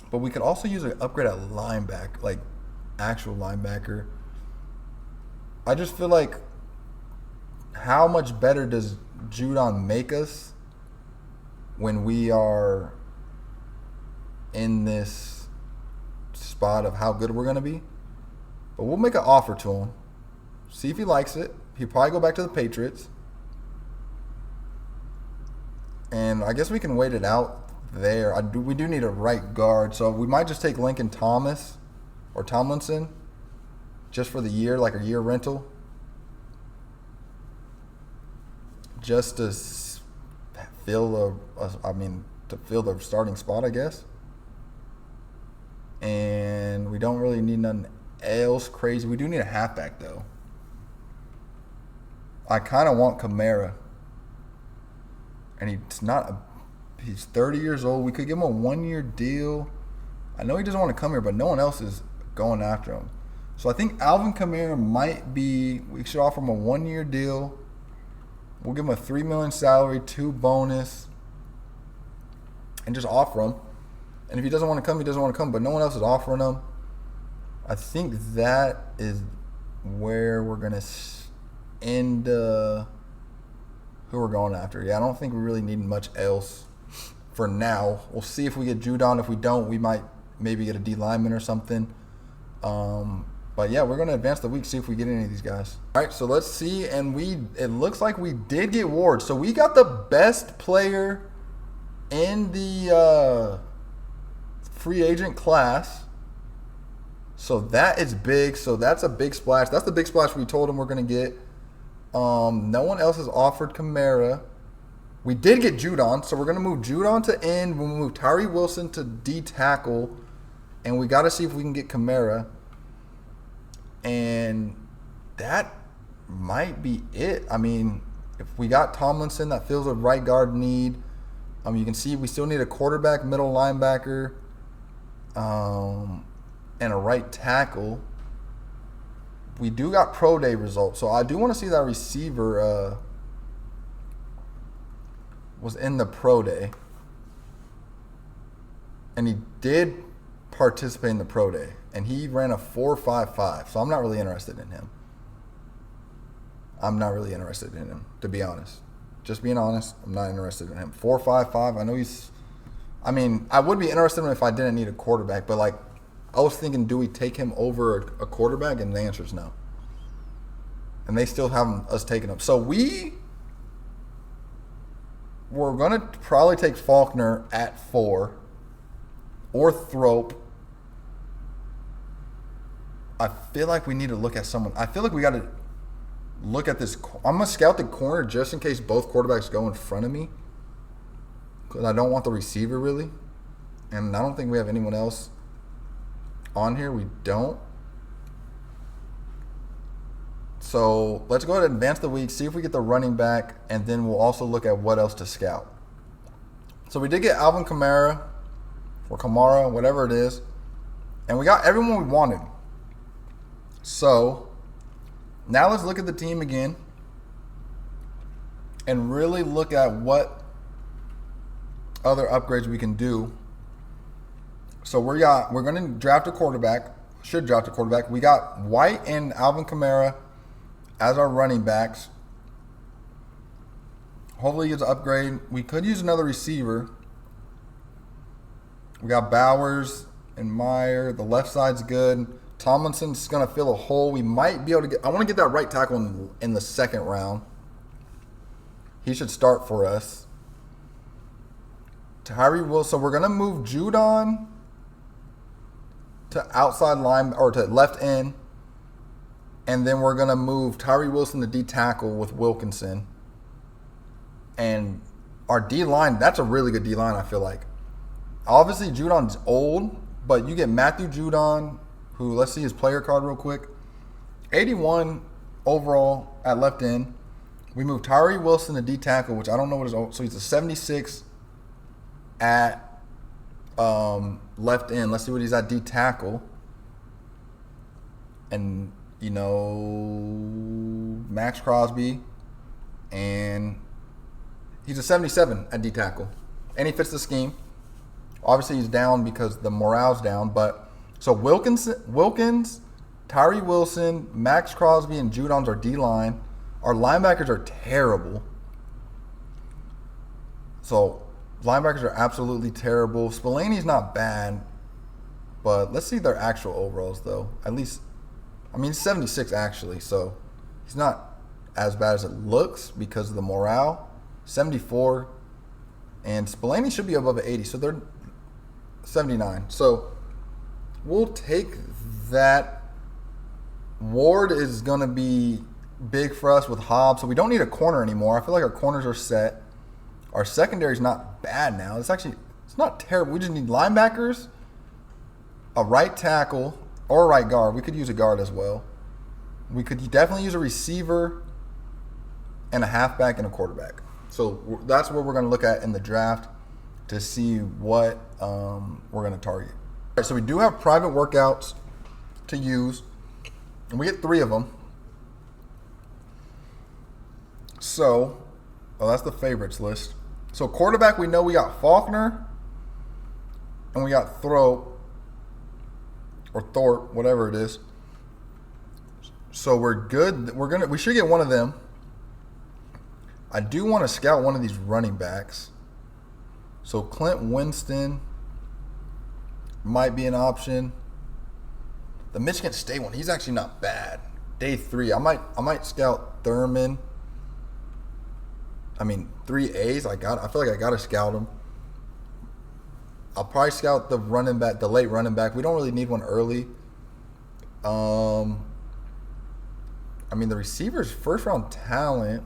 but we could also use an upgrade at linebacker, like actual linebacker. I just feel like how much better does Judon make us when we are in this spot of how good we're going to be? But we'll make an offer to him. See if he likes it. He'll probably go back to the Patriots. And I guess we can wait it out there. We do need a right guard. So we might just take Lincoln Thomas or Tomlinson just for the year, like a year rental. Just to fill the starting spot, I guess. And we don't really need nothing else crazy. We do need a halfback, though. I kind of want Kamara. And he's 30 years old. We could give him a 1-year deal. I know he doesn't want to come here, but no one else is going after him. So I think Alvin Kamara we should offer him a 1-year deal. We'll give him a $3 million salary, 2 bonus, and just offer him. And if he doesn't want to come, he doesn't want to come. But no one else is offering him. I think that is where we're going to end who we're going after. Yeah, I don't think we really need much else for now. We'll see if we get Judon. If we don't, we might maybe get a D lineman or something. But yeah, we're going to advance the week, see if we get any of these guys. All right, so let's see. And it looks like we did get Ward. So we got the best player in the free agent class. So that is big. So that's a big splash. That's the big splash we told him we're going to get. No one else has offered Kamara. We did get Judon, so we're going to move Judon to end. We'll move Tyree Wilson to D tackle. And we got to see if we can get Kamara. And that might be it. I mean, if we got Tomlinson, that fills a right guard need. You can see we still need a quarterback, middle linebacker, and a right tackle. We do got pro day results, so I do want to see that receiver was in the pro day, and he did participate in the pro day, and he ran a 4.55. So I'm not really interested in him. To be honest. Just being honest, I'm not interested in him. 4.55. I know I would be interested in him if I didn't need a quarterback, but I was thinking, do we take him over a quarterback? And the answer is no. and they still have us taking them. So we're going to probably take Faulkner at 4 or Thrope. I feel like we need to look at someone. I feel like we got to look at this. I'm going to scout the corner just in case both quarterbacks go in front of me, because I don't want the receiver really. And I don't think we have anyone else on here. We don't. So let's go ahead and advance the week, see if we get the running back, and then we'll also look at what else to scout. So we did get Alvin Kamara, or Kamara, whatever it is, and we got everyone we wanted. So now let's look at the team again and really look at what other upgrades we can do. So we're going to draft a quarterback. Should draft a quarterback. We got White and Alvin Kamara as our running backs. Hopefully he gets an upgrade. We could use another receiver. We got Bowers and Meyer. The left side's good. Tomlinson's going to fill a hole. We might be able to get... I want to get that right tackle in the second round. He should start for us. Tyree Wilson. We're going to move Judon to outside line, or to left end. And then we're going to move Tyree Wilson to D tackle with Wilkinson. And our D-line, that's a really good D-line, I feel like. Obviously, Judon's old, but you get Matthew Judon, who, let's see his player card real quick. 81 overall at left end. We move Tyree Wilson to D tackle, which I don't know what his, so he's a 76 at left end. Let's see what he's at D tackle. And, you know, Max Crosby. And he's a 77 at D tackle. And he fits the scheme. Obviously, he's down because the morale's down. But so Wilkins, Tyree Wilson, Max Crosby, and Judon's our D-line. Our linebackers are terrible. So linebackers are absolutely terrible. Spillani's not bad. But let's see their actual overalls, though. At least, I mean, 76 actually. So he's not as bad as it looks because of the morale. 74. And Spillane should be above 80. So they're 79. So we'll take that. Ward is going to be big for us with Hobbs. So we don't need a corner anymore. I feel like our corners are set. Our secondary is not bad now. It's not terrible. We just need linebackers, a right tackle, or a right guard. We could use a guard as well. We could definitely use a receiver and a halfback and a quarterback. So that's what we're going to look at in the draft to see what we're going to target. All right, so we do have private workouts to use, and we get 3 of them. So, that's the favorites list. So quarterback, we know we got Faulkner, and we got Thrope, or Thorpe, whatever it is. So we're good. We should get one of them. I do want to scout one of these running backs. So Clint Winston might be an option. The Michigan State one, he's actually not bad. Day 3, I might scout Thurman. I mean, 3As. I feel like I gotta scout him. I'll probably scout the running back, the late running back. We don't really need one early. I mean, the receivers, first round talent.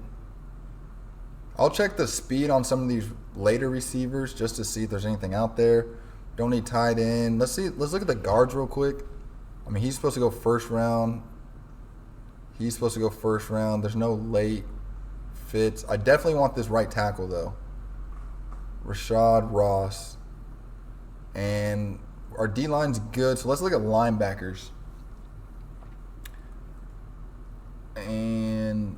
I'll check the speed on some of these later receivers just to see if there's anything out there. Don't need tight end. Let's look at the guards real quick. I mean, he's supposed to go first round. There's no late fits. I definitely want this right tackle, though. Rashad Ross. And our D-line's good, so let's look at linebackers. And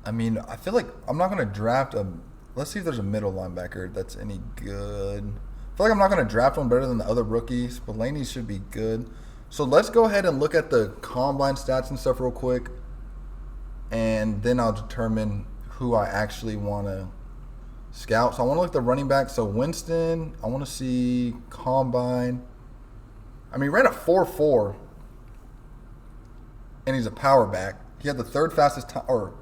I mean, I feel like I'm not going to draft a... Let's see if there's a middle linebacker that's any good. I feel like I'm not going to draft one better than the other rookies. Spillane should be good. So let's go ahead and look at the combine stats and stuff real quick. And then I'll determine who I actually want to scout. So I want to look at the running back. So Winston, I want to see combine. I mean, he ran a 4.4. And he's a power back. He had the third fastest time, or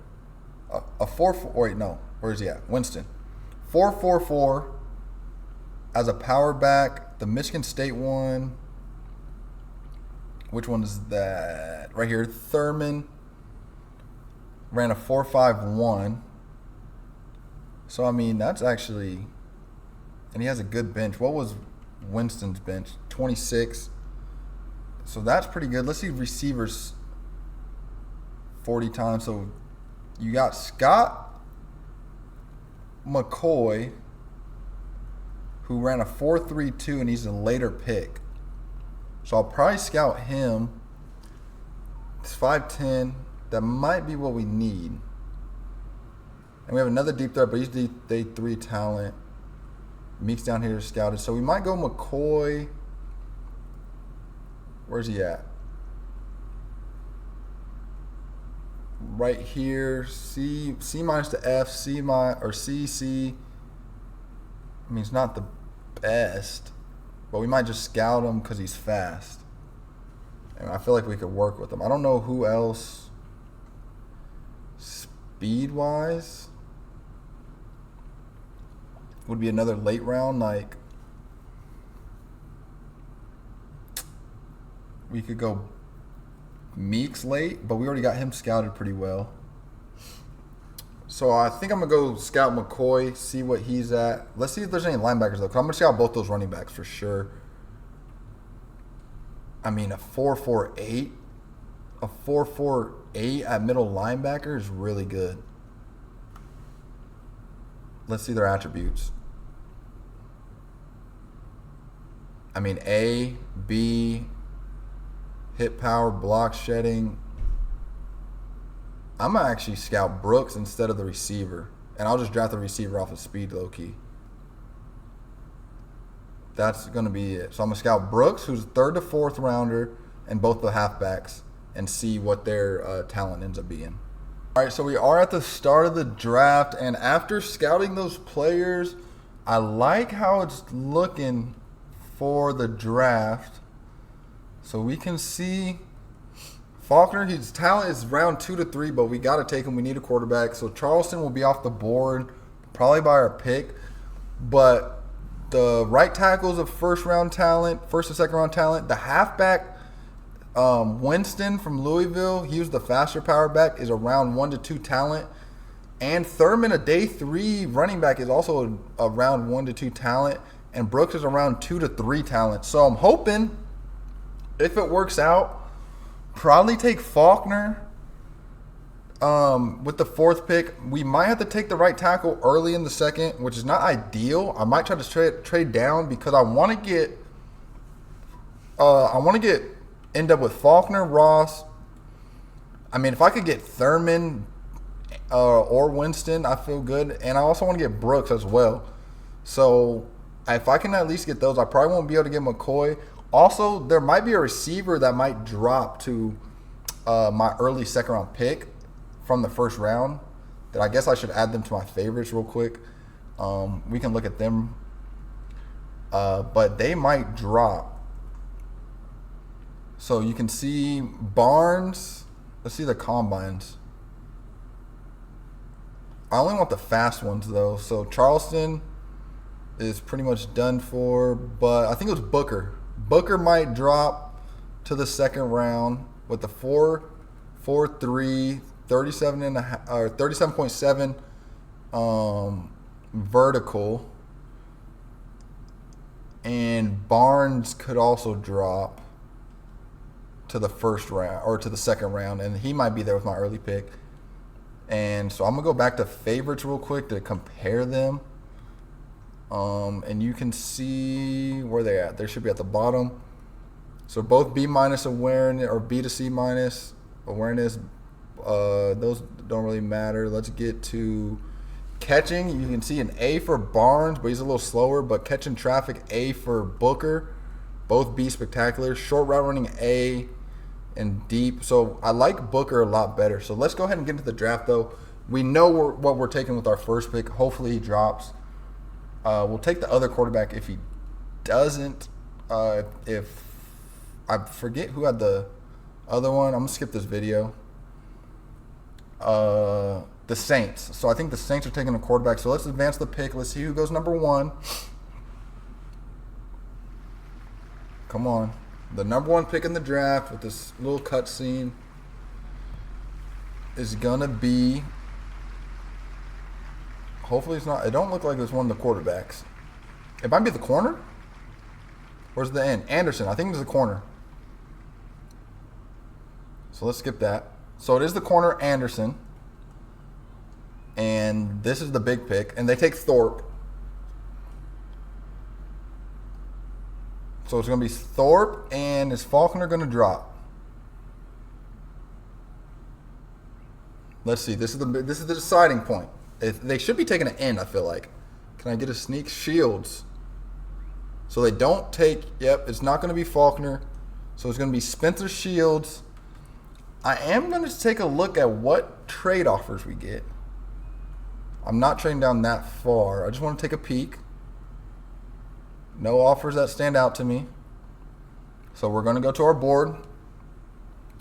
a 4.4. Wait, no. Where is he at? Winston. 4.44 as a power back. The Michigan State one. Which one is that? Right here. Thurman ran a 4.51. So, I mean, that's actually... And he has a good bench. What was Winston's bench? 26. So that's pretty good. Let's see receivers 40 times. So you got Scott McCoy, who ran a 4.32, and he's a later pick. So I'll probably scout him. It's 5'10". That might be what we need. And we have another deep threat, but he's day 3 talent. Meek's down here scouted. So we might go McCoy. Where's he at? Right here. C minus to F, C minus, or C, C. I mean, it's not the best, but we might just scout him because he's fast. And I feel like we could work with him. I don't know who else speed-wise would be another late round. Like, we could go Meeks late, but we already got him scouted pretty well. So I think I'm going to go scout McCoy, see what he's at. Let's see if there's any linebackers, though, because I'm going to scout both those running backs for sure. I mean, a 4.48, a 4.48 at middle linebacker is really good. Let's see their attributes. I mean, A, B, hit power, block shedding. I'm going to actually scout Brooks instead of the receiver. And I'll just draft the receiver off of speed low-key. That's going to be it. So I'm going to scout Brooks, who's 3rd to 4th rounder, and both the halfbacks, and see what their talent ends up being. All right, so we are at the start of the draft. And after scouting those players, I like how it's looking for the draft. So we can see Faulkner, his talent is round 2 to 3, but we got to take him. We need a quarterback. So Charleston will be off the board, probably by our pick. But the right tackle is a first and second round talent. The halfback, Winston from Louisville, he was the faster power back, is a round 1 to 2 talent. And Thurman, a day 3 running back, is also a round 1 to 2 talent. And Brooks is around 2 to 3 talent. So I'm hoping, if it works out, probably take Faulkner with the 4th pick. We might have to take the right tackle early in the second, which is not ideal. I might try to trade down because I want to get end up with Faulkner, Ross. I mean, if I could get Thurman or Winston, I feel good. And I also want to get Brooks as well. So if I can at least get those, I probably won't be able to get McCoy. Also, there might be a receiver that might drop to my early second round pick from the first round that I guess I should add them to my favorites real quick. We can look at them. But they might drop. So you can see Barnes. Let's see the combines. I only want the fast ones, though. So Charleston is pretty much done for, but I think it was Booker. Booker might drop to the second round with the 4.3, 37.7 vertical. And Barnes could also drop to the first round or to the second round, and he might be there with my early pick. And so I'm gonna go back to favorites real quick to compare them. And you can see where they're at. They should be at the bottom. So both B minus awareness or B to C minus awareness, those don't really matter. Let's get to catching. You can see an A for Barnes, but he's a little slower. But catching traffic, A for Booker. Both B spectacular. Short route running, A, and deep. So I like Booker a lot better. So let's go ahead and get into the draft, though. We know what we're taking with our first pick. Hopefully he drops. We'll take the other quarterback if he doesn't. If I forget who had the other one, I'm going to skip this video. the Saints. So I think the Saints are taking a quarterback. So let's advance the pick. Let's see who goes number 1. Come on. The number 1 pick in the draft with this little cutscene is going to be, hopefully it's not, it don't look like it's one of the quarterbacks. It might be the corner. Where's the end? Anderson. I think it's the corner. So let's skip that. So it is the corner, Anderson. And this is the big pick. And they take Thorpe. So it's going to be Thorpe, and is Faulkner going to drop? Let's see. This is the deciding point. They should be taking an end, I feel like. Can I get a sneak? Shields. So they don't take, yep, it's not going to be Faulkner. So it's going to be Spencer Shields. I am going to take a look at what trade offers we get. I'm not trading down that far. I just want to take a peek. No offers that stand out to me. So we're going to go to our board,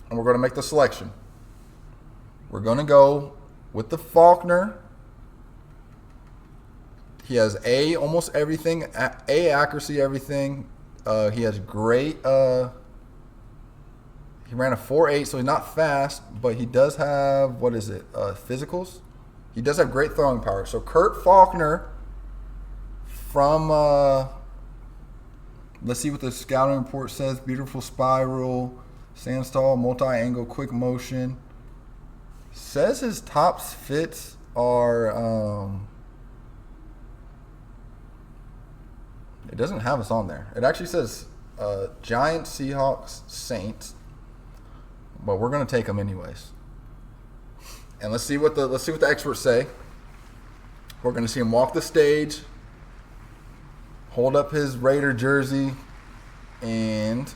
and we're going to make the selection. We're going to go with the Faulkner. He has almost everything, accuracy, everything. He has great, he ran a 4.8, so he's not fast, but he does have, physicals? He does have great throwing power. So Kurt Faulkner from, let's see what the scouting report says. Beautiful spiral, sandstall, multi-angle, quick motion. Says his top fits are, it doesn't have us on there. It actually says Giants, Seahawks, Saints, but we're gonna take them anyways. And let's see what the experts say. We're gonna see him walk the stage, hold up his Raider jersey, and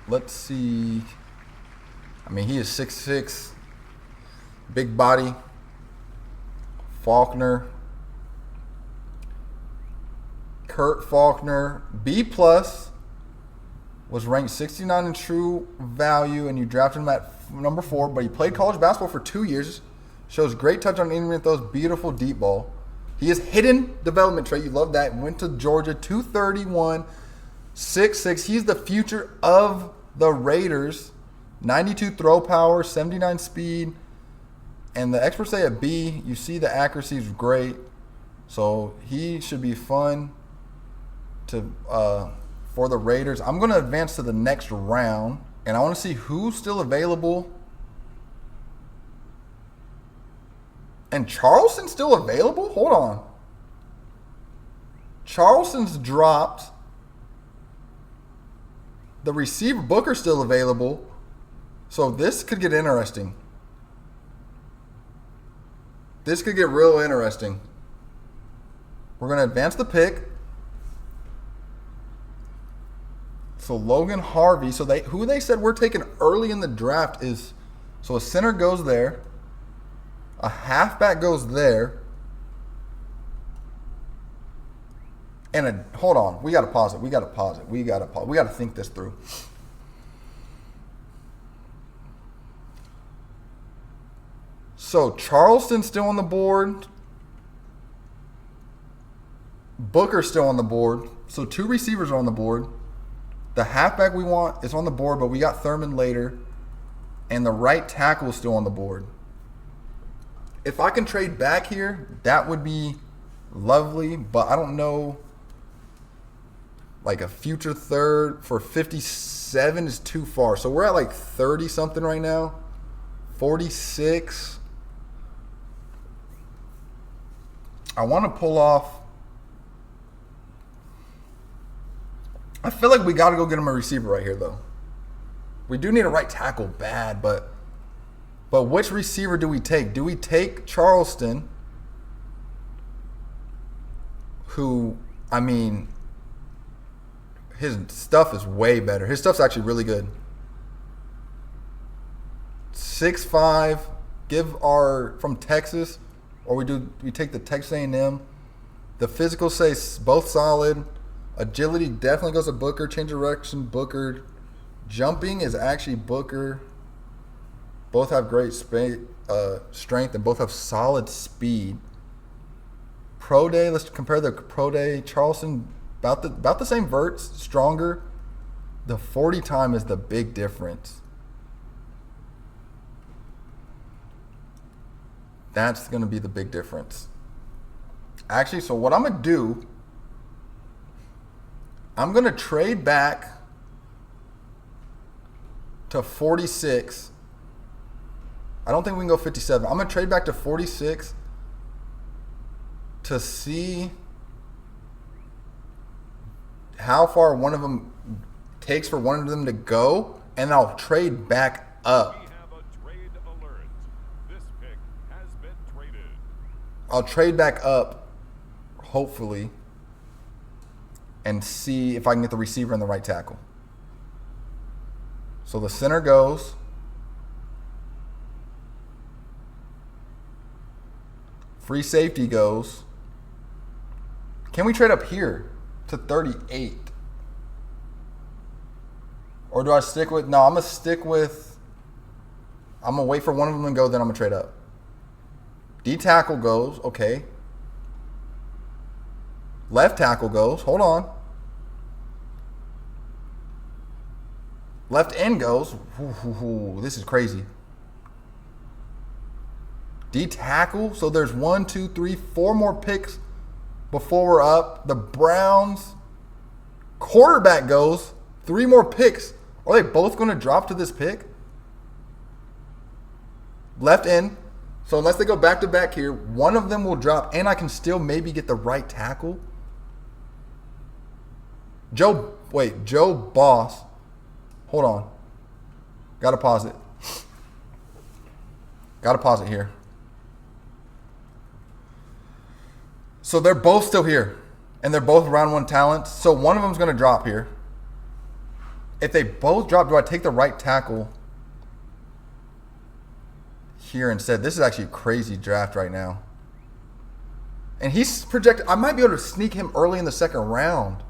let's see. I mean, he is 6'6", big body. Faulkner. Kurt Faulkner, B+, was ranked 69 in true value, and you drafted him at number 4, but he played college basketball for 2 years, shows great touch on intermediate throws, beautiful deep ball. He is hidden development trait. You love that. Went to Georgia, 231, 6'6". He's the future of the Raiders. 92 throw power, 79 speed, and the experts say a B. You see the accuracy is great, so he should be fun to for the Raiders. I'm going to advance to the next round, and I want to see who's still available. And Charleston's still available? Hold on. Charleston's dropped. The receiver Booker's still available. So this could get interesting. This could get real interesting. We're going to advance the pick. So Logan Harvey. So who they said we're taking early in the draft is, so a center goes there. A halfback goes there. And hold on. We got to pause it. We got to think this through. So Charleston's still on the board. Booker's still on the board. So 2 receivers are on the board. The halfback we want is on the board, but we got Thurman later. And the right tackle is still on the board. If I can trade back here, that would be lovely, but I don't know. Like a future third for 57 is too far. So we're at like 30-something right now. 46. I want to pull off. I feel like we got to go get him a receiver right here, though. We do need a right tackle bad, but which receiver do we take? Do we take Charleston, who, I mean, his stuff is way better. His stuff's actually really good. 6'5", from Texas, or we take the Texas A&M. The physical say both solid. Agility definitely goes to Booker. Change of direction, Booker. Jumping is actually Booker. Both have great strength and both have solid speed. Pro Day, let's compare the Pro Day. Charleston, about the same verts, stronger. The 40 time is the big difference. That's going to be the big difference. Actually, so what I'm going to do, I'm going to trade back to 46. I don't think we can go 57. I'm going to trade back to 46 to see how far one of them takes for one of them to go, and I'll trade back up. I'll trade back up, hopefully, and see if I can get the receiver and the right tackle. So the center goes. Free safety goes. Can we trade up here to 38? Or do I stick with, no, I'm going to stick with, I'm going to wait for one of them to go, then I'm going to trade up. D tackle goes, okay. Left tackle goes, hold on. Left end goes, this is crazy. D tackle, so there's 1, 2, 3, 4 more picks before we're up. The Browns quarterback goes, 3 more picks. Are they both going to drop to this pick? Left end. So unless they go back to back here, one of them will drop, and I can still maybe get the right tackle. Joe Boss. Hold on. Got to pause it. Got to pause it here. So they're both still here, and they're both round 1 talents. So one of them's going to drop here. If they both drop, do I take the right tackle here instead? This is actually a crazy draft right now. And he's projected, I might be able to sneak him early in the 2nd round.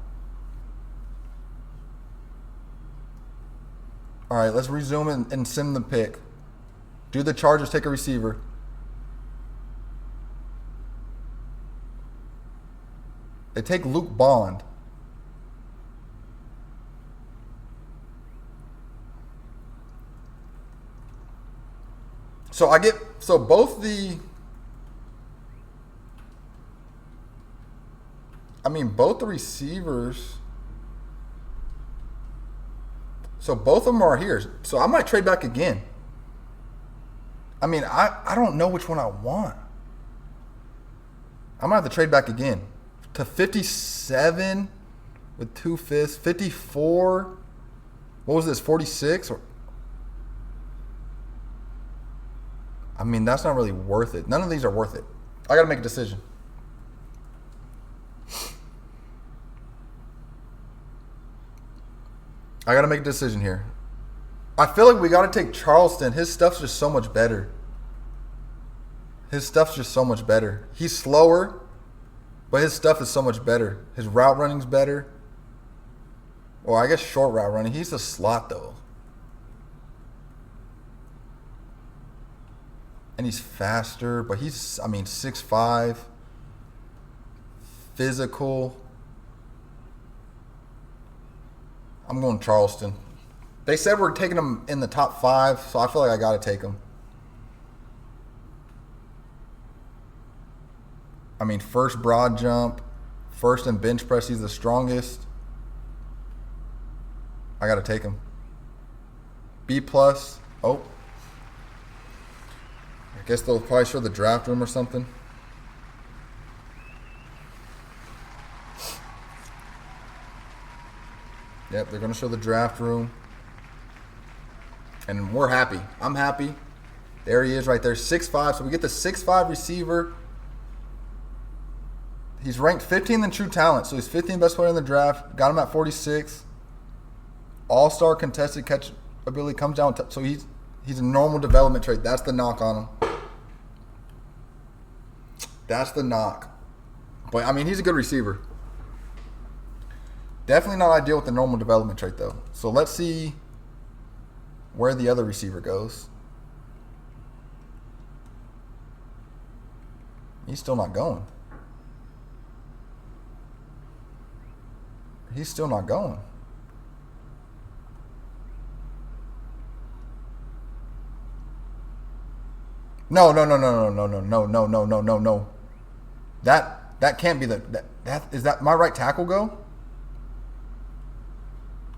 All right, let's resume and sim the pick. Do the Chargers take a receiver? They take Luke Bond. So both the receivers. So both of them are here. So I might trade back again. I mean, I don't know which one I want. I might have to trade back again to 57 with 2 fifths. 54. What was this? 46? I mean, that's not really worth it. None of these are worth it. I got to make a decision. I got to make a decision here. I feel like we got to take Charleston. His stuff's just so much better. He's slower, but his stuff is so much better. His route running's better. Well, I guess short route running. He's a slot, though. And he's faster, but he's, 6'5", physical. I'm going Charleston. They said we're taking him in the top 5, so I feel like I got to take him. First broad jump, first in bench press, he's the strongest. I got to take him. B+. Oh. I guess they'll probably show the draft room or something. Yep, they're going to show the draft room. And we're happy. I'm happy. There he is right there, 6'5". So we get the 6'5" receiver. He's ranked 15th in true talent. So he's 15th best player in the draft. Got him at 46. All-star contested catch ability comes down. So he's a normal development trait. That's the knock on him. That's the knock. But, he's a good receiver. Definitely not ideal with the normal development trait, though. So let's see where the other receiver goes. He's still not going. He's still not going. No. That can't be that is that my right tackle go?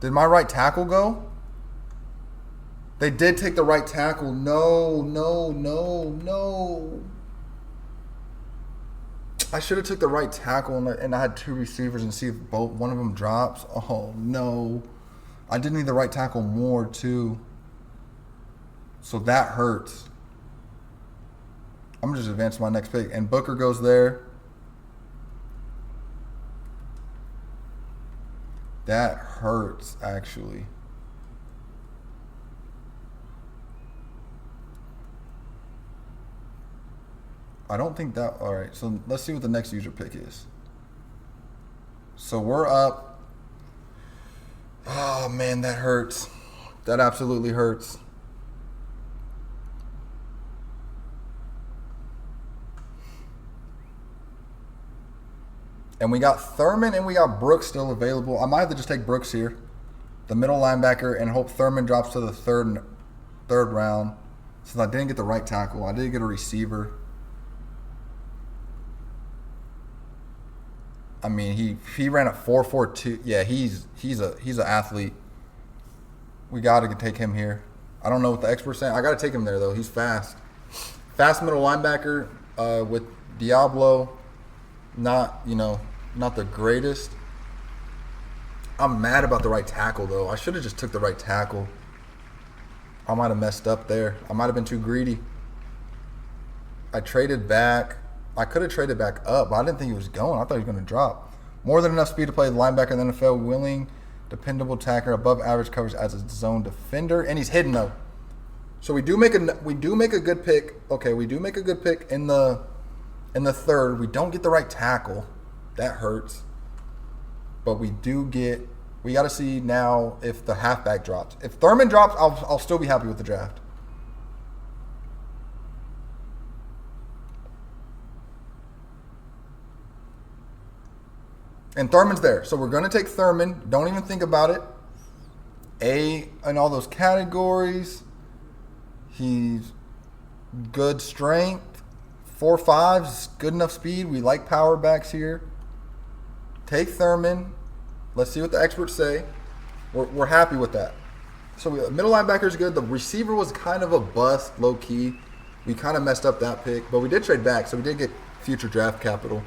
Did my right tackle go? They did take the right tackle. No. I should have took the right tackle and I had two receivers and see if one of them drops. Oh no. I did need the right tackle more too. So that hurts. I'm gonna just advance to my next pick. And Booker goes there. That hurts, actually. I don't think that... All right, so let's see what the next user pick is. So we're up. Oh, man, that hurts. That absolutely hurts. And we got Thurman and we got Brooks still available. I might have to just take Brooks here, the middle linebacker, and hope Thurman drops to the third round. Since I didn't get the right tackle, I did get a receiver. I mean, he ran a 4.42. Yeah, he's an athlete. We got to take him here. I don't know what the experts saying. I got to take him there though. He's fast. Fast middle linebacker with Diablo. Not the greatest. I'm mad about the right tackle though. I should have just took the right tackle. I might have messed up there. I might have been too greedy. I traded back. I could have traded back up, but I didn't think he was going. I thought he was going to drop. More than enough speed to play the linebacker in the NFL. Willing, dependable tackler, above average coverage as a zone defender, and he's hidden though. So we do make a good pick. Okay, we do make a good pick in the third. We don't get the right tackle. That hurts. But we got to see now if the halfback drops. If Thurman drops, I'll still be happy with the draft. And Thurman's there. So we're going to take Thurman. Don't even think about it. A in all those categories. He's good strength. 4.5 is good enough speed. We like power backs here. Take Thurman. Let's see what the experts say. We're happy with that. So middle linebacker is good. The receiver was kind of a bust, low key. We kind of messed up that pick, but we did trade back, so we did get future draft capital.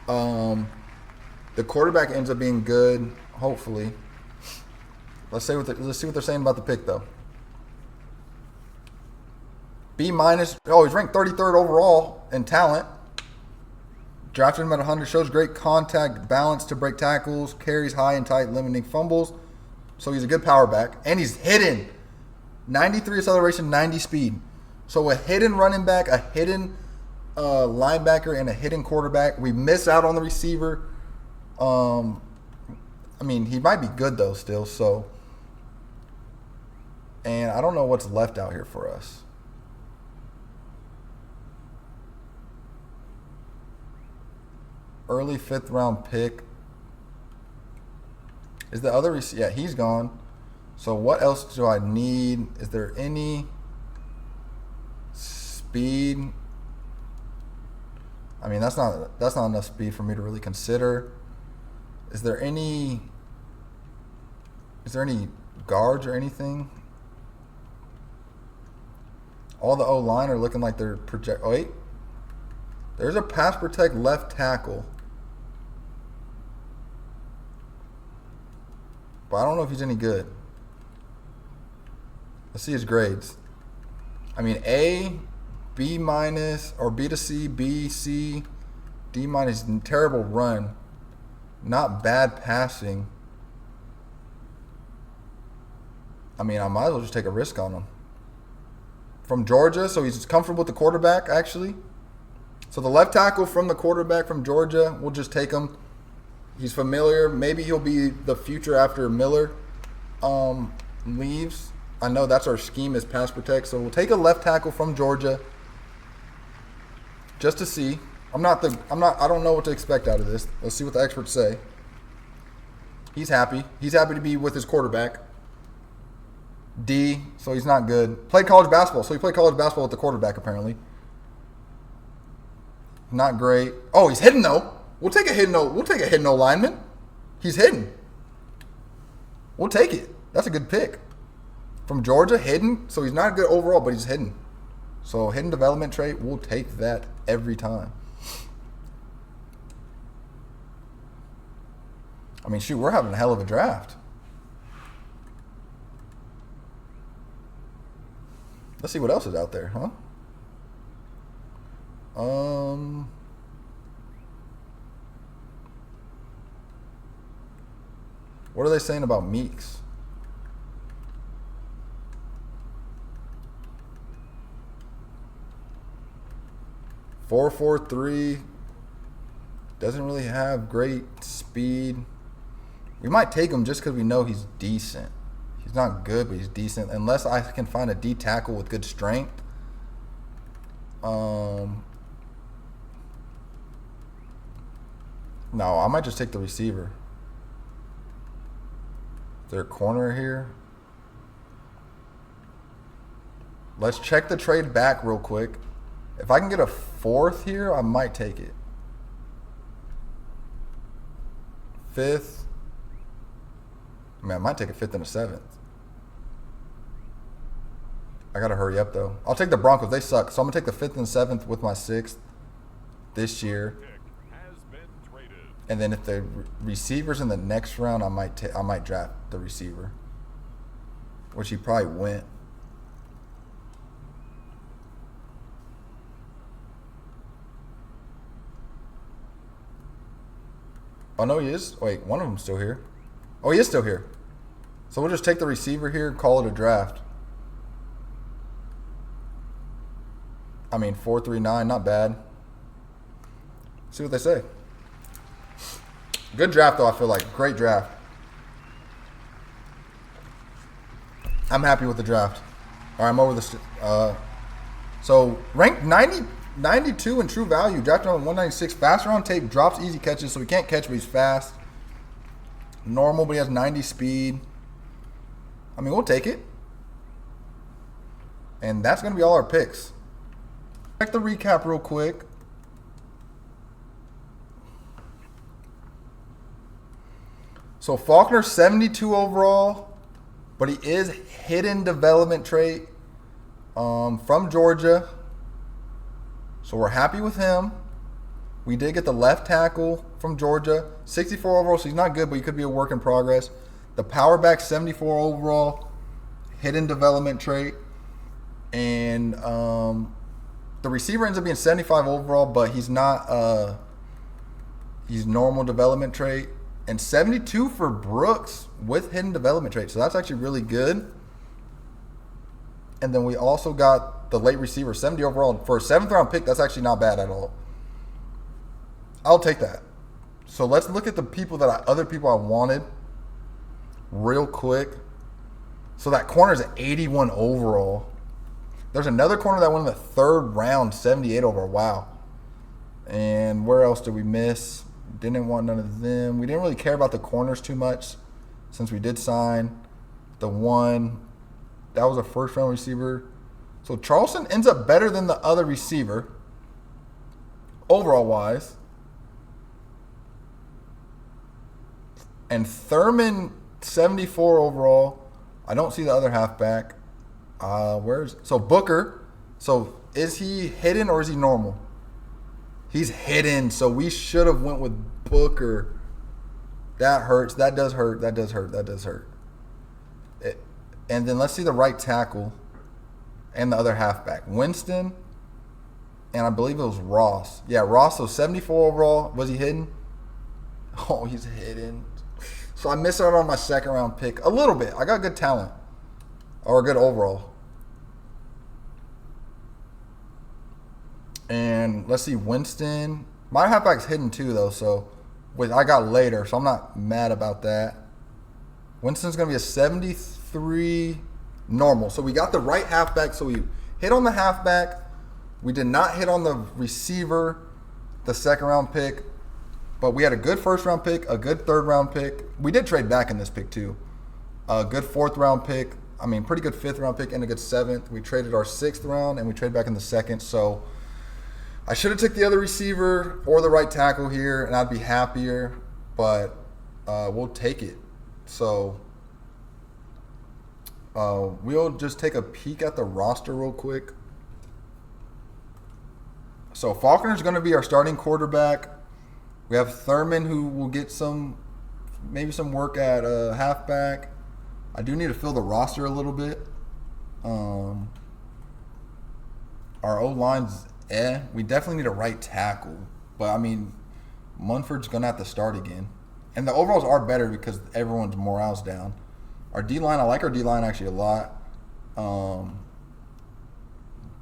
The quarterback ends up being good, hopefully. Let's see what they're saying about the pick though. B-. Oh, he's ranked 33rd overall in talent. Drafted him at 100. Shows great contact, balance to break tackles, carries high and tight, limiting fumbles. So he's a good power back. And he's hidden. 93 acceleration, 90 speed. So a hidden running back, a hidden linebacker, and a hidden quarterback. We miss out on the receiver. I mean, he might be good though still. So, and I don't know what's left out here for us. Early 5th round pick. Is the other yeah, he's gone. So what else do I need? Is there any speed? I mean, that's not enough speed for me to really consider. Is there any guards or anything? All the O-line are looking like they're project. Oh, wait. There's a pass protect left tackle. But I don't know if he's any good. Let's see his grades. I mean, A, B-, or B to C, B, C, D-. Terrible run. Not bad passing. I mean, I might as well just take a risk on him. From Georgia, so he's comfortable with the quarterback, actually. So the left tackle from the quarterback from Georgia, we'll just take him. He's familiar. Maybe he'll be the future after Miller leaves. I know that's our scheme is pass protect. So we'll take a left tackle from Georgia just to see. I don't know what to expect out of this. Let's see what the experts say. He's happy. He's happy to be with his quarterback. D, so he's not good. Played college basketball, so he played college basketball with the quarterback apparently. Not great. Oh, he's hidden though. We'll take a hidden lineman. He's hidden. We'll take it. That's a good pick. From Georgia, hidden. So he's not good overall, but he's hidden. So hidden development trait, we'll take that every time. I mean, shoot, we're having a hell of a draft. Let's see what else is out there, huh? What are they saying about Meeks? .443 doesn't really have great speed. We might take him just because we know he's decent. He's not good, but he's decent. Unless I can find a D tackle with good strength. No, I might just take the receiver. Is there a corner here? Let's check the trade back real quick. If I can get a fourth here, I might take it. Fifth. I mean, I might take a fifth and a seventh. I got to hurry up, though. I'll take the Broncos. They suck. So I'm going to take the fifth and seventh with my sixth this year. And then if the receiver's in the next round, I might draft the receiver, which he probably went. Oh, no, he is. Wait, one of them's still here. Oh, he is still here. So we'll just take the receiver here and call it a draft. I mean, 4.39, not bad. See what they say. Good draft, though, I feel like. Great draft. I'm happy with the draft. All right, I'm over this. So, ranked 92 in true value. Drafted on 196. Faster on tape. Drops easy catches, so he can't catch, but he's fast. Normal, but he has 90 speed. I mean, we'll take it. And that's going to be all our picks. Check the recap real quick. So Faulkner, 72 overall, but he is hidden development trait from Georgia. So we're happy with him. We did get the left tackle from Georgia, 64 overall, so he's not good, but he could be a work in progress. The power back, 74 overall, hidden development trait. And the receiver ends up being 75 overall, but he's not, he's normal development trait. And 72 for Brooks with hidden development trait. So that's actually really good. And then we also got the late receiver, 70 overall. For a 7th round pick, that's actually not bad at all. I'll take that. So let's look at the people other people I wanted real quick. So that corner is 81 overall. There's another corner that went in the 3rd round, 78 overall. Wow. And where else did we miss? Didn't want none of them. We didn't really care about the corners too much since we did sign the one. That was a 1st round receiver. So Charleston ends up better than the other receiver overall wise. And Thurman, 74 overall. I don't see the other halfback. So Booker. So is he hidden or is he normal? He's hidden, so we should have went with Booker. That hurts. That does hurt. That does hurt. That does hurt. And then let's see the right tackle and the other halfback. Winston, and I believe it was Ross. Yeah, Ross, so 74 overall. Was he hidden? Oh, he's hidden. So I missed out on my 2nd round pick a little bit. I got good talent, or good overall. And let's see, Winston. My halfback's hidden too, though, so I got later, so I'm not mad about that. Winston's going to be a 73 normal. So we got the right halfback, so we hit on the halfback. We did not hit on the receiver. the second round pick, but we had a good first round pick, a good third round pick. We did trade back in this pick too. A good fourth round pick. I mean, pretty good fifth round pick and a good seventh. We traded our sixth round and we traded back in the second. So I should have took the other receiver or the right tackle here, and I'd be happier. But we'll take it. So we'll just take a peek at the roster real quick. So Faulkner's going to be our starting quarterback. We have Thurman, who will get maybe some work at halfback. I do need to fill the roster a little bit. Our O-line's We definitely need a right tackle. But, I mean, Munford's going to have to start again. And the overalls are better because everyone's morale's down. Our D-line, I like our D-line actually a lot.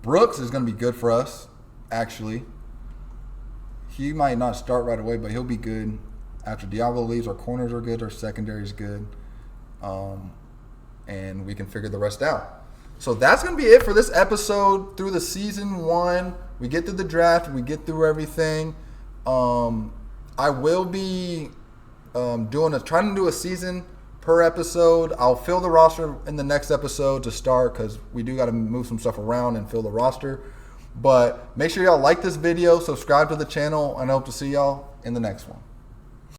Brooks is going to be good for us, actually. He might not start right away, but he'll be good. After Diablo leaves, our corners are good, our secondary is good. And we can figure the rest out. So that's going to be it for this episode through the season 1. We get through the draft. We get through everything. I will be trying to do a season per episode. I'll fill the roster in the next episode to start because we do got to move some stuff around and fill the roster. But make sure y'all like this video, subscribe to the channel, and I hope to see y'all in the next one.